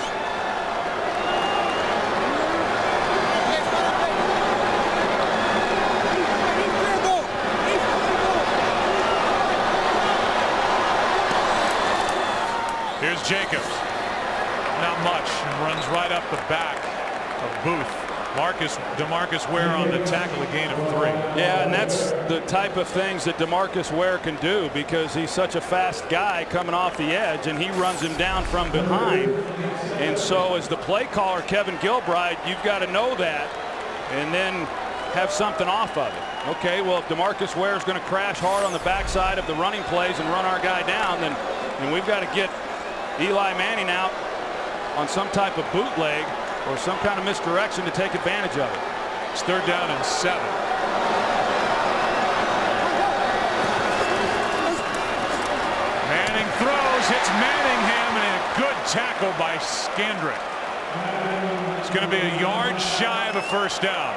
Here's Jacobs. Not much, and runs right up the back of Booth. DeMarcus Ware on the tackle, a gain of 3. Yeah, and that's the type of things that DeMarcus Ware can do, because he's such a fast guy coming off the edge, and he runs him down from behind. And so as the play caller, Kevin Gilbride, you've got to know that and then have something off of it. Okay, well, if DeMarcus Ware is going to crash hard on the backside of the running plays and run our guy down, then we've got to get Eli Manning out on some type of bootleg or some kind of misdirection to take advantage of it. It's 3rd down and 7. Manning throws, hits Manningham, and a good tackle by Skandrick. It's going to be a yard shy of a first down.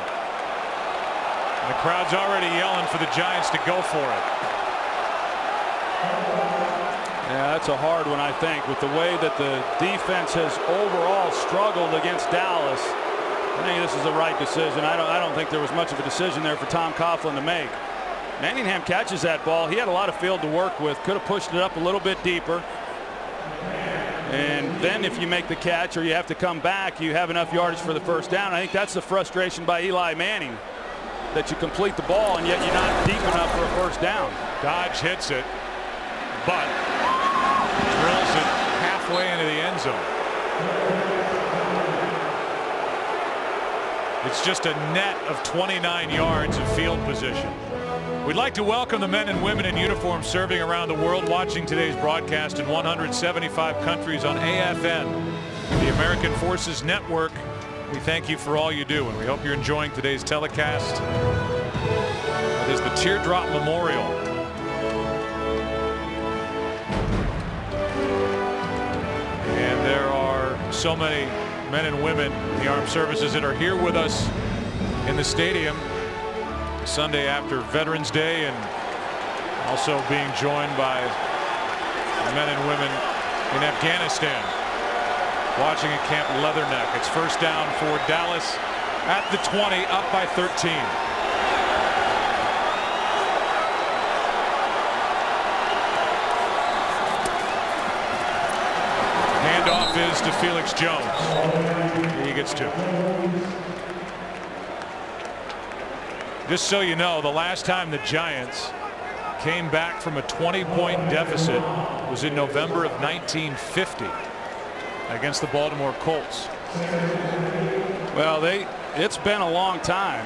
And the crowd's already yelling for the Giants to go for it. Yeah, that's a hard one, I think, with the way that the defense has overall struggled against Dallas. I think this is the right decision. I don't think there was much of a decision there for Tom Coughlin to make. Manningham catches that ball. He had a lot of field to work with. Could have pushed it up a little bit deeper. And then if you make the catch or you have to come back, you have enough yardage for the first down. I think that's the frustration by Eli Manning, that you complete the ball and yet you're not deep enough for a first down. Dodge hits it, but drills it halfway into the end zone. It's just a net of 29 yards of field position. We'd like to welcome the men and women in uniform serving around the world, watching today's broadcast in 175 countries on AFN, the American Forces Network. We thank you for all you do, and we hope you're enjoying today's telecast. It is the Teardrop Memorial. And there are so many men and women in the armed services that are here with us in the stadium Sunday after Veterans Day, and also being joined by men and women in Afghanistan watching at Camp Leatherneck. It's first down for Dallas at the 20, up by 13. Handoff is to Felix Jones. He gets 2. Just so you know, the last time the Giants came back from a 20-point deficit was in November of 1950 against the Baltimore Colts. Well, it's been a long time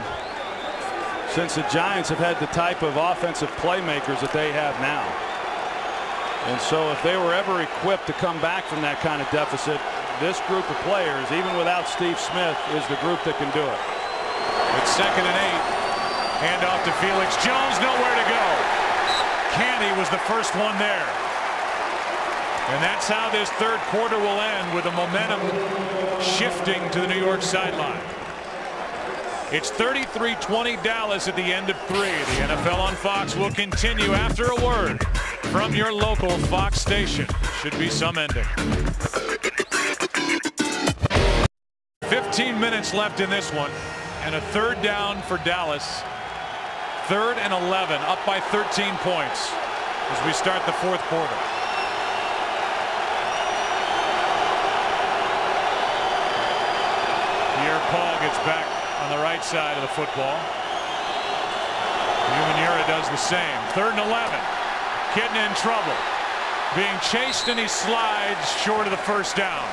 since the Giants have had the type of offensive playmakers that they have now. And so if they were ever equipped to come back from that kind of deficit, this group of players, even without Steve Smith, is the group that can do it. It's 2nd and 8. Hand off to Felix Jones. Nowhere to go. Canty was the first one there. And that's how this third quarter will end, with the momentum shifting to the New York sideline. It's 33-20 Dallas at the end of 3. The NFL on Fox will continue after a word from your local Fox station. Should be some ending. 15 minutes left in this one, and a 3rd down for Dallas. 3rd and 11, up by 13 points as we start the 4th quarter. Pierre-Paul gets back on the right side of the football. Umanura does the same. 3rd and 11. Kidna in trouble. Being chased, and he slides short of the first down.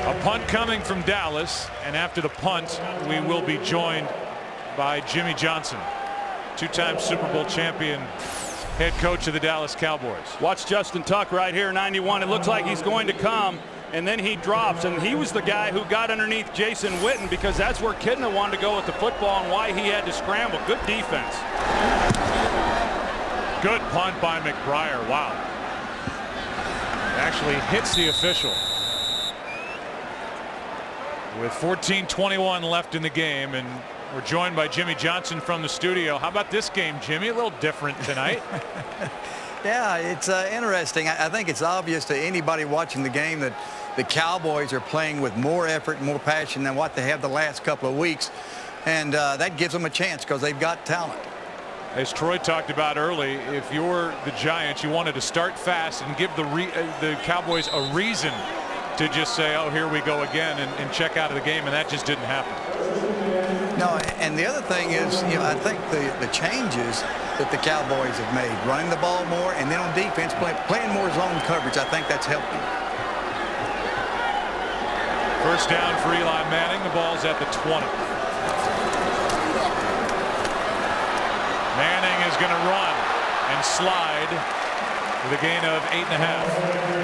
A punt coming from Dallas, and after the punt, we will be joined by Jimmy Johnson, 2-time Super Bowl champion head coach of the Dallas Cowboys. Watch Justin Tuck right here, 91. It looks like he's going to come, and then he drops, and he was the guy who got underneath Jason Witten, because that's where Kidna wanted to go with the football and why he had to scramble. Good defense. Good punt by McBriar. Wow. Actually hits the official. With 14:21 left in the game, and we're joined by Jimmy Johnson from the studio. How about this game, Jimmy? A little different tonight. Yeah, it's interesting. I think it's obvious to anybody watching the game that the Cowboys are playing with more effort and more passion than what they have the last couple of weeks, and that gives them a chance because they've got talent. As Troy talked about early, if you're the Giants, you wanted to start fast and give the Cowboys a reason to just say, oh, here we go again, and check out of the game, and that just didn't happen. No, and the other thing is, I think the changes that the Cowboys have made, running the ball more, and then on defense, playing more zone coverage, I think that's helped them. First down for Eli Manning. The ball's at the 20. Manning is going to run and slide with a gain of 8.5.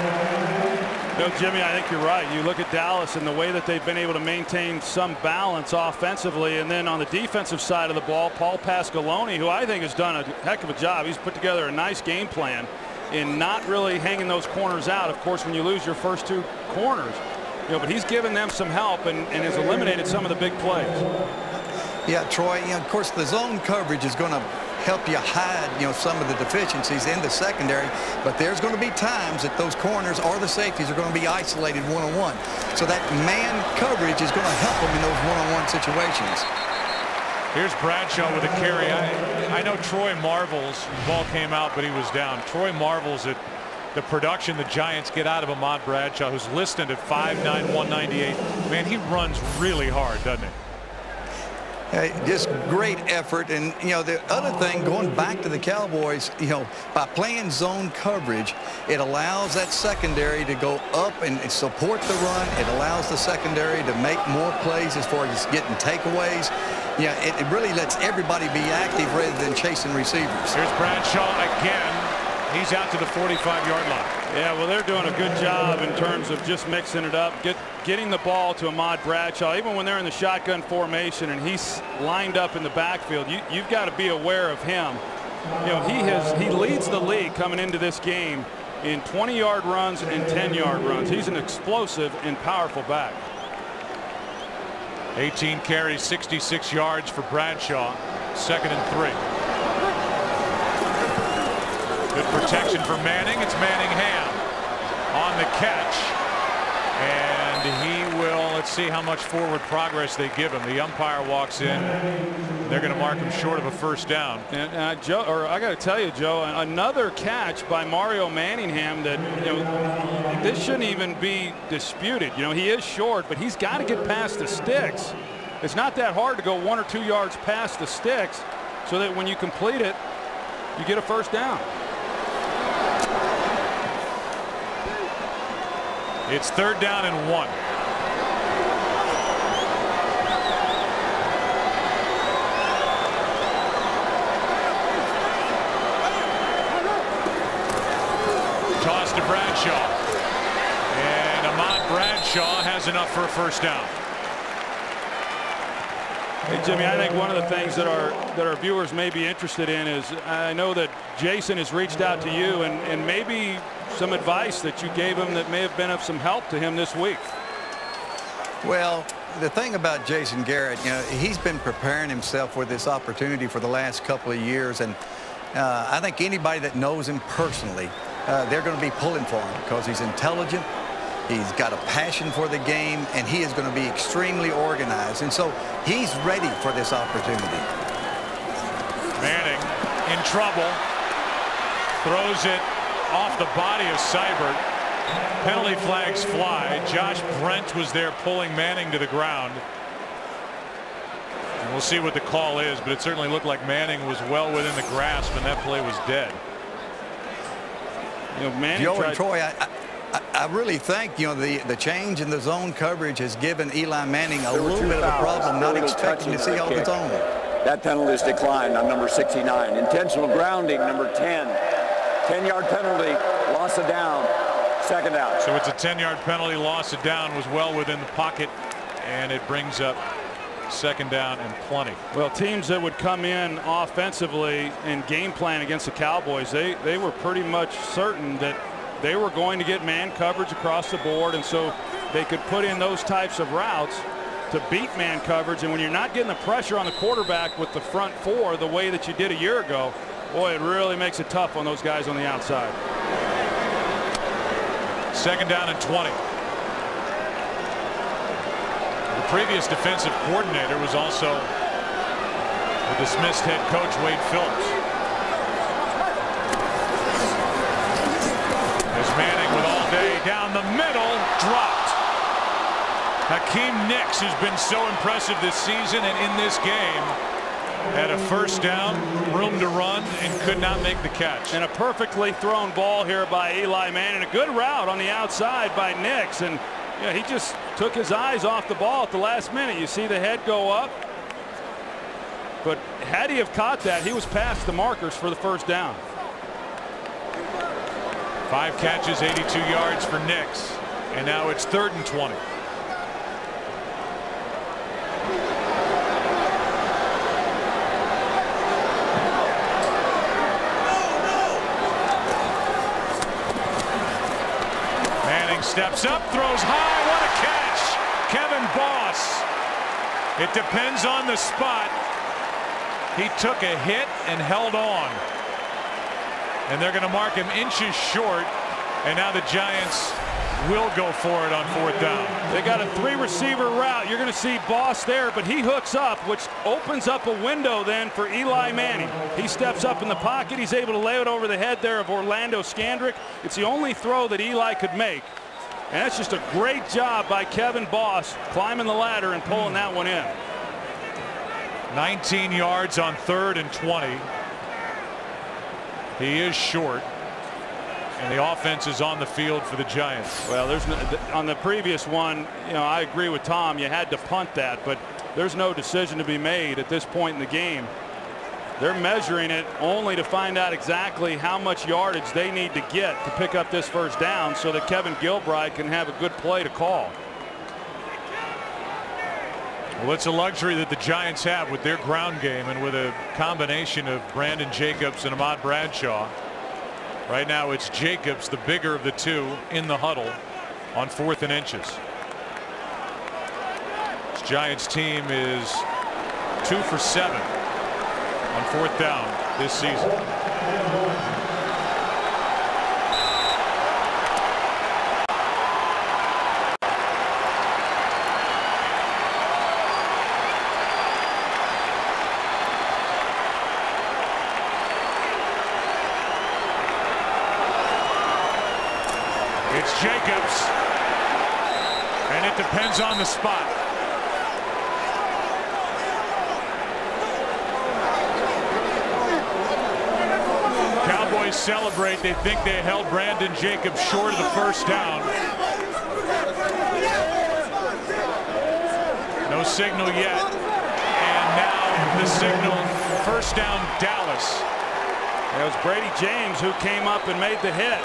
No, Jimmy, I think you're right. You look at Dallas and the way that they've been able to maintain some balance offensively, and then on the defensive side of the ball, Paul Pasqualoni, who I think has done a heck of a job. He's put together a nice game plan in not really hanging those corners out. Of course, when you lose your first 2 corners, but he's given them some help and has eliminated some of the big plays. Yeah, Troy, of course, the zone coverage is going to help you hide, some of the deficiencies in the secondary, but there's going to be times that those corners or the safeties are going to be isolated one-on-one. So that man coverage is going to help them in those one-on-one situations. Here's Bradshaw with a carry. I know Troy marvels, the ball came out, but he was down. Troy marvels at the production the Giants get out of Ahmad Bradshaw, who's listed at 5'9", 198. Man, he runs really hard, doesn't he? Just great effort. And the other thing, going back to the Cowboys, by playing zone coverage, it allows that secondary to go up and support the run. It allows the secondary to make more plays as far as getting takeaways. It really lets everybody be active rather than chasing receivers. Here's Bradshaw again. He's out to the 45-yard line. Yeah, well, they're doing a good job in terms of just mixing it up, getting the ball to Ahmad Bradshaw. Even when they're in the shotgun formation and he's lined up in the backfield, you've got to be aware of him. He leads the league coming into this game in 20-yard runs and 10-yard runs. He's an explosive and powerful back. 18 carries, 66 yards for Bradshaw. 2nd and 3. Good protection for Manning. It's Manningham on the catch, and he will, let's see how much forward progress they give him. The umpire walks in. They're going to mark him short of a first down. And Joe, or I got to tell you, Joe, another catch by Mario Manningham that this shouldn't even be disputed. He is short, but he's got to get past the sticks. It's not that hard to go 1 or 2 yards past the sticks, so that when you complete it, you get a first down. It's 3rd down and 1. Toss to Bradshaw. And Ahmad Bradshaw has enough for a 1st down. Hey, Jimmy, I think one of the things that our viewers may be interested in is, I know that Jason has reached out to you and maybe some advice that you gave him that may have been of some help to him this week. Well, the thing about Jason Garrett, you know, he's been preparing himself for this opportunity for the last couple of years, and I think anybody that knows him personally, they're going to be pulling for him because he's intelligent. He's got a passion for the game, and he is going to be extremely organized. And so he's ready for this opportunity. Manning in trouble. Throws it off the body of Seibert. Penalty flags fly. Josh Brent was there pulling Manning to the ground. And we'll see what the call is, but it certainly looked like Manning was well within the grasp, and that play was dead. You know, Manning Joe and Troy, I really think, you know, the change in the zone coverage has given Eli Manning a little bit of a problem, not expecting to see all the zone. That penalty is declined on number 69. Intentional grounding, number 10. 10-yard penalty, loss of down, 2nd down. So it's a 10-yard penalty, loss of down, was well within the pocket, and it brings up 2nd down and plenty. Well, teams that would come in offensively and game plan against the Cowboys, they were pretty much certain that they were going to get man coverage across the board, and so they could put in those types of routes to beat man coverage. And when you're not getting the pressure on the quarterback with the front 4 the way that you did a year ago, boy, it really makes it tough on those guys on the outside. 2nd down and 20. The previous defensive coordinator was also the dismissed head coach Wade Phillips. There's Manning with all day down the middle, dropped. Hakeem Nicks, who's been so impressive this season and in this game, had a 1st down, room to run, and could not make the catch. And a perfectly thrown ball here by Eli Manning. A good route on the outside by Nicks, and yeah, he just took his eyes off the ball at the last minute. You see the head go up, but had he have caught that, he was past the markers for the 1st down. 5 catches, 82 yards for Nicks, and now it's 3rd and 20. Steps up, throws high. What a catch. Kevin Boss. It depends on the spot. He took a hit and held on. And they're going to mark him inches short. And now the Giants will go for it on 4th down. They got a 3-receiver route. You're going to see Boss there, but he hooks up, which opens up a window then for Eli Manning. He steps up in the pocket. He's able to lay it over the head there of Orlando Scandrick. It's the only throw that Eli could make. And that's just a great job by Kevin Boss climbing the ladder and pulling that one in. 19 yards on 3rd and 20. He is short. And the offense is on the field for the Giants. Well, there's no, on the previous one, you know, I agree with Tom. You had to punt that, but there's no decision to be made at this point in the game. They're measuring it only to find out exactly how much yardage they need to get to pick up this 1st down so that Kevin Gilbride can have a good play to call. Well, it's a luxury that the Giants have with their ground game and with a combination of Brandon Jacobs and Ahmad Bradshaw. Right now it's Jacobs, the bigger of the two, in the huddle on 4th and inches. This Giants team is 2 for 7 on 4th down this season. It's Jacobs, and it depends on the spot. Cowboys celebrate. They think they held Brandon Jacobs short of the 1st down. No signal yet. And now the signal, first down Dallas. It was Brady James who came up and made the hit.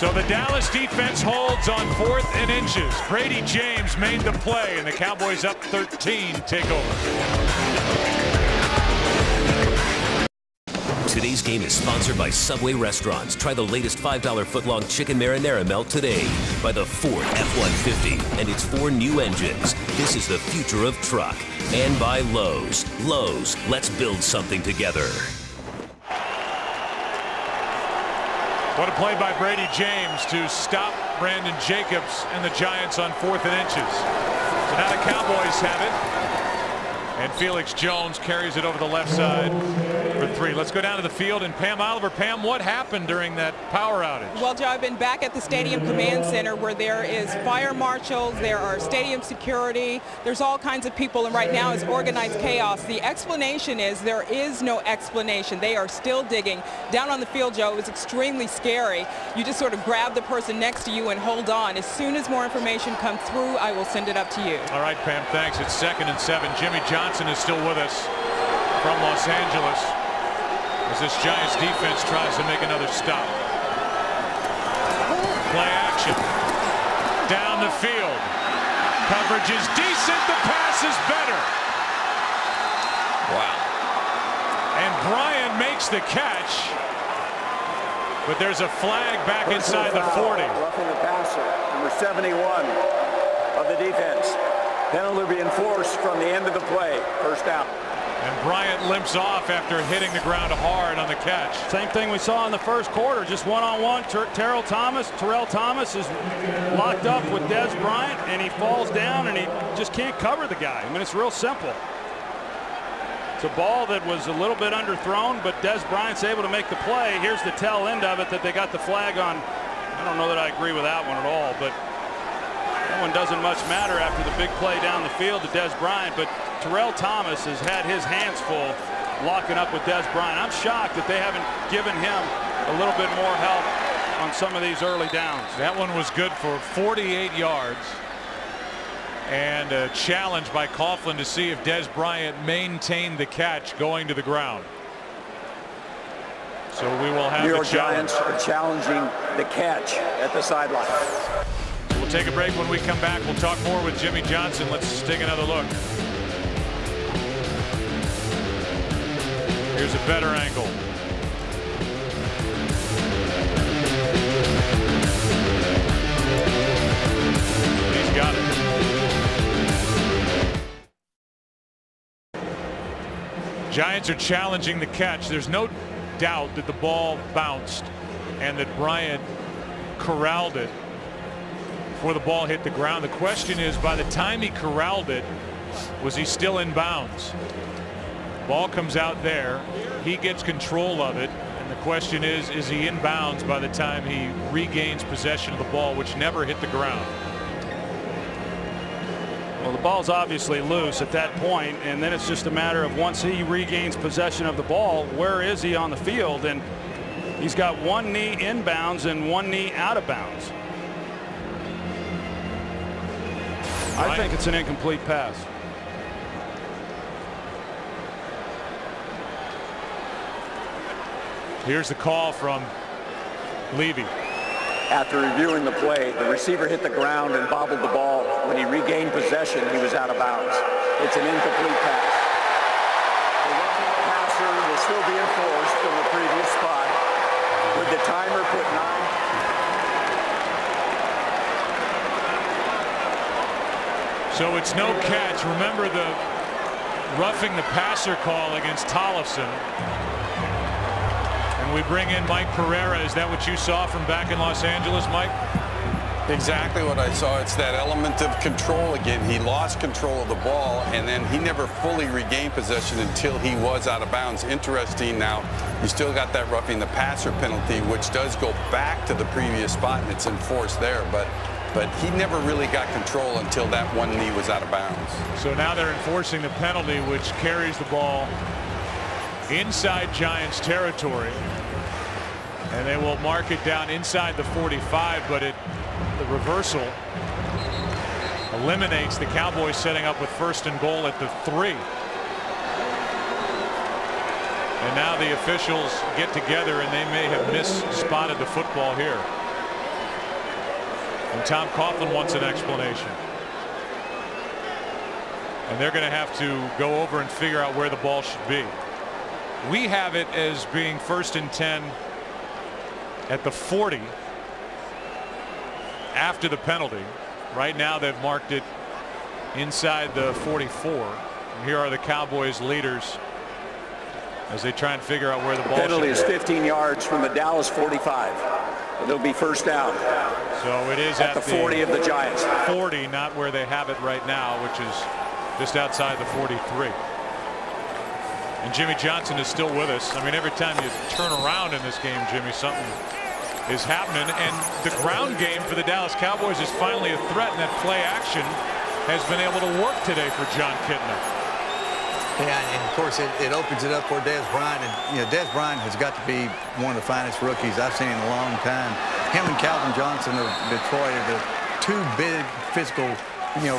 So the Dallas defense holds on 4th and inches. Brady James made the play, and the Cowboys up 13 take over. Today's game is sponsored by Subway Restaurants. Try the latest $5 footlong chicken marinara melt today. By the Ford F-150 and its 4 new engines. This is the future of truck. And by Lowe's. Lowe's, let's build something together. What a play by Brady James to stop Brandon Jacobs and the Giants on 4th and inches. So now the Cowboys have it. And Felix Jones carries it over the left side for 3. Let's go down to the field. And Pam Oliver. Pam, what happened during that power outage? Well, Joe, I've been back at the Stadium Command Center where there is fire marshals, there are stadium security, there's all kinds of people, and right now is organized chaos. The explanation is there is no explanation. They are still digging. Down on the field, Joe, it was extremely scary. You just sort of grab the person next to you and hold on. As soon as more information comes through, I will send it up to you. All right, Pam, thanks. It's 2nd and 7. Jimmy Johnson is still with us from Los Angeles as this Giants defense tries to make another stop. Play action. Down the field. Coverage is decent. The pass is better. Wow. And Bryant makes the catch. But there's a flag back inside the 40. Roughing the passer, number 71 of the defense. Penalty be enforced from the end of the play. First down. And Bryant limps off after hitting the ground hard on the catch. Same thing we saw in the first quarter, just one-on-one. Terrell Thomas is locked up with Dez Bryant, and he falls down, and he just can't cover the guy. I mean, it's real simple. It's a ball that was a little bit underthrown, but Dez Bryant's able to make the play. Here's the tail end of it that they got the flag on. I don't know that I agree with that one at all, but that one doesn't much matter after the big play down the field to Dez Bryant. But Terrell Thomas has had his hands full locking up with Dez Bryant. I'm shocked that they haven't given him a little bit more help on some of these early downs. That one was good for 48 yards. And a challenge by Coughlin to see if Dez Bryant maintained the catch going to the ground. So we will have New York the challenge. Giants are challenging the catch at the sideline. We'll take a break. When we come back, we'll talk more with Jimmy Johnson. Let's take another look. Here's a better angle. He's got it. Giants are challenging the catch. There's no doubt that the ball bounced and that Bryant corralled it before the ball hit the ground. The question is, by the time he corralled it, was he still in bounds? Ball comes out there. He gets control of it. And the question is he in bounds by the time he regains possession of the ball, which never hit the ground? Well, the ball's obviously loose at that point, and then it's just a matter of once he regains possession of the ball, where is he on the field? And he's got one knee inbounds and one knee out of bounds. I think it's an incomplete pass. Here's the call from Levy. After reviewing the play, the receiver hit the ground and bobbled the ball. When he regained possession, he was out of bounds. It's an incomplete pass. The roughing the passer will still be enforced from the previous spot. With the timer put 9. So it's no catch. Remember the roughing the passer call against Tollefson. And we bring in Mike Pereira. Is that what you saw from back in Los Angeles, Mike? Exactly what I saw. It's that element of control again. He lost control of the ball, and then he never fully regained possession until he was out of bounds. Interesting. Now, you still got that roughing the passer penalty, which does go back to the previous spot, and it's enforced there. But he never really got control until that one knee was out of bounds. So now they're enforcing the penalty, which carries the ball inside Giants territory. And they will mark it down inside the 45, but the reversal eliminates the Cowboys setting up with 1st and goal at the 3. And now the officials get together, and they may have misspotted the football here. And Tom Coughlin wants an explanation. And they're going to have to go over and figure out where the ball should be. We have it as being 1st and 10 at the 40 after the penalty. Right now they've marked it inside the 44. And here are the Cowboys leaders as they try and figure out where the ball penalty should is 15 yards from the Dallas 45. It'll be 1st down. So it is at the 40 of the Giants. 40, not where they have it right now, which is just outside the 43. And Jimmy Johnson is still with us. I mean, every time you turn around in this game, Jimmy, something is happening. And the ground game for the Dallas Cowboys is finally a threat, and that play action has been able to work today for John Kitna. Yeah, and of course it opens it up for Dez Bryant, and Dez Bryant has got to be one of the finest rookies I've seen in a long time. Him and Calvin Johnson of Detroit are the 2 big physical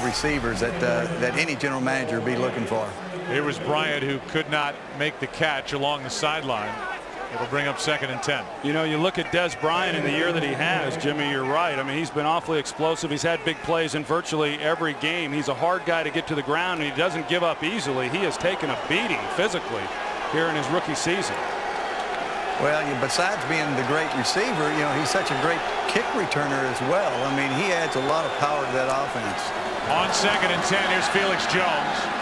receivers that any general manager would be looking for. It was Bryant who could not make the catch along the sideline. It'll bring up 2nd and 10. You know, you look at Dez Bryant in the year that he has, Jimmy, you're right. I mean, he's been awfully explosive. He's had big plays in virtually every game. He's a hard guy to get to the ground, and he doesn't give up easily. He has taken a beating physically here in his rookie season. Well, besides being the great receiver, he's such a great kick returner as well. I mean, he adds a lot of power to that offense. On 2nd and 10, here's Felix Jones.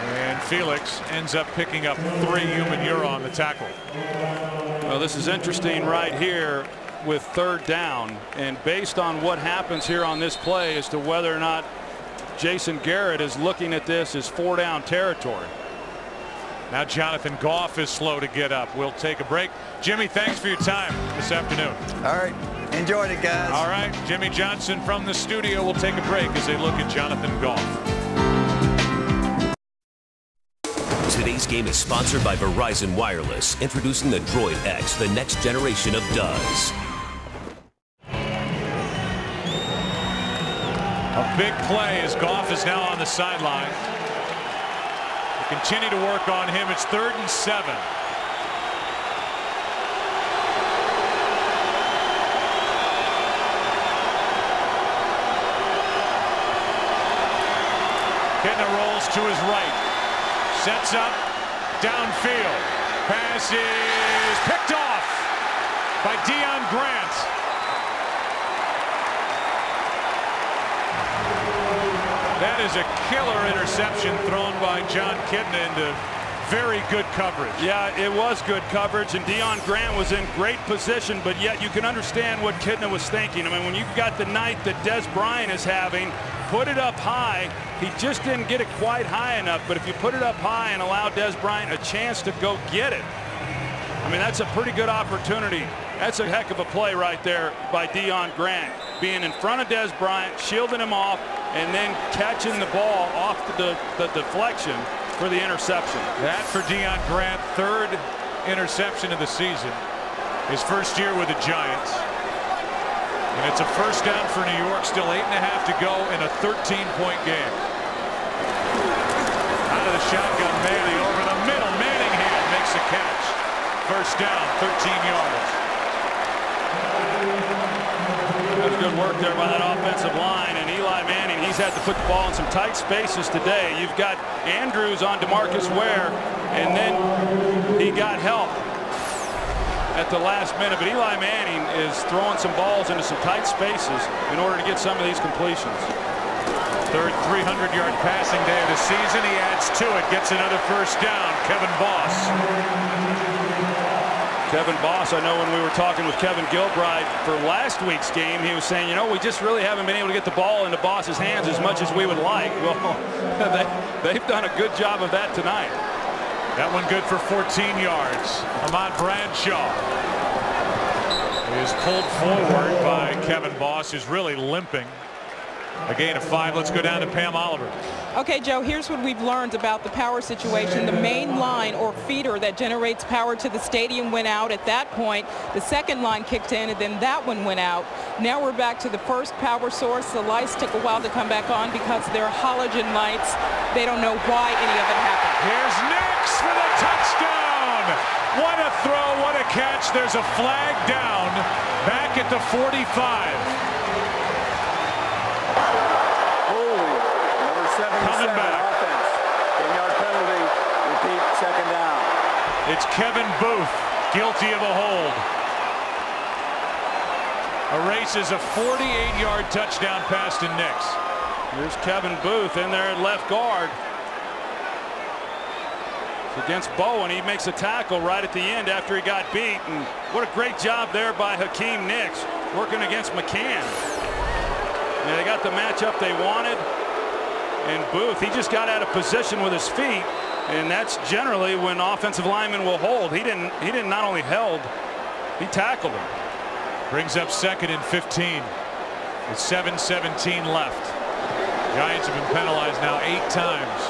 And Felix ends up picking up 3 human euro on the tackle. Well, this is interesting right here with 3rd down, and based on what happens here on this play as to whether or not Jason Garrett is looking at this as 4-down territory. Now Jonathan Goff is slow to get up. We'll take a break. Jimmy, thanks for your time this afternoon. All right. Enjoyed it, guys. All right. Jimmy Johnson from the studio will take a break as they look at Jonathan Goff. Today's game is sponsored by Verizon Wireless, introducing the Droid X, the next generation of does. A big play as Goff is now on the sideline. They continue to work on him. It's 3rd and 7. Kitna rolls to his right. Sets up downfield. Pass is picked off by Deion Grant. That is a killer interception thrown by John Kitna into very good coverage. Yeah, it was good coverage, and Deion Grant was in great position, but yet you can understand what Kitna was thinking. I mean, when you've got the night that Dez Bryant is having, put it up high. He just didn't get it quite high enough, but if you put it up high and allow Dez Bryant a chance to go get it, I mean, that's a pretty good opportunity. That's a heck of a play right there by Deion Grant, being in front of Dez Bryant, shielding him off, and then catching the ball off the deflection for the interception. That for Deion Grant, 3rd interception of the season. His 1st year with the Giants. And it's a 1st down for New York. Still 8.5 to go in a 13-point game. Out of the shotgun, Manning over the middle. Manningham makes a catch. 1st down, 13 yards. That was good work there by that offensive line, and Eli Manning, he's had to put the ball in some tight spaces today. You've got Andrews on DeMarcus Ware, and then he got help at the last minute, but Eli Manning is throwing some balls into some tight spaces in order to get some of these completions. 3rd 300-yard passing day of the season. He adds to it, gets another 1st down. Kevin Boss. Kevin Boss, I know when we were talking with Kevin Gilbride for last week's game, he was saying, we just really haven't been able to get the ball into Boss's hands as much as we would like. Well, they've done a good job of that tonight. That one good for 14 yards. Ahmad Bradshaw is pulled forward by Kevin Boss, who's really limping. A gain of 5. Let's go down to Pam Oliver. Okay, Joe, here's what we've learned about the power situation. The main line or feeder that generates power to the stadium went out at that point. The second line kicked in, and then that one went out. Now we're back to the first power source. The lights took a while to come back on because they're halogen lights. They don't know why any of it happened. Here's Nix for the touchdown. What a throw, what a catch. There's a flag down back at the 45. Coming back. Offense. 10-yard penalty. Repeat, second down. It's Kevin Booth, guilty of a hold. Erases a 48-yard touchdown pass to Nix. There's Kevin Booth in there at left guard. It's against Bowen. He makes a tackle right at the end after he got beat. And what a great job there by Hakeem Nix working against McCann. Yeah, they got the matchup they wanted. And Booth, he just got out of position with his feet, and that's generally when offensive linemen will hold. He didn't not only held, he tackled him. Brings up 2nd and 15 with 7:17 left. Giants have been penalized now 8 times.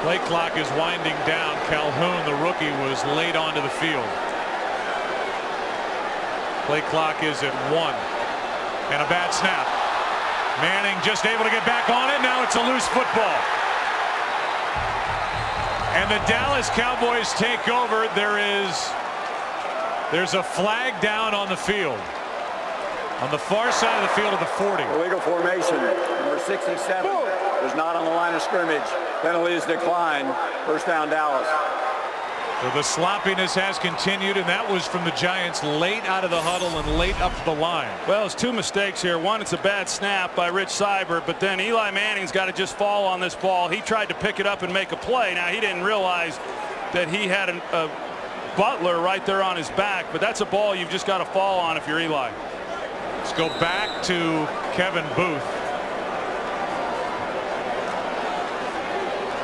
Play clock is winding down. Calhoun, the rookie, was laid onto the field. Play clock is at 1. And a bad snap. Manning just able to get back on it. Now it's a loose football. And the Dallas Cowboys take over. There's a flag down on the field. On the far side of the field of the 40. Illegal formation. Number 67 was not on the line of scrimmage. Penalty is declined. First down, Dallas. So the sloppiness has continued, and that was from the Giants late out of the huddle and late up the line. Well, it's 2 mistakes here. One, it's a bad snap by Rich Seibert, but then Eli Manning's got to just fall on this ball. He tried to pick it up and make a play. Now, he didn't realize that he had a Butler right there on his back, but that's a ball you've just got to fall on if you're Eli. Let's go back to Kevin Booth.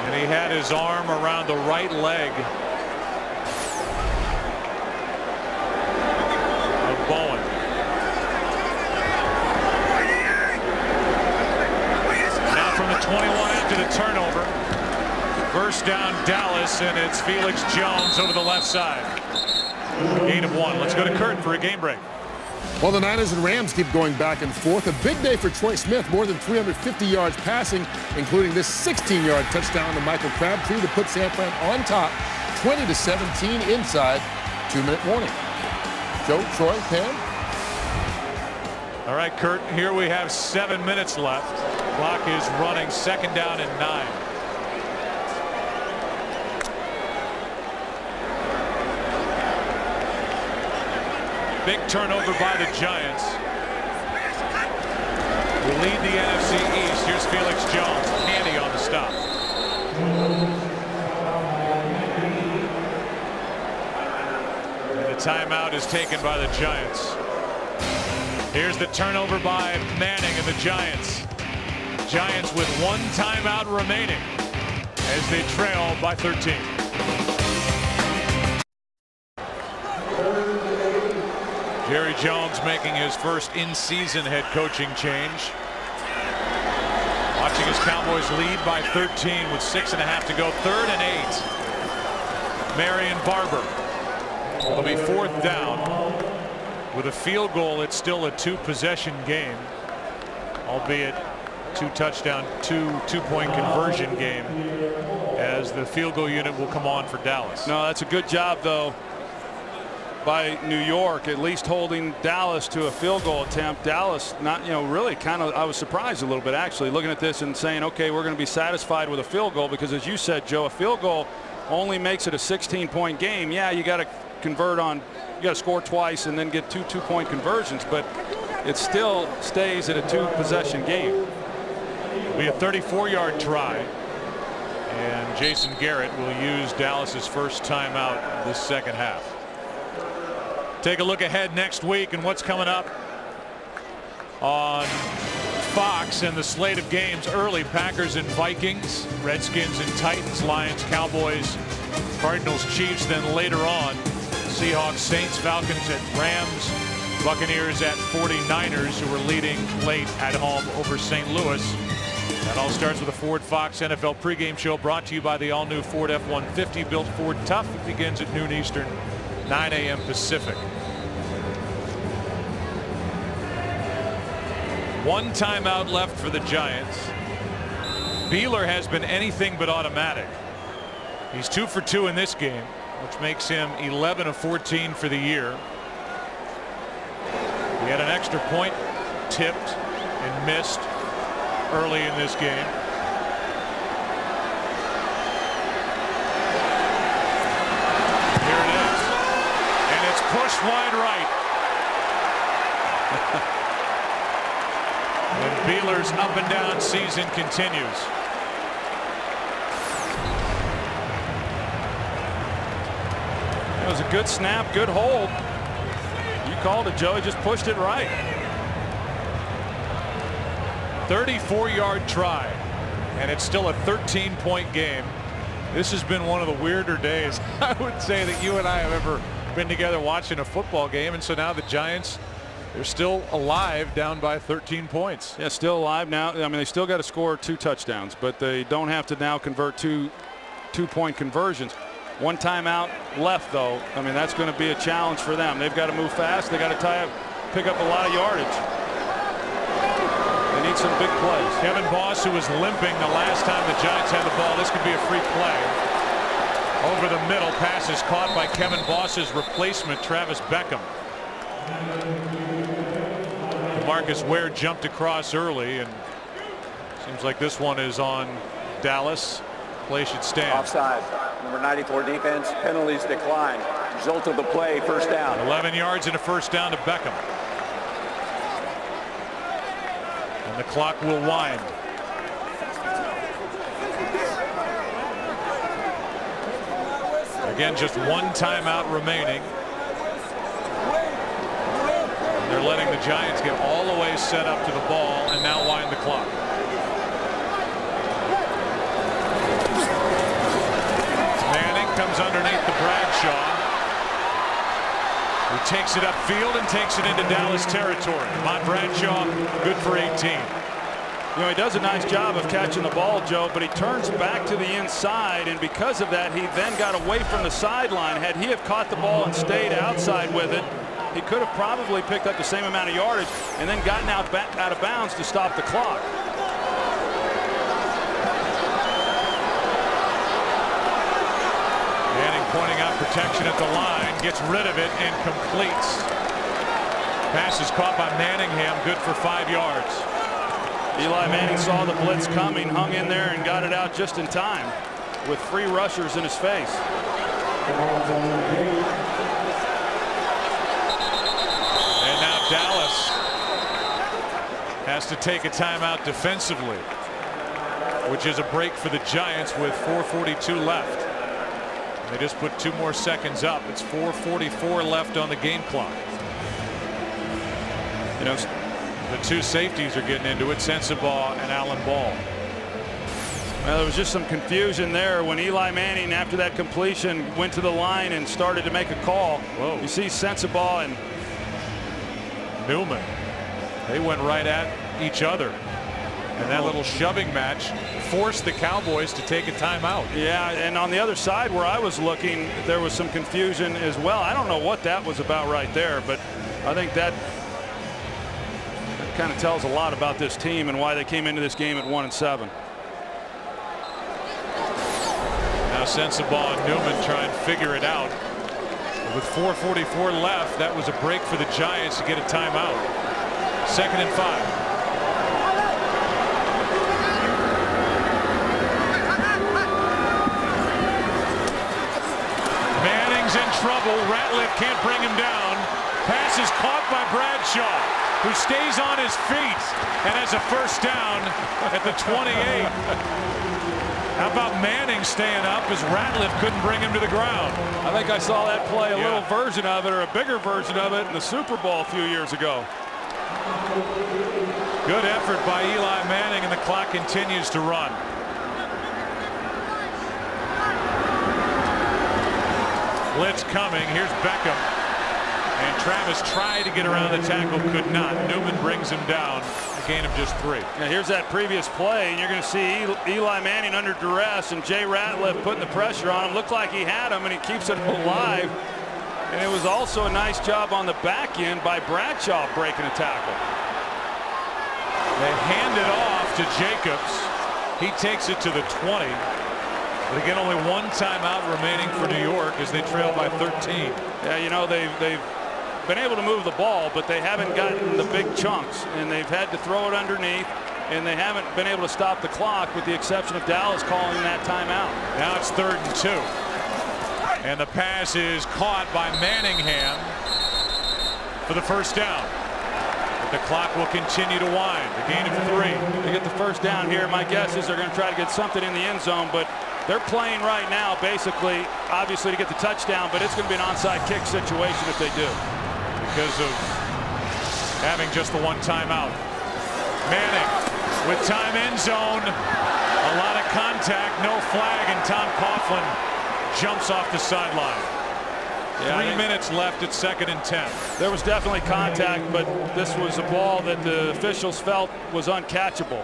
And he had his arm around the right leg of Bowen. Now from the 21 after the turnover. First down, Dallas, and it's Felix Jones over the left side. Gain of 1. Let's go to Kurt for a game break. Well, the Niners and Rams keep going back and forth. A big day for Troy Smith, more than 350 yards passing, including this 16-yard touchdown to Michael Crabtree to put San Fran on top, 20-17 inside 2-minute warning. Joe, Troy, Pam. All right, Kurt, here we have 7 minutes left. Clock is running. 2nd down and 9. Big turnover by the Giants. We lead the NFC East. Here's Felix Jones. Handy on the stop. And the timeout is taken by the Giants. Here's the turnover by Manning and the Giants. Giants with 1 timeout remaining as they trail by 13. Jerry Jones making his first in-season head coaching change. Watching his Cowboys lead by 13 with 6.5 to go. 3rd and 8. Marion Barber. It'll be 4th down. With a field goal, it's still a 2-possession game, albeit 2-touchdown, 2-point conversion game, as the field goal unit will come on for Dallas. No, that's a good job, though, by New York, at least holding Dallas to a field goal attempt. Dallas not, really kind of, I was surprised a little bit actually looking at this and saying, okay, we're going to be satisfied with a field goal, because as you said, Joe, a field goal only makes it a 16-point game. Yeah, you got to convert on, you got to score twice and then get 2 2-point conversions, but it still stays at a 2-possession game. It'll be a 34-yard try, and Jason Garrett will use Dallas's first timeout this second half. Take a look ahead next week and what's coming up on Fox and the slate of games early. Packers and Vikings, Redskins and Titans, Lions, Cowboys, Cardinals, Chiefs. Then later on, Seahawks, Saints, Falcons, and Rams, Buccaneers at 49ers, who are leading late at home over St. Louis. That all starts with a Ford Fox NFL pregame show brought to you by the all-new Ford F-150, built Ford tough. It begins at noon Eastern, 9 a.m. Pacific. One timeout left for the Giants. Beeler has been anything but automatic. He's 2 for 2 in this game, which makes him 11 of 14 for the year. He had an extra point tipped and missed early in this game. Here it is, and it's pushed wide right. And Beeler's up and down season continues. It was a good snap, good hold. You called it, Joey, just pushed it right. 34-yard try, and it's still a 13-point game. This has been one of the weirder days, I would say, that you and I have ever been together watching a football game. And so now the Giants, they're still alive, down by 13 points. Yeah, still alive now. I mean, they still got to score 2 touchdowns, but they don't have to now convert two-point conversions. One timeout left, though. I mean, that's going to be a challenge for them. They've got to move fast. They got to pick up a lot of yardage. They need some big plays. Kevin Boss, who was limping the last time the Giants had the ball. This could be a free play. Over the middle, pass is caught by Kevin Boss's replacement, Travis Beckham. Marcus Ware jumped across early, and seems like this one is on Dallas. Play should stand. Offside. Number 94 defense. Penalties decline. Result of the play, first down. 11 yards and a first down to Beckham. And the clock will wind. Again, just one timeout remaining. They're letting the Giants get all the way set up to the ball and now wind the clock. Manning comes underneath the Bradshaw, who takes it upfield and takes it into Dallas territory. Mont Bradshaw, good for 18. You know, he does a nice job of catching the ball, Joe, but he turns back to the inside, and because of that, he then got away from the sideline. Had he have caught the ball and stayed outside with it, he could have probably picked up the same amount of yardage and then gotten out of bounds to stop the clock. Manning pointing out protection at the line, gets rid of it and completes. Pass is caught by Manningham, good for 5 yards. Eli Manning saw the blitz coming, hung in there, and got it out just in time with 3 rushers in his face. And now Dallas has to take a timeout defensively, which is a break for the Giants with 4:42 left. They just put 2 more seconds up. It's 4:44 left on the game clock. You know, the 2 safeties are getting into it, Sensabaugh and Alan Ball. Well, there was just some confusion there when Eli Manning, after that completion, went to the line and started to make a call. Whoa. You see Sensabaugh and Newman. They went right at each other. And that little shoving match forced the Cowboys to take a timeout. Yeah, and on the other side where I was looking, there was some confusion as well. I don't know what that was about right there, but I think that kind of tells a lot about this team and why they came into this game at 1-7. Now Sensabaugh and Newman try and figure it out. With 4:44 left, that was a break for the Giants to get a timeout. 2nd and 5. Manning's in trouble. Ratliff can't bring him down. Pass is caught by Bradshaw, who stays on his feet and has a first down at the 28. How about Manning staying up as Ratliff couldn't bring him to the ground? I think I saw that play, a little version of it, or a bigger version of it, in the Super Bowl a few years ago. Good effort by Eli Manning, and the clock continues to run. Blitz coming. Here's Beckham. And Travis tried to get around the tackle, could not. Newman brings him down, a gain of just 3. Now here's that previous play, and you're going to see Eli Manning under duress, and Jay Ratliff putting the pressure on him. Looked like he had him, and he keeps it alive. And it was also a nice job on the back end by Bradshaw breaking a tackle. They hand it off to Jacobs. He takes it to the 20. But again, only one timeout remaining for New York as they trail by 13. Yeah, you know, they've been able to move the ball, but they haven't gotten the big chunks, and they've had to throw it underneath, and they haven't been able to stop the clock, with the exception of Dallas calling that timeout. Now it's 3rd and 2. And the pass is caught by Manningham for the first down. But the clock will continue to wind. A gain of 3. They get the first down here. My guess is they're going to try to get something in the end zone, but they're playing right now basically, obviously, to get the touchdown, but it's going to be an onside kick situation if they do. Because of having just the one timeout. Manning with time end zone. A lot of contact, no flag, and Tom Coughlin jumps off the sideline. 3 minutes left at 2nd and 10. There was definitely contact, but this was a ball that the officials felt was uncatchable.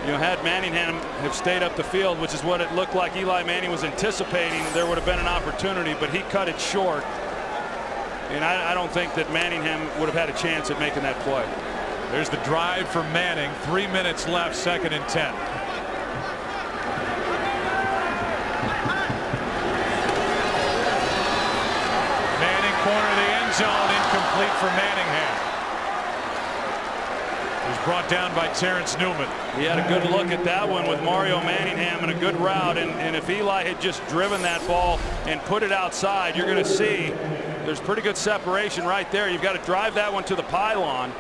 You know, had Manningham have stayed up the field, which is what it looked like Eli Manning was anticipating, there would have been an opportunity, but he cut it short. And I don't think that Manningham would have had a chance at making that play. There's the drive for Manning. 3 minutes left, 2nd and 10. Manning corner of the end zone, incomplete for Manningham. It was brought down by Terrence Newman. He had a good look at that one with Mario Manningham and a good route, and if Eli had just driven that ball and put it outside, you're going to see there's pretty good separation right there. You've got to drive that one to the pylon,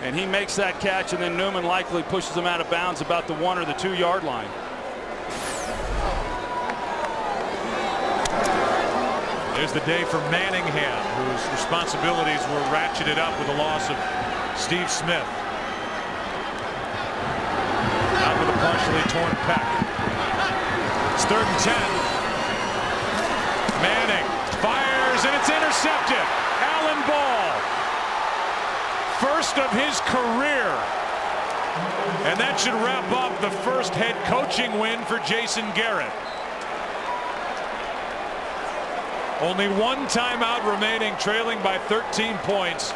and he makes that catch, and then Newman likely pushes him out of bounds about the 1 or the 2 yard line. There's the day for Manningham, whose responsibilities were ratcheted up with the loss of Steve Smith. Out with a partially torn pec. It's 3rd and 10. Manning fires, and it's intercepted. Alan Ball. First of his career. And that should wrap up the first head coaching win for Jason Garrett. Only one timeout remaining, trailing by 13 points.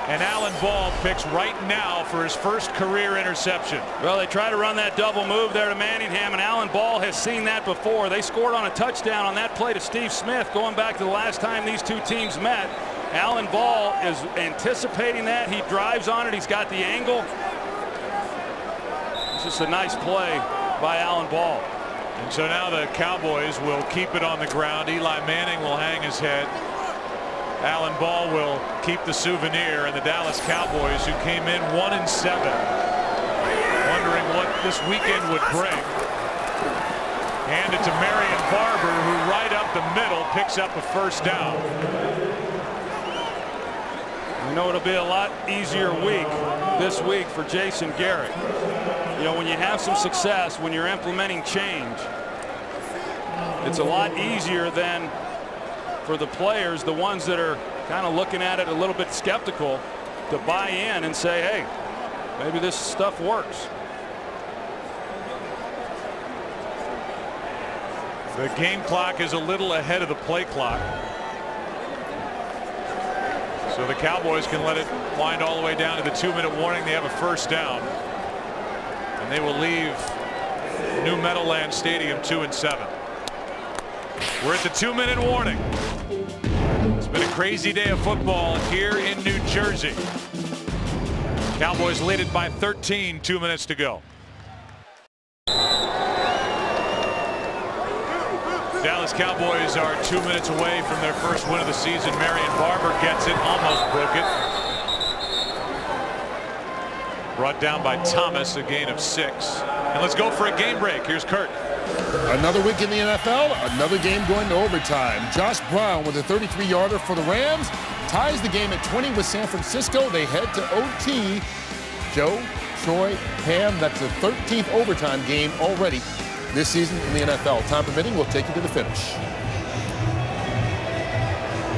And Alan Ball picks right now for his first career interception. Well, they try to run that double move there to Manningham, and Alan Ball has seen that before. They scored on a touchdown on that play to Steve Smith going back to the last time these two teams met. Alan Ball is anticipating that. He drives on it. He's got the angle. It's just a nice play by Alan Ball. And so now the Cowboys will keep it on the ground. Eli Manning will hang his head. Alan Ball will keep the souvenir, and the Dallas Cowboys, who came in 1-7, wondering what this weekend would bring. Hand it to Marion Barber, who right up the middle picks up a first down. I know it'll be a lot easier week this week for Jason Garrett. You know, when you have some success, when you're implementing change, it's a lot easier than for the players, the ones that are kind of looking at it a little bit skeptical, to buy in and say, hey, maybe this stuff works. The game clock is a little ahead of the play clock. So the Cowboys can let it wind all the way down to the 2-minute warning. They have a first down. And they will leave New Meadowlands Stadium 2-7. We're at the 2-minute warning. It's been a crazy day of football here in New Jersey. Cowboys lead it by 13, 2 minutes to go. Dallas Cowboys are 2 minutes away from their first win of the season. Marion Barber gets it, almost broke it. Brought down by Thomas, a gain of 6. And let's go for a game break. Here's Kurt. Another week in the NFL, another game going to overtime. Josh Brown with a 33-yarder for the Rams ties the game at 20 with San Francisco. They head to OT. Joe, Troy, Pam, that's the 13th overtime game already this season in the NFL. Time permitting, we'll take you to the finish.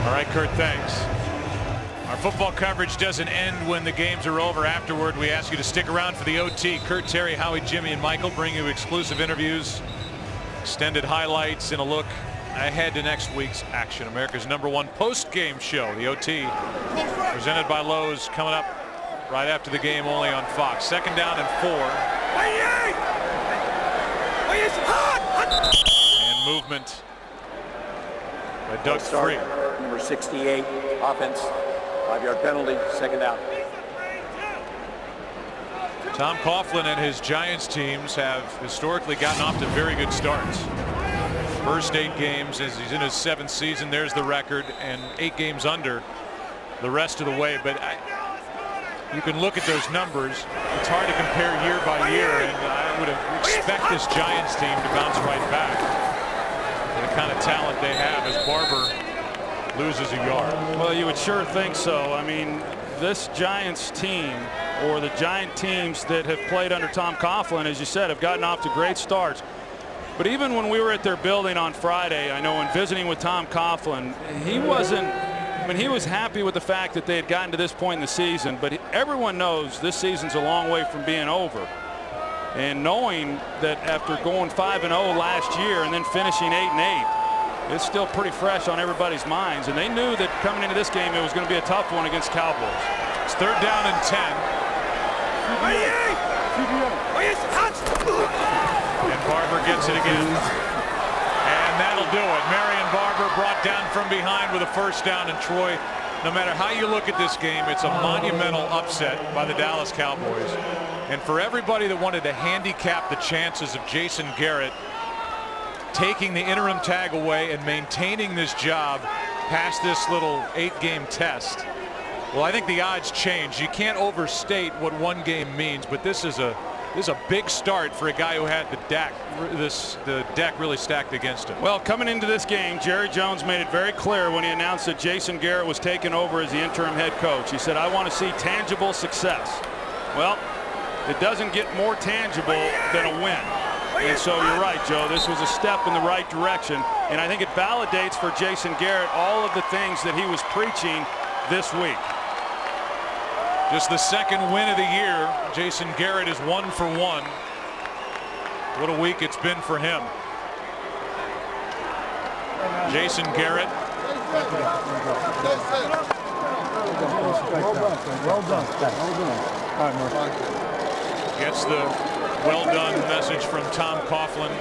All right, Kurt, thanks. Our football coverage doesn't end when the games are over. Afterward, we ask you to stick around for the OT. Kurt, Terry, Howie, Jimmy, and Michael bring you exclusive interviews, extended highlights, and a look ahead to next week's action. America's #1 post-game show, the OT, presented by Lowe's, coming up right after the game, only on Fox. 2nd down and 4. And movement by Doug Free. Number 68, offense, 5-yard penalty, 2nd down. Tom Coughlin and his Giants teams have historically gotten off to very good starts. First 8 games as he's in his 7th season. There's the record, and 8 games under the rest of the way. But you can look at those numbers. It's hard to compare year by year, and I would expect this Giants team to bounce right back. The kind of talent they have as Barber loses a yard. Well, you would sure think so. I mean, this Giants team, or the Giant teams that have played under Tom Coughlin, as you said, have gotten off to great starts. But even when we were at their building on Friday, I know in visiting with Tom Coughlin, he wasn't, I mean, he was happy with the fact that they had gotten to this point in the season, but everyone knows this season's a long way from being over. And knowing that after going 5-0 last year and then finishing 8-8, it's still pretty fresh on everybody's minds. And they knew that coming into this game, it was going to be a tough one against Cowboys. It's 3rd down and 10. And Barber gets it again. And that'll do it. Marion Barber brought down from behind with a 1st down. And Troy, no matter how you look at this game, it's a monumental upset by the Dallas Cowboys. And for everybody that wanted to handicap the chances of Jason Garrett taking the interim tag away and maintaining this job past this little 8-game test, well, I think the odds change. You can't overstate what one game means, but this is a big start for a guy who had the deck really stacked against him. Well, coming into this game, Jerry Jones made it very clear when he announced that Jason Garrett was taking over as the interim head coach. He said, I want to see tangible success. Well, it doesn't get more tangible than a win. And so you're right, Joe. This was a step in the right direction. And I think it validates for Jason Garrett all of the things that he was preaching this week. Just the 2nd win of the year. Jason Garrett is 1 for 1. What a week it's been for him. Jason Garrett. Well done. All right, Mark. Gets the well done message from Tom Coughlin.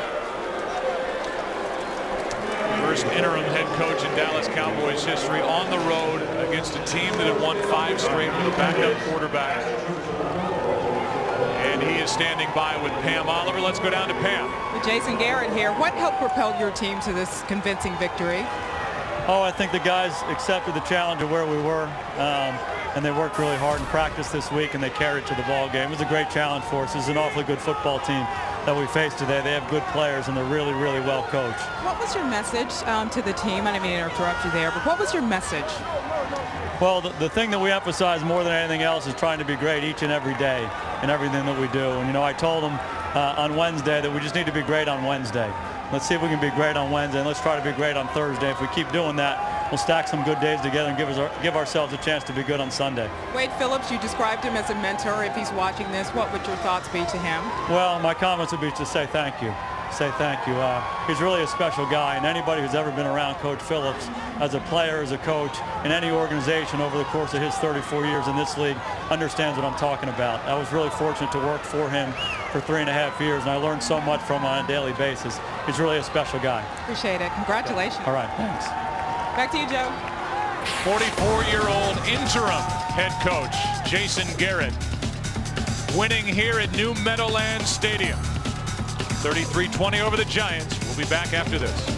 First interim head coach in Dallas Cowboys history on the road against a team that had won 5 straight with a backup quarterback. And he is standing by with Pam Oliver. Let's go down to Pam. With Jason Garrett here, what helped propel your team to this convincing victory? Oh, I think the guys accepted the challenge of where we were, and they worked really hard in practice this week, and they carried it to the ball game. It was a great challenge for us. It's an awfully good football team that we faced today. They have good players, and they're really, really well coached. What was your message to the team? I didn't mean to interrupt you there, but what was your message? Well, the thing that we emphasize more than anything else is trying to be great each and every day in everything that we do. And, you know, I told them on Wednesday that we just need to be great on Wednesday. Let's see if we can be great on Wednesday, and let's try to be great on Thursday. If we keep doing that, we'll stack some good days together and give ourselves a chance to be good on Sunday. Wade Phillips, you described him as a mentor. If he's watching this, what would your thoughts be to him? Well, my comments would be to say thank you. Say thank you. He's really a special guy, and anybody who's ever been around Coach Phillips as a player, as a coach, in any organization over the course of his 34 years in this league understands what I'm talking about. I was really fortunate to work for him for 3.5 years, and I learned so much from him on a daily basis. He's really a special guy. Appreciate it. Congratulations. All right, thanks. Back to you, Joe. 44-year-old interim head coach Jason Garrett winning here at New Meadowlands Stadium. 33-20 over the Giants. We'll be back after this.